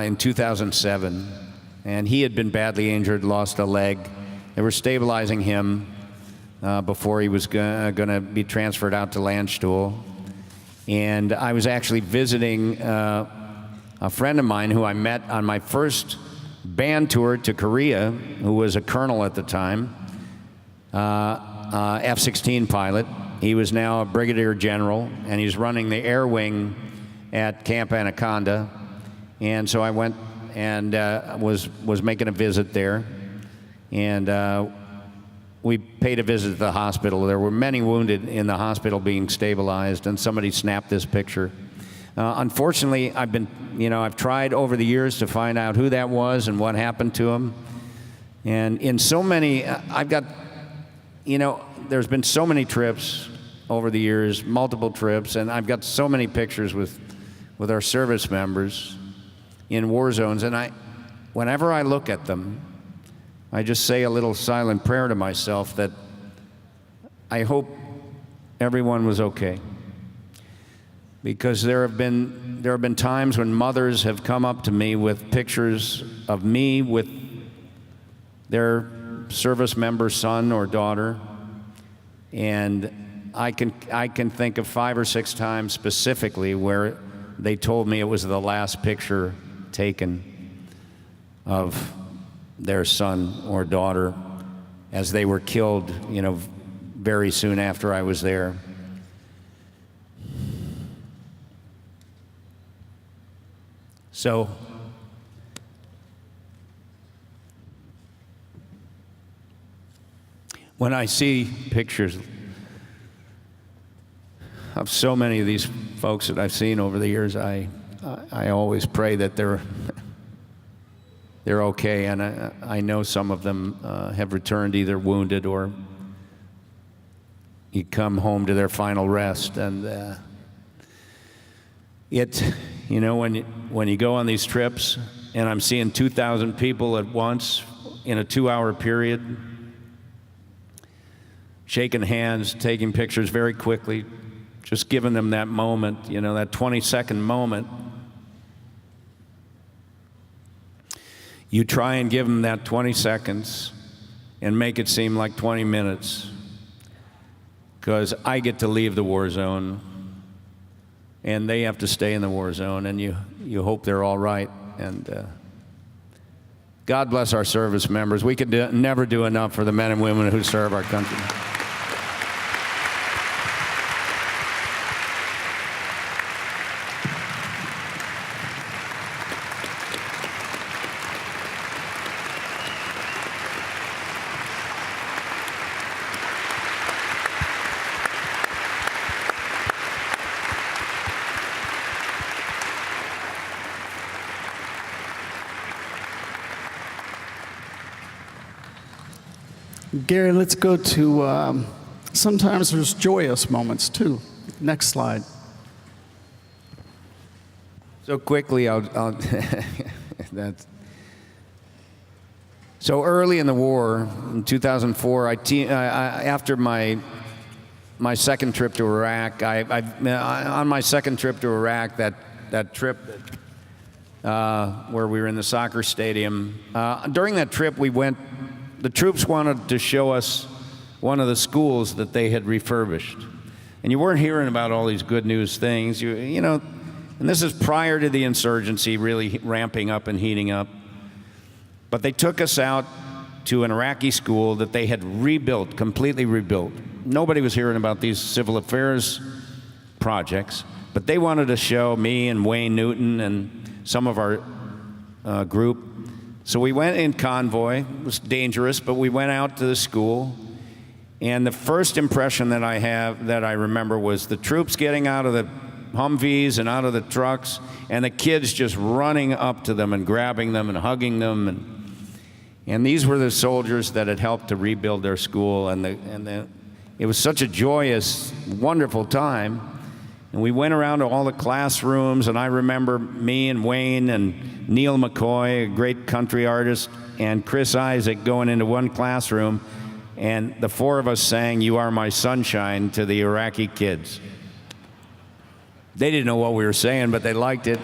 in 2007. And he had been badly injured, lost a leg. They were stabilizing him before he was going to be transferred out to Landstuhl. And I was actually visiting a friend of mine who I met on my first band tour to Korea, who was a colonel at the time, F-16 pilot. He was now a brigadier general, and he's running the air wing at Camp Anaconda. And so I went and was making a visit there. And we paid a visit to the hospital. There were many wounded in the hospital being stabilized, and somebody snapped this picture. Unfortunately, I've tried over the years to find out who that was and what happened to him. And in so many, there's been so many trips over the years, multiple trips, and I've got so many pictures with our service members in war zones. And whenever I look at them, I just say a little silent prayer to myself that I hope everyone was okay. Because there have been times when mothers have come up to me with pictures of me with their service member son or daughter, and I can think of 5 or 6 times specifically where they told me it was the last picture taken of their son or daughter as they were killed, very soon after I was there. So when I see pictures of so many of these folks that I've seen over the years, I always pray that they're okay, and I know some of them have returned either wounded or you come home to their final rest. And when you go on these trips, and I'm seeing 2,000 people at once in a 2-hour period, shaking hands, taking pictures very quickly, just giving them that moment, that 20-second moment. You try and give them that 20 seconds and make it seem like 20 minutes, because I get to leave the war zone and they have to stay in the war zone, and you hope they're all right. And God bless our service members. We could never do enough for the men and women who serve our country. Gary, let's go to, sometimes there's joyous moments too. Next slide. So quickly, so early in the war, in 2004, after my second trip to Iraq, on my second trip to Iraq, that trip where we were in the soccer stadium, during that trip the troops wanted to show us one of the schools that they had refurbished. And you weren't hearing about all these good news things, and this is prior to the insurgency really ramping up and heating up. But they took us out to an Iraqi school that they had rebuilt, completely rebuilt. Nobody was hearing about these civil affairs projects, but they wanted to show me and Wayne Newton and some of our group. So we went in convoy. It was dangerous, but we went out to the school. And the first impression that I remember was the troops getting out of the Humvees and out of the trucks, and the kids just running up to them and grabbing them and hugging them. And these were the soldiers that had helped to rebuild their school. And it was such a joyous, wonderful time. And we went around to all the classrooms, and I remember me and Wayne and Neil McCoy, a great country artist, and Chris Isaac going into one classroom, and the 4 of us sang "You Are My Sunshine" to the Iraqi kids. They didn't know what we were saying, but they liked it,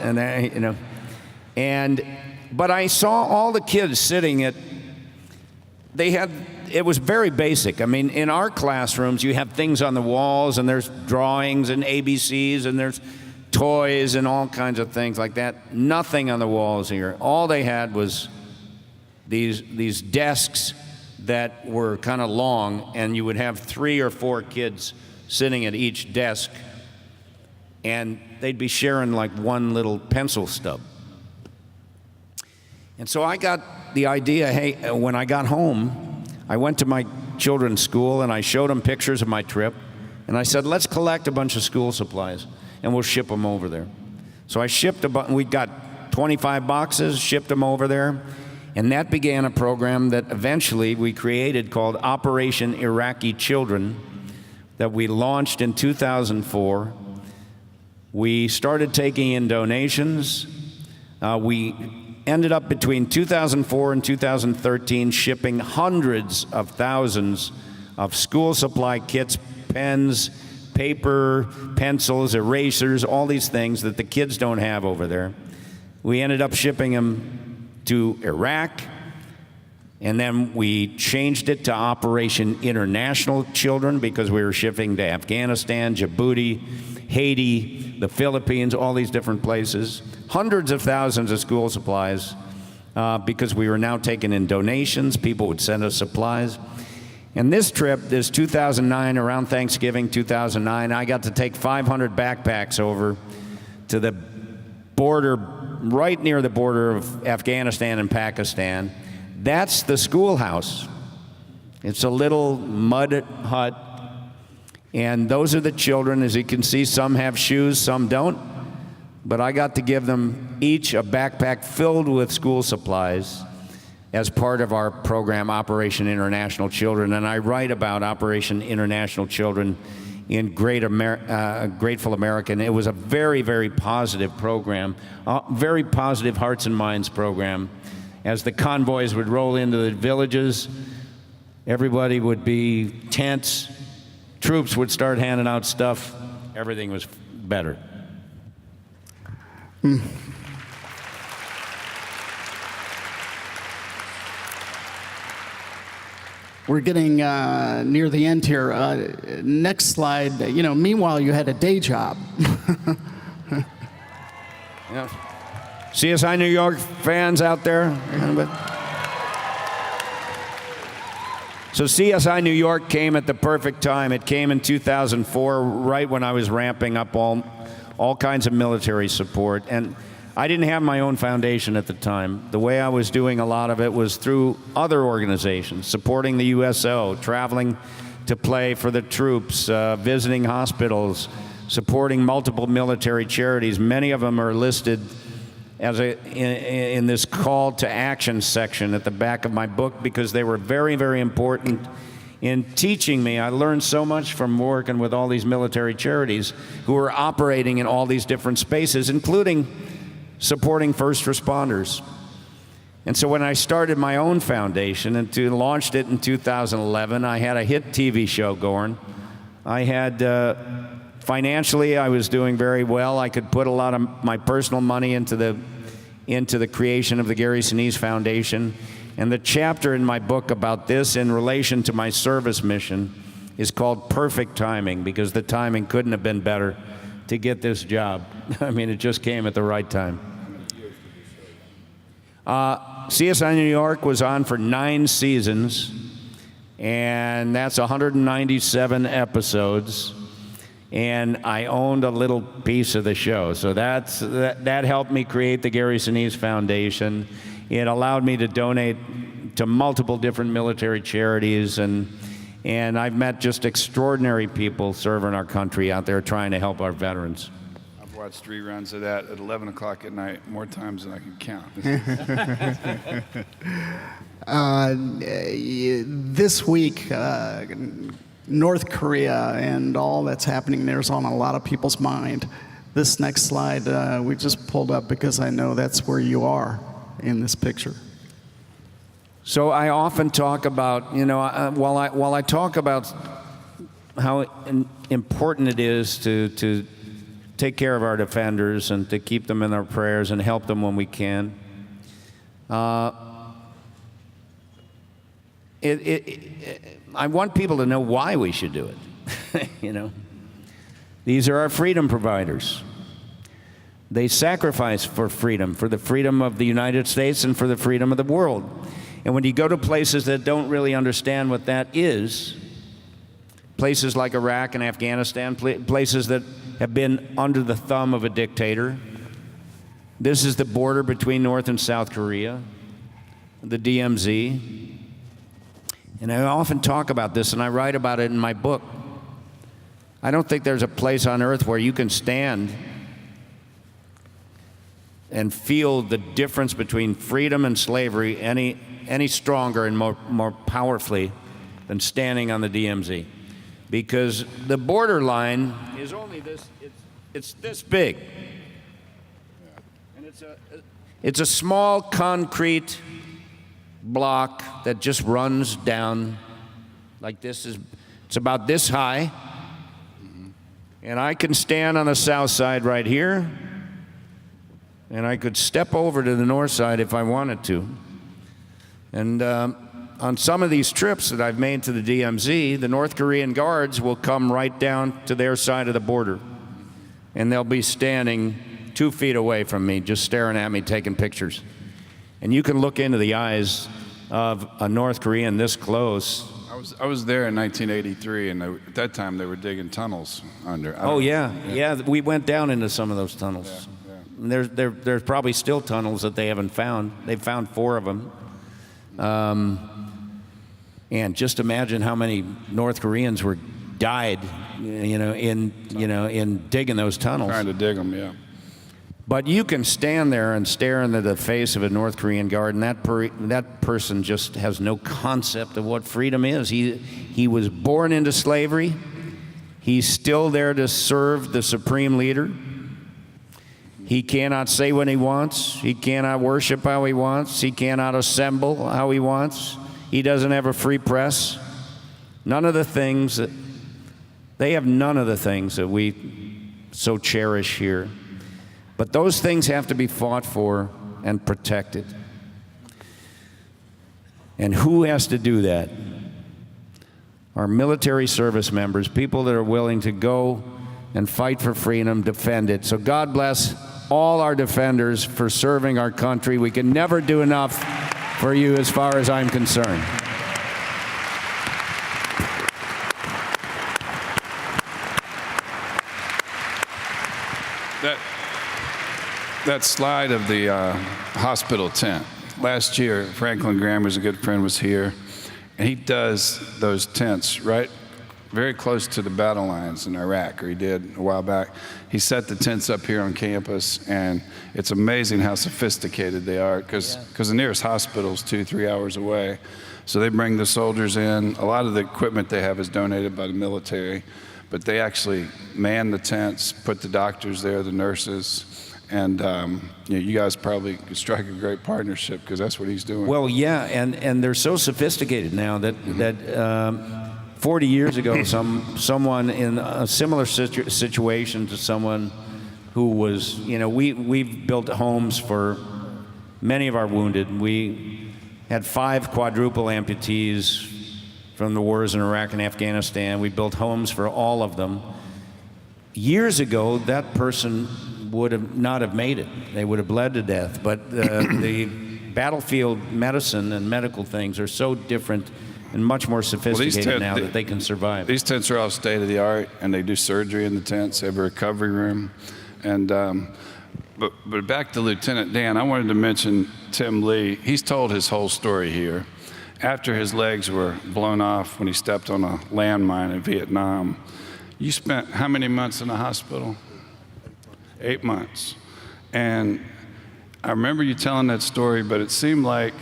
but I saw all the kids sitting it was very basic. I mean, in our classrooms, you have things on the walls, and there's drawings and ABCs, and there's toys and all kinds of things like that. Nothing on the walls here. All they had was these desks that were kind of long, and you would have 3 or 4 kids sitting at each desk, and they'd be sharing like one little pencil stub. And so I got the idea, hey, when I got home, I went to my children's school and I showed them pictures of my trip, and I said, let's collect a bunch of school supplies and we'll ship them over there. So I shipped we got 25 boxes, shipped them over there, and that began a program that eventually we created called Operation Iraqi Children that we launched in 2004. We started taking in donations. We ended up between 2004 and 2013 shipping hundreds of thousands of school supply kits, pens, paper, pencils, erasers, all these things that the kids don't have over there. We ended up shipping them to Iraq And then we changed it to Operation International Children because we were shipping to Afghanistan, Djibouti, Haiti, the Philippines, all these different places. Hundreds of thousands of school supplies because we were now taking in donations. People would send us supplies. And this trip, this 2009, around Thanksgiving 2009, I got to take 500 backpacks over to the border, right near the border of Afghanistan and Pakistan. That's the schoolhouse. It's a little mud hut. And those are the children. As you can see, some have shoes, some don't. But I got to give them each a backpack filled with school supplies as part of our program, Operation International Children. And I write about Operation International Children in Grateful American. It was a very, very positive program, very positive hearts and minds program. As the convoys would roll into the villages, everybody would be tense, troops would start handing out stuff, everything was better. We're getting near the end here. Next slide. Meanwhile, you had a day job. Yeah. CSI New York fans out there? So CSI New York came at the perfect time. It came in 2004, right when I was ramping up all kinds of military support. And I didn't have my own foundation at the time. The way I was doing a lot of it was through other organizations, supporting the USO, traveling to play for the troops, visiting hospitals, supporting multiple military charities. Many of them are listed as in this call to action section at the back of my book because they were very, very important in teaching me. I learned so much from working with all these military charities who are operating in all these different spaces, including supporting first responders. And so when I started my own foundation and launched it in 2011, I had a hit TV show going. I had financially, I was doing very well. I could put a lot of my personal money into the creation of the Gary Sinise Foundation. And the chapter in my book about this in relation to my service mission is called Perfect Timing, because the timing couldn't have been better to get this job. I mean, it just came at the right time. CSI New York was on for 9 seasons, and that's 197 episodes. And I owned a little piece of the show. So that helped me create the Gary Sinise Foundation. It allowed me to donate to multiple different military charities, and I've met just extraordinary people serving our country out there trying to help our veterans. I've watched reruns of that at 11 o'clock at night more times than I can count. This week, North Korea and all that's happening there is on a lot of people's mind. This next slide we just pulled up because I know that's where you are in this picture. So I often talk about, while I talk about how important it is to take care of our defenders and to keep them in our prayers and help them when we can, I want people to know why we should do it. These are our freedom providers. They sacrifice for freedom, for the freedom of the United States and for the freedom of the world. And when you go to places that don't really understand what that is, places like Iraq and Afghanistan, places that have been under the thumb of a dictator, this is the border between North and South Korea, the DMZ. And I often talk about this, and I write about it in my book. I don't think there's a place on earth where you can stand and feel the difference between freedom and slavery any stronger and more powerfully than standing on the DMZ. Because the borderline is only this, it's this big. And it's a small concrete block that just runs down like this. It's about this high. And I can stand on the south side right here, and I could step over to the north side if I wanted to. And on some of these trips that I've made to the DMZ, the North Korean guards will come right down to their side of the border, and they'll be standing 2 feet away from me, just staring at me, taking pictures. And you can look into the eyes of a North Korean this close. I was there in 1983, and at that time they were digging tunnels under. Oh yeah, we went down into some of those tunnels. And there's probably still tunnels that they haven't found. They've found 4 of them. And just imagine how many North Koreans died, in digging those tunnels. Trying to dig them, yeah. But you can stand there and stare into the face of a North Korean guard, and that person just has no concept of what freedom is. He was born into slavery. He's still there to serve the supreme leader. He cannot say what he wants. He cannot worship how he wants. He cannot assemble how he wants. He doesn't have a free press. None of the things that they have, none of the things that we so cherish here. But those things have to be fought for and protected. And who has to do that? Our military service members, people that are willing to go and fight for freedom, defend it. So God bless all our defenders for serving our country. We can never do enough for you as far as I'm concerned. That slide of the hospital tent. Last year, Franklin Graham, who's a good friend, was here, and he does those tents right very close to the battle lines in Iraq, or he did a while back. He set the tents up here on campus, and it's amazing how sophisticated they are, because the nearest hospital is 2-3 hours away. So they bring the soldiers in. A lot of the equipment they have is donated by the military, but they actually man the tents, put the doctors there, the nurses. And you guys probably could strike a great partnership, because that's what he's doing. Well, yeah, and they're so sophisticated now that 40 years ago, someone in a similar situation to someone who was, we've built homes for many of our wounded. We had 5 quadruple amputees from the wars in Iraq and Afghanistan. We built homes for all of them. Years ago, that person would have not have made it. They would have bled to death. But the battlefield medicine and medical things are so different and much more sophisticated now that they can survive. These tents are all state of the art, and they do surgery in the tents. They have a recovery room. And but back to Lieutenant Dan, I wanted to mention Tim Lee. He's told his whole story here. After his legs were blown off when he stepped on a landmine in Vietnam, you spent how many months in the hospital? 8 months. And I remember you telling that story, but it seemed like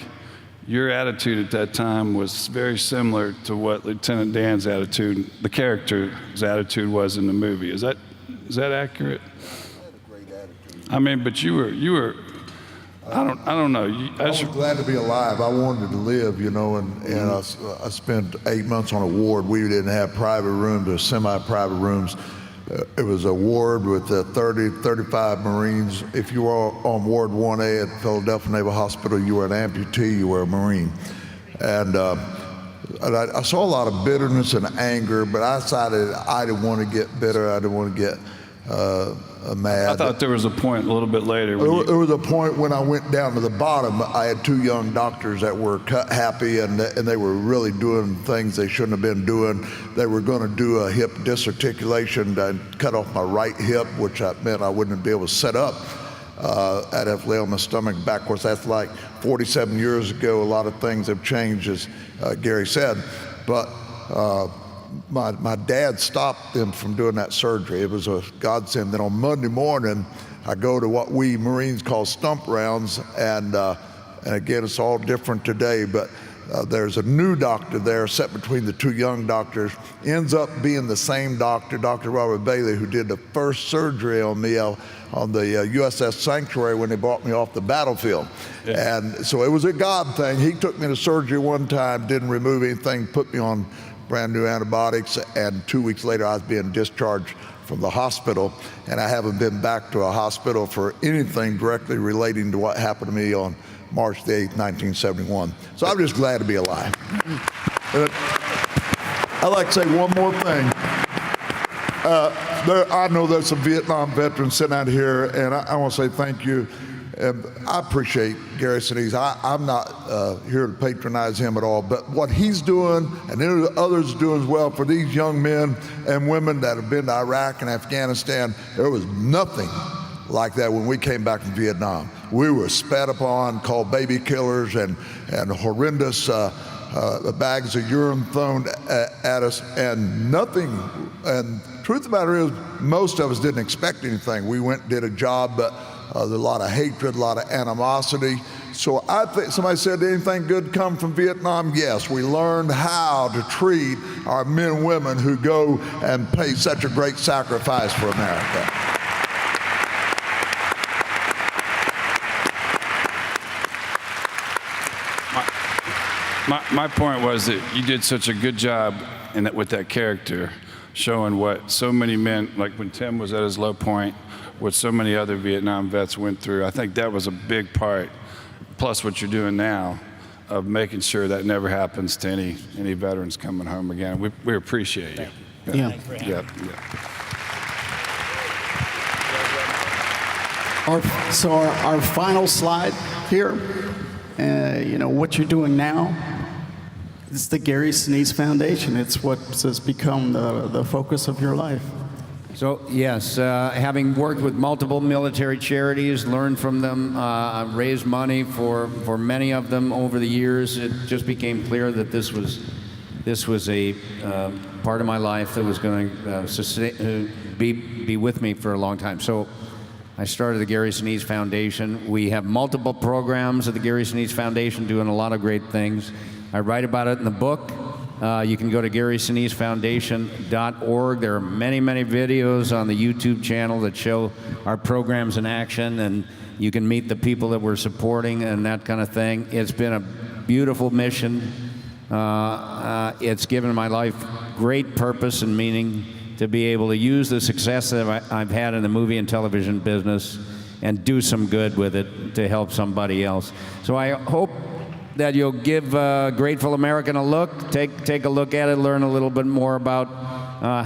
your attitude at that time was very similar to what Lieutenant Dan's attitude, the character's attitude, was in the movie. Is that accurate? I had a great attitude. I mean, but you were I don't know. I was glad to be alive. I wanted to live, and I spent 8 months on a ward. We didn't have private rooms or semi-private rooms. It was a ward with 35 Marines. If you were on Ward 1A at Philadelphia Naval Hospital, you were an amputee, you were a Marine. And I saw a lot of bitterness and anger, but I decided I didn't want to get bitter. I didn't want to get mad. I thought there was a point a little bit later. There was a point when I went down to the bottom. I had 2 young doctors that were happy, and they were really doing things they shouldn't have been doing. They were going to do a hip disarticulation and cut off my right hip, which meant I wouldn't be able to set up. I'd have to lay on my stomach backwards. That's like 47 years ago. A lot of things have changed, as Gary said. But my dad stopped them from doing that surgery. It was a godsend. Then on Monday morning, I go to what we Marines call stump rounds, and again, it's all different today, but there's a new doctor there set between the 2 young doctors. Ends up being the same doctor, Dr. Robert Bailey, who did the first surgery on me on the USS Sanctuary when they brought me off the battlefield. Yeah. And so it was a God thing. He took me to surgery one time, didn't remove anything, put me on brand new antibiotics, and 2 weeks later I was being discharged the hospital, and I haven't been back to a hospital for anything directly relating to what happened to me on March the 8th, 1971. So I'm just glad to be alive. I'd like to say one more thing. I know there's some Vietnam veterans sitting out here, and I want to say thank you. I appreciate Gary Sinise. I'm not here to patronize him at all, but what he's doing and others doing as well for these young men and women that have been to Iraq and Afghanistan, there was nothing like that when we came back from Vietnam. We were spat upon, called baby killers, and horrendous bags of urine thrown at us, and nothing. And truth of the matter is, most of us didn't expect anything. We went and did a job, but there's a lot of hatred, a lot of animosity. So I think somebody said, anything good come from Vietnam? Yes, we learned how to treat our men and women who go and pay such a great sacrifice for America. My point was that you did such a good job with that character, showing what so many men, like when Tim was at his low point, what so many other Vietnam vets went through. I think that was a big part, plus what you're doing now, of making sure that never happens to any veterans coming home again. We appreciate you. Yeah. Yeah. Our final slide here, what you're doing now, it's the Gary Sinise Foundation. It's what has become the focus of your life. So yes, having worked with multiple military charities, learned from them, raised money for many of them over the years, it just became clear that this was a part of my life that was going to be with me for a long time. So I started the Gary Sinise Foundation. We have multiple programs at the Gary Sinise Foundation doing a lot of great things. I write about it in the book. You can go to GarySiniseFoundation.org. There are many, many videos on the YouTube channel that show our programs in action, and you can meet the people that we're supporting and that kind of thing. It's been a beautiful mission. It's given my life great purpose and meaning to be able to use the success that I've had in the movie and television business and do some good with it to help somebody else. So I hope that you'll give Grateful American a look, take a look at it, learn a little bit more about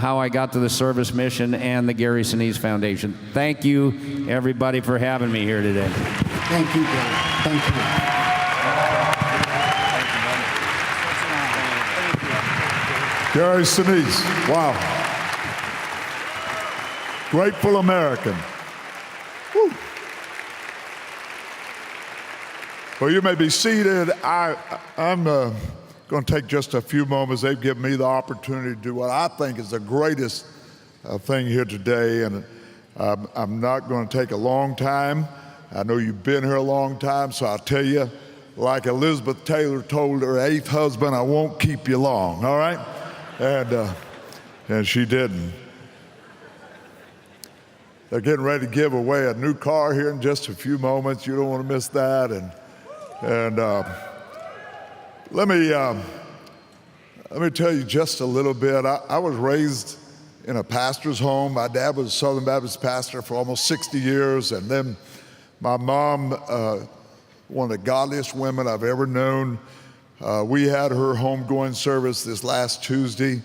how I got to the service mission and the Gary Sinise Foundation. Thank you, everybody, for having me here today. Thank you, Gary. Thank you. Gary Sinise, wow. Grateful American. Woo. Well, you may be seated. I'm going to take just a few moments. They've given me the opportunity to do what I think is the greatest thing here today, and I'm not going to take a long time. I know you've been here a long time, so I'll tell you, like Elizabeth Taylor told her 8th husband, I won't keep you long, all right? And she didn't. They're getting ready to give away a new car here in just a few moments. You don't want to miss that. And let me tell you just a little bit. I was raised in a pastor's home. My dad was a Southern Baptist pastor for almost 60 years, and then my mom, one of the godliest women I've ever known. We had her homegoing service this last Tuesday,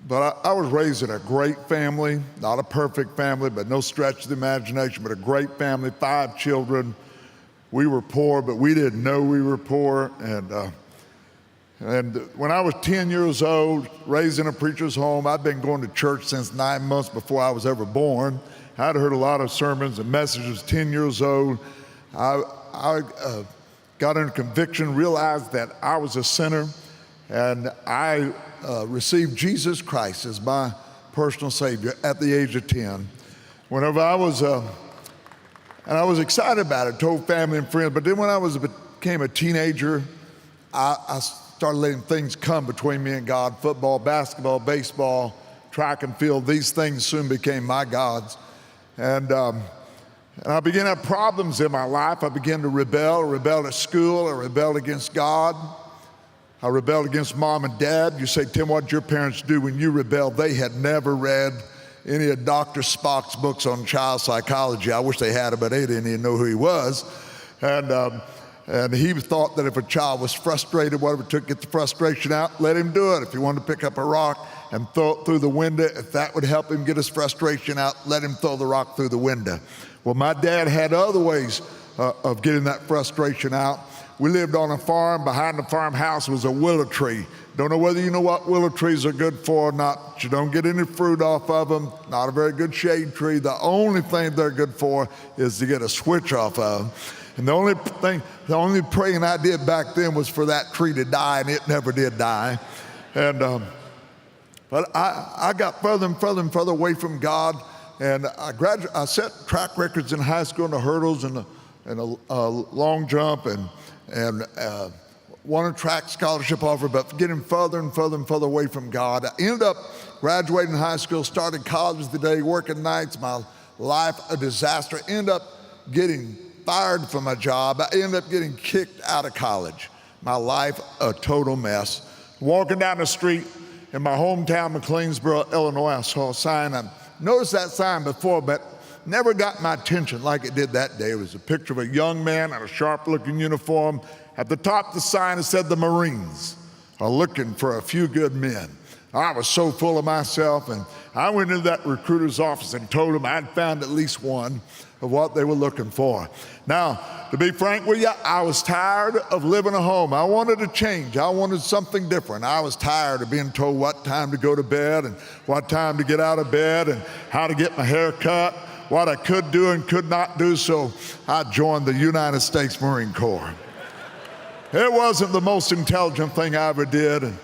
but I was raised in a great family, not a perfect family, but no stretch of the imagination, but a great family, 5 children. We were poor, but we didn't know we were poor. And when I was 10 years old, raised in a preacher's home, I'd been going to church since 9 months before I was ever born. I'd heard a lot of sermons and messages. 10 years old, I got under conviction, realized that I was a sinner, and I received Jesus Christ as my personal Savior at the age of 10. Whenever I was, and I was excited about it, told family and friends, but then when I became a teenager, I started letting things come between me and God. Football, basketball, baseball, track and field, these things soon became my gods. And I began to have problems in my life. I began to rebel at school, I rebelled against God. I rebelled against mom and dad. You say, Tim, what did your parents do when you rebelled? They had never read any of Dr. Spock's books on child psychology. I wish they had it, but they didn't even know who he was. And he thought that if a child was frustrated, whatever it took to get the frustration out, let him do it. If he wanted to pick up a rock and throw it through the window, if that would help him get his frustration out, let him throw the rock through the window. Well, my dad had other ways of getting that frustration out. We lived on a farm. Behind the farmhouse was a willow tree. Don't know whether you know what willow trees are good for or not. You don't get any fruit off of them. Not a very good shade tree. The only thing they're good for is to get a switch off of. And the only praying I did back then was for that tree to die, and it never did die. But I got further and further and further away from God, and I set track records in high school in the hurdles and a long jump, and won a track scholarship offer, but getting further and further and further away from God. I ended up graduating high school, started college today, working nights, my life a disaster. Ended up getting fired from my job. I ended up getting kicked out of college. My life a total mess. Walking down the street in my hometown, McLeansboro, Illinois, I saw a sign. I noticed that sign before, but never got my attention like it did that day. It was a picture of a young man in a sharp-looking uniform. At the top of the sign, it said, "The Marines are looking for a few good men." I was so full of myself, and I went into that recruiter's office and told him I'd found at least one of what they were looking for. Now, to be frank with you, I was tired of living at home. I wanted to change. I wanted something different. I was tired of being told what time to go to bed and what time to get out of bed and how to get my hair cut, what I could do and could not do, so I joined the United States Marine Corps. It wasn't the most intelligent thing I ever did. And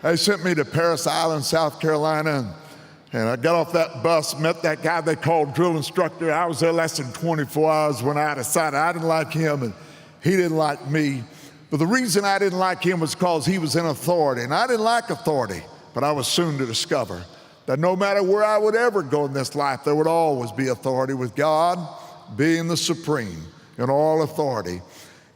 they sent me to Parris Island, South Carolina, and I got off that bus, met that guy they called drill instructor. I was there less than 24 hours when I decided I didn't like him and he didn't like me. But the reason I didn't like him was because he was in authority, and I didn't like authority, but I was soon to discover that no matter where I would ever go in this life, there would always be authority, with God being the supreme in all authority.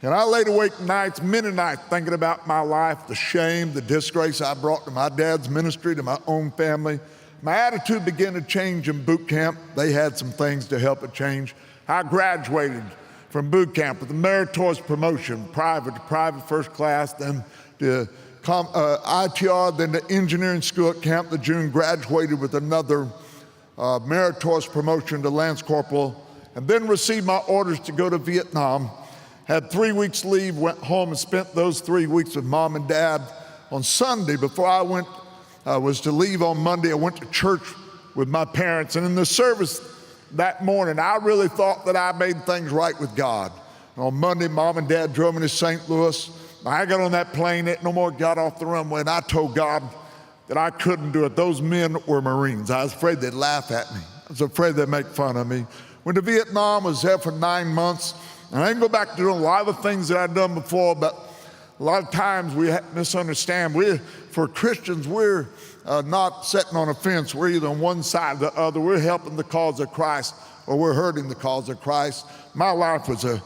And I laid awake nights, many nights, thinking about my life, the shame, the disgrace I brought to my dad's ministry, to my own family. My attitude began to change in boot camp. They had some things to help it change. I graduated from boot camp with a meritorious promotion, private to private first class, then to ITR, then to engineering school at Camp Lejeune, graduated with another meritorious promotion to Lance Corporal, and then received my orders to go to Vietnam. Had 3 weeks leave, went home and spent those 3 weeks with mom and dad. On Sunday, before I was to leave on Monday, I went to church with my parents, and in the service that morning, I really thought that I made things right with God. On Monday, mom and dad drove me to St. Louis. I got on that plane, it no more got off the runway, and I told God that I couldn't do it. Those men were Marines. I was afraid they'd laugh at me. I was afraid they'd make fun of me. Went to Vietnam, was there for 9 months, and I didn't go back to doing a lot of the things that I'd done before, but a lot of times we misunderstand. For Christians, we're not sitting on a fence. We're either on one side or the other. We're helping the cause of Christ, or we're hurting the cause of Christ. My life was a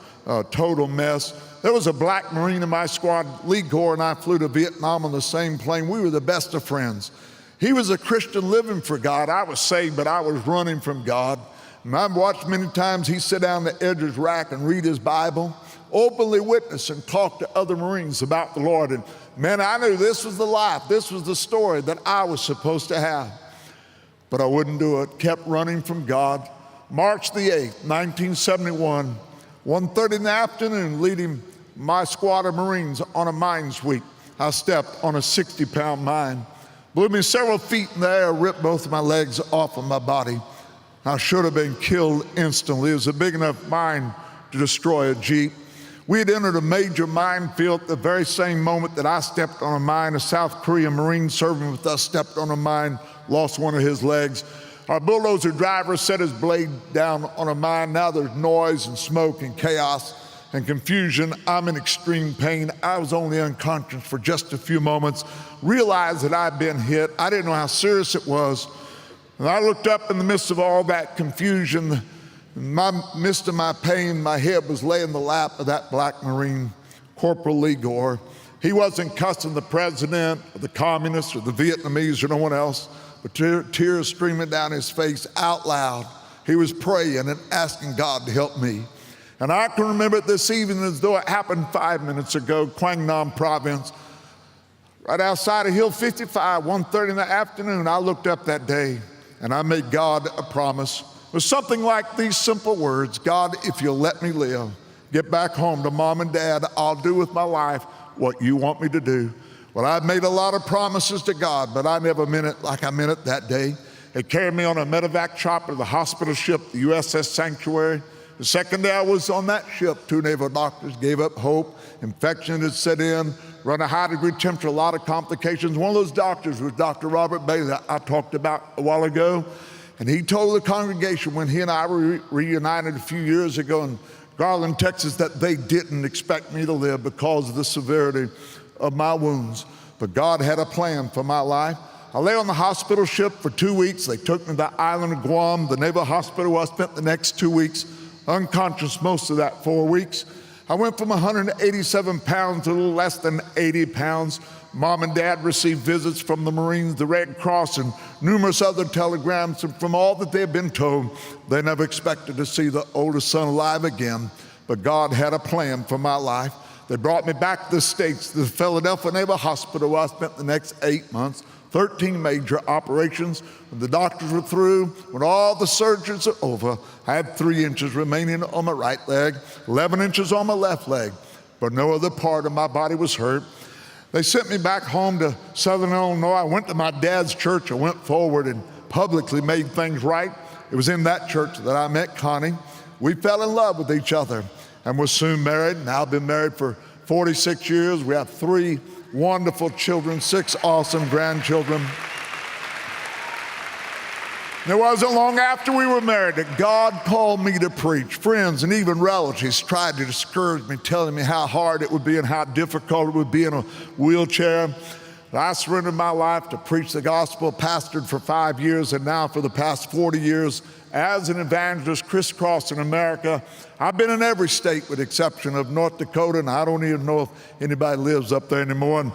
total mess. There was a black Marine in my squad. Lee Gore and I flew to Vietnam on the same plane. We were the best of friends. He was a Christian living for God. I was saved, but I was running from God. And I've watched many times he sit down at the edge of his rack and read his Bible, openly witness and talk to other Marines about the Lord. And man, I knew this was the life, this was the story that I was supposed to have. But I wouldn't do it, kept running from God. March the 8th, 1971, 1:30 in the afternoon, leading my squad of Marines on a mine sweep. I stepped on a 60-pound mine, blew me several feet in the air, ripped both of my legs off of my body. I should have been killed instantly. It was a big enough mine to destroy a Jeep. We had entered a major minefield at the very same moment that I stepped on a mine. A South Korean Marine serving with us stepped on a mine, lost one of his legs. Our bulldozer driver set his blade down on a mine. Now there's noise and smoke and chaos and confusion. I'm in extreme pain. I was only unconscious for just a few moments, realized that I'd been hit. I didn't know how serious it was. And I looked up in the midst of all that confusion. In the midst of my pain, my head was laying in the lap of that black Marine, Corporal Lee Gore. He wasn't cussing the president or the communists or the Vietnamese or no one else, but tears streaming down his face out loud. He was praying and asking God to help me. And I can remember it this evening as though it happened 5 minutes ago, Quang Nam province, right outside of Hill 55, 1:30 in the afternoon. I looked up that day and I made God a promise. It was something like these simple words: God, if you'll let me live, get back home to mom and dad, I'll do with my life what you want me to do. Well, I've made a lot of promises to God, but I never meant it like I meant it that day. They carried me on a medevac chopper to the hospital ship, the USS Sanctuary. The second day I was on that ship, 2 naval doctors gave up hope. Infection had set in, run a high degree temperature, a lot of complications. One of those doctors was Dr. Robert Bailey that I talked about a while ago. And he told the congregation when he and I were reunited a few years ago in Garland, Texas, that they didn't expect me to live because of the severity of my wounds. But God had a plan for my life. I lay on the hospital ship for 2 weeks. They took me to the island of Guam, the naval hospital, where I spent the next 2 weeks unconscious most of that 4 weeks. I went from 187 pounds to a little less than 80 pounds. Mom and Dad received visits from the Marines, the Red Cross, and numerous other telegrams. And from all that they had been told, they never expected to see the oldest son alive again. But God had a plan for my life. They brought me back to the States, to the Philadelphia Naval Hospital, where I spent the next 8 months. 13 major operations. When the doctors were through, when all the surgeries are over, I had 3 inches remaining on my right leg, 11 inches on my left leg, but no other part of my body was hurt. They sent me back home to Southern Illinois. I went to my dad's church. I went forward and publicly made things right. It was in that church that I met Connie. We fell in love with each other and were soon married. Now I've been married for 46 years. We have 3 wonderful children, 6 awesome grandchildren. And it wasn't long after we were married that God called me to preach. Friends and even relatives tried to discourage me, telling me how hard it would be and how difficult it would be in a wheelchair. But I surrendered my life to preach the gospel, pastored for 5 years, and now for the past 40 years as an evangelist crisscrossing America. I've been in every state with the exception of North Dakota, and I don't even know if anybody lives up there anymore. And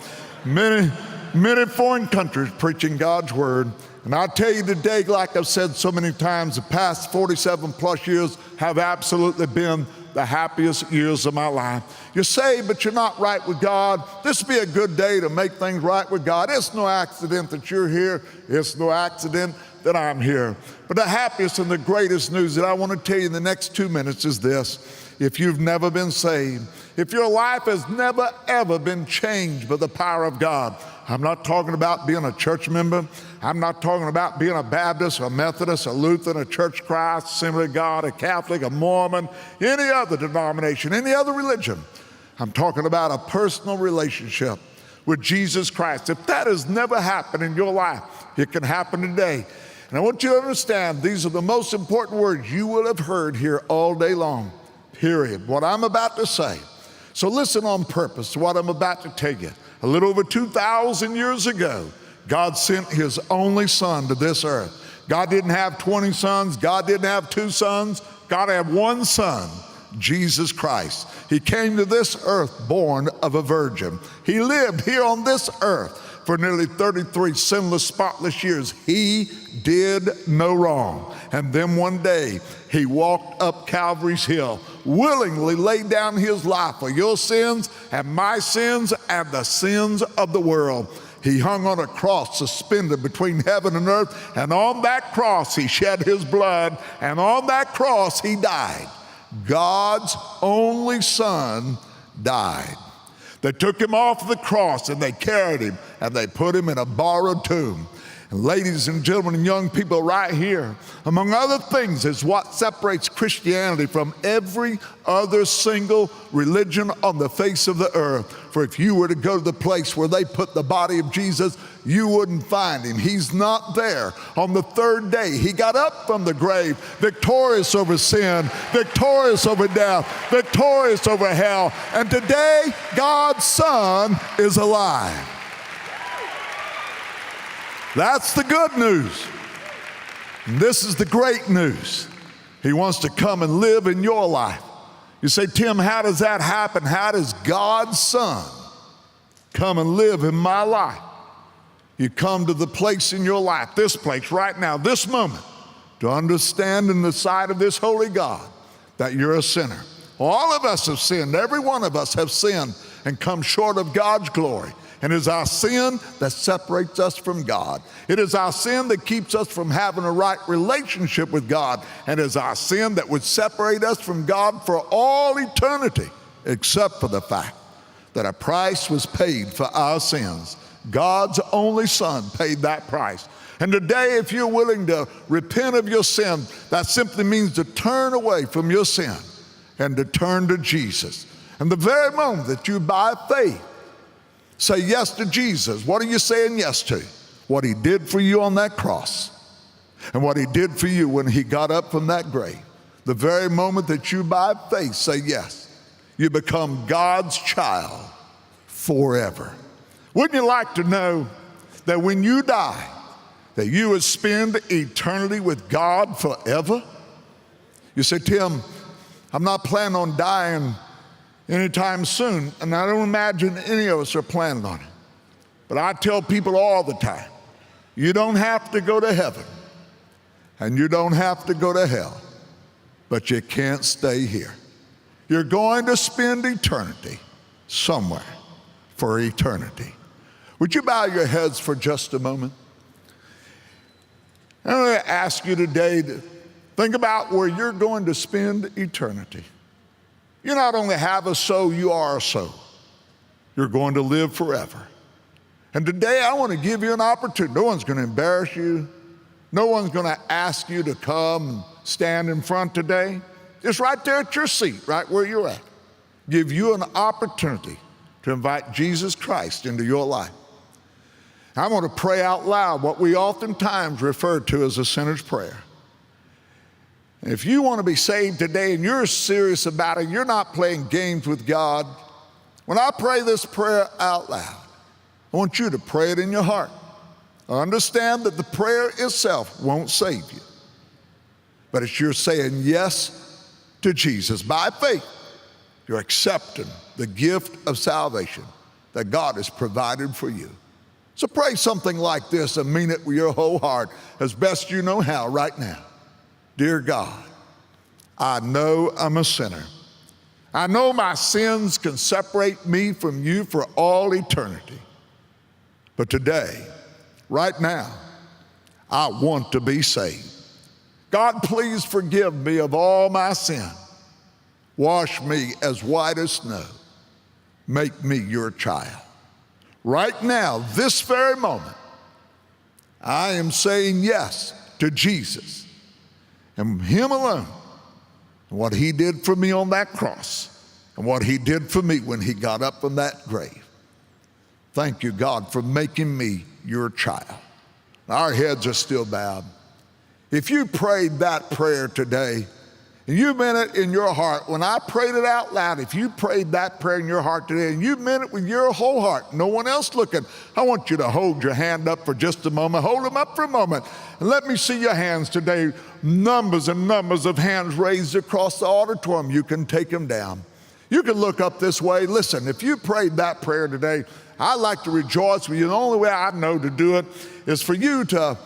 many foreign countries preaching God's word. And I'll tell you today, like I've said so many times, the past 47 plus years have absolutely been the happiest years of my life. You're saved, but you're not right with God. This would be a good day to make things right with God. It's no accident that you're here. It's no accident that I'm here. But the happiest and the greatest news that I want to tell you in the next 2 minutes is this. If you've never been saved, if your life has never, ever been changed by the power of God, I'm not talking about being a church member. I'm not talking about being a Baptist, a Methodist, a Lutheran, a Church of Christ, Assembly of God, a Catholic, a Mormon, any other denomination, any other religion. I'm talking about a personal relationship with Jesus Christ. If that has never happened in your life, it can happen today. And I want you to understand, these are the most important words you will have heard here all day long, period. What I'm about to say. So listen on purpose to what I'm about to tell you. A little over 2,000 years ago, God sent his only son to this earth. God didn't have 20 sons. God didn't have 2 sons. God had one son, Jesus Christ. He came to this earth born of a virgin. He lived here on this earth for nearly 33 sinless, spotless years. He did no wrong. And then one day, he walked up Calvary's hill, willingly laid down his life for your sins and my sins and the sins of the world. He hung on a cross suspended between heaven and earth, and on that cross he shed his blood, and on that cross he died. God's only son died. They took him off the cross and they carried him and they put him in a borrowed tomb. And ladies and gentlemen and young people right here, among other things, is what separates Christianity from every other single religion on the face of the earth. For if you were to go to the place where they put the body of Jesus, you wouldn't find him. He's not there. On the 3rd day, he got up from the grave, victorious over sin, victorious over death, victorious over hell. And today, God's Son is alive. That's the good news. And this is the great news. He wants to come and live in your life. You say, Tim, how does that happen? How does God's Son come and live in my life. You come to the place in your life, this place right now, this moment, to understand in the sight of this holy God that you're a sinner. All of us have sinned. Every one of us have sinned and come short of God's glory. And it is our sin that separates us from God. It is our sin that keeps us from having a right relationship with God. And it is our sin that would separate us from God for all eternity, except for the fact that a price was paid for our sins. God's only Son paid that price. And today, if you're willing to repent of your sin, that simply means to turn away from your sin and to turn to Jesus. And the very moment that you, by faith, say yes to Jesus, what are you saying yes to? What he did for you on that cross and what he did for you when he got up from that grave. The very moment that you, by faith, say yes, you become God's child forever. Wouldn't you like to know that when you die, that you would spend eternity with God forever? You say, Tim, I'm not planning on dying anytime soon, and I don't imagine any of us are planning on it. But I tell people all the time, you don't have to go to heaven, and you don't have to go to hell, but you can't stay here. You're going to spend eternity somewhere for eternity. Would you bow your heads for just a moment? I'm going to ask you today to think about where you're going to spend eternity. You not only have a soul, you are a soul. You're going to live forever. And today I want to give you an opportunity. No one's going to embarrass you. No one's going to ask you to come and stand in front today. It's right there at your seat, right where you're at. Give you an opportunity to invite Jesus Christ into your life. I'm going to pray out loud what we oftentimes refer to as a sinner's prayer. If you want to be saved today and you're serious about it, you're not playing games with God, when I pray this prayer out loud, I want you to pray it in your heart. Understand that the prayer itself won't save you, but it's you're saying yes to Jesus. By faith, you're accepting the gift of salvation that God has provided for you. So pray something like this and mean it with your whole heart as best you know how right now. Dear God, I know I'm a sinner. I know my sins can separate me from you for all eternity. But today, right now, I want to be saved. God, please forgive me of all my sin. Wash me as white as snow. Make me your child. Right now, this very moment, I am saying yes to Jesus and him alone, and what he did for me on that cross, and what he did for me when he got up from that grave. Thank you, God, for making me your child. Our heads are still bowed. If you prayed that prayer today, and you meant it in your heart, when I prayed it out loud, if you prayed that prayer in your heart today and you meant it with your whole heart, no one else looking, I want you to hold your hand up for just a moment. Hold them up for a moment. And let me see your hands today. Numbers and numbers of hands raised across the auditorium. You can take them down. You can look up this way. Listen, if you prayed that prayer today, I'd like to rejoice with you. The only way I know to do it is for you to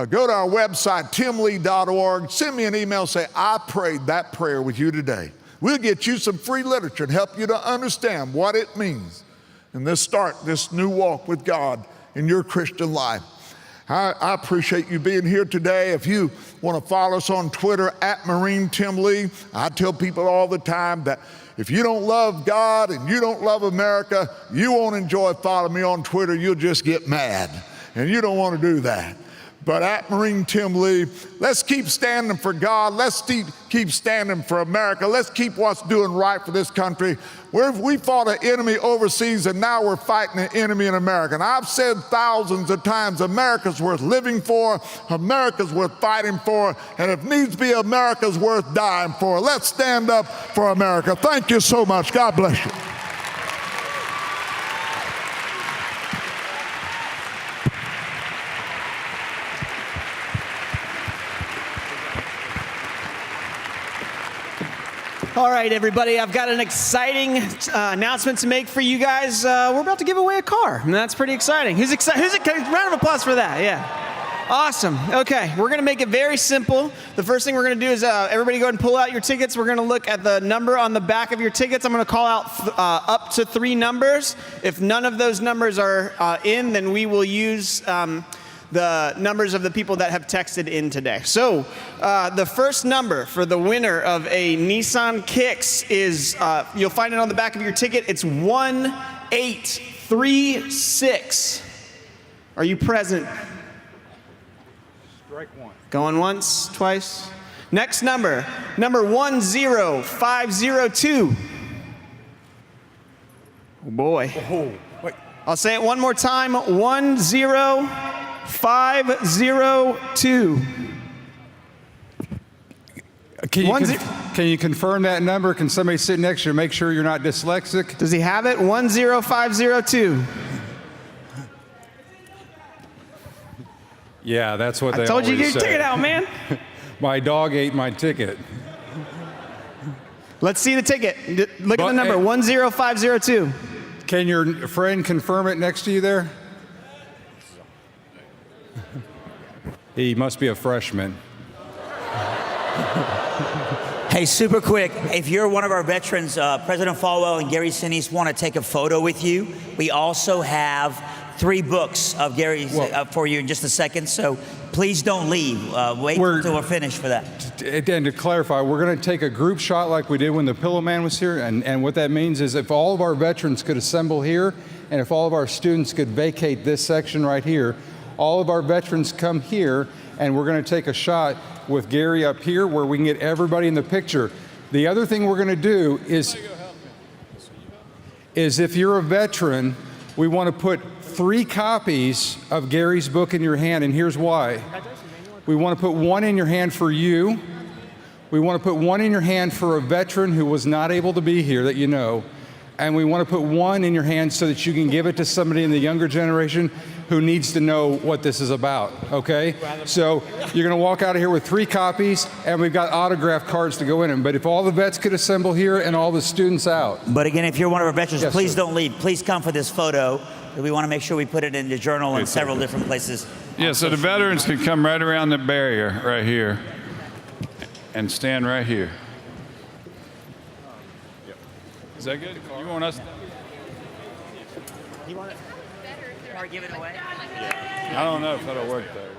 go to our website, timlee.org. Send me an email, say, I prayed that prayer with you today. We'll get you some free literature to help you to understand what it means and this new walk with God in your Christian life. I appreciate you being here today. If you want to follow us on Twitter, @MarineTimLee, I tell people all the time that if you don't love God and you don't love America, you won't enjoy following me on Twitter. You'll just get mad, and you don't want to do that. But @MarineTimLee, let's keep standing for God. Let's keep standing for America. Let's keep what's doing right for this country. We fought an enemy overseas, and now we're fighting an enemy in America. And I've said thousands of times, America's worth living for, America's worth fighting for, and if needs be, America's worth dying for. Let's stand up for America. Thank you so much. God bless you. All right, everybody, I've got an exciting announcement to make for you guys. We're about to give away a car, and that's pretty exciting. Who's excited? Round of applause for that, yeah. Awesome. Okay, we're going to make it very simple. The first thing we're going to do is everybody go ahead and pull out your tickets. We're going to look at the number on the back of your tickets. I'm going to call out up to 3 numbers. If none of those numbers are in, then we will use the numbers of the people that have texted in today. So the first number for the winner of a Nissan Kicks is, you'll find it on the back of your ticket. It's 1836. Are you present? Strike one. Going once, twice. Next number 10502. Oh boy. Oh, wait. I'll say it one more time. 10502. Can you confirm that number? Can somebody sit next to you make sure you're not dyslexic? Does he have it? 10502. Yeah, that's what they I told you to always get your say. ticket out, man. My dog ate my ticket. Let's see the ticket. Look at the number, 10502. Can your friend confirm it next to you there? He must be a freshman. Hey, super quick, if you're one of our veterans, President Falwell and Gary Sinise want to take a photo with you. We also have 3 books of Gary's for you in just a second, so please don't leave. Wait until we're finished for that. And to clarify, we're going to take a group shot like we did when the Pillow Man was here, and what that means is if all of our veterans could assemble here, and if all of our students could vacate this section right here, all of our veterans come here, and we're going to take a shot with Gary up here where we can get everybody in the picture. The other thing we're going to do is if you're a veteran, we want to put 3 copies of Gary's book in your hand, and here's why. We want to put 1 in your hand for you. We want to put 1 in your hand for a veteran who was not able to be here that you know. And we want to put 1 in your hand so that you can give it to somebody in the younger generation who needs to know what this is about, okay? So you're going to walk out of here with 3 copies, and we've got autograph cards to go in them. But if all the vets could assemble here and all the students out. But again, if you're one of our veterans, Yes, please sir. don't leave. Please come for this photo. We want to make sure we put it in the journal in several different places. Yeah, so the veterans can come right around the barrier right here and stand right here. Is that good? You want us? You want to give it away? I don't know if that'll work though.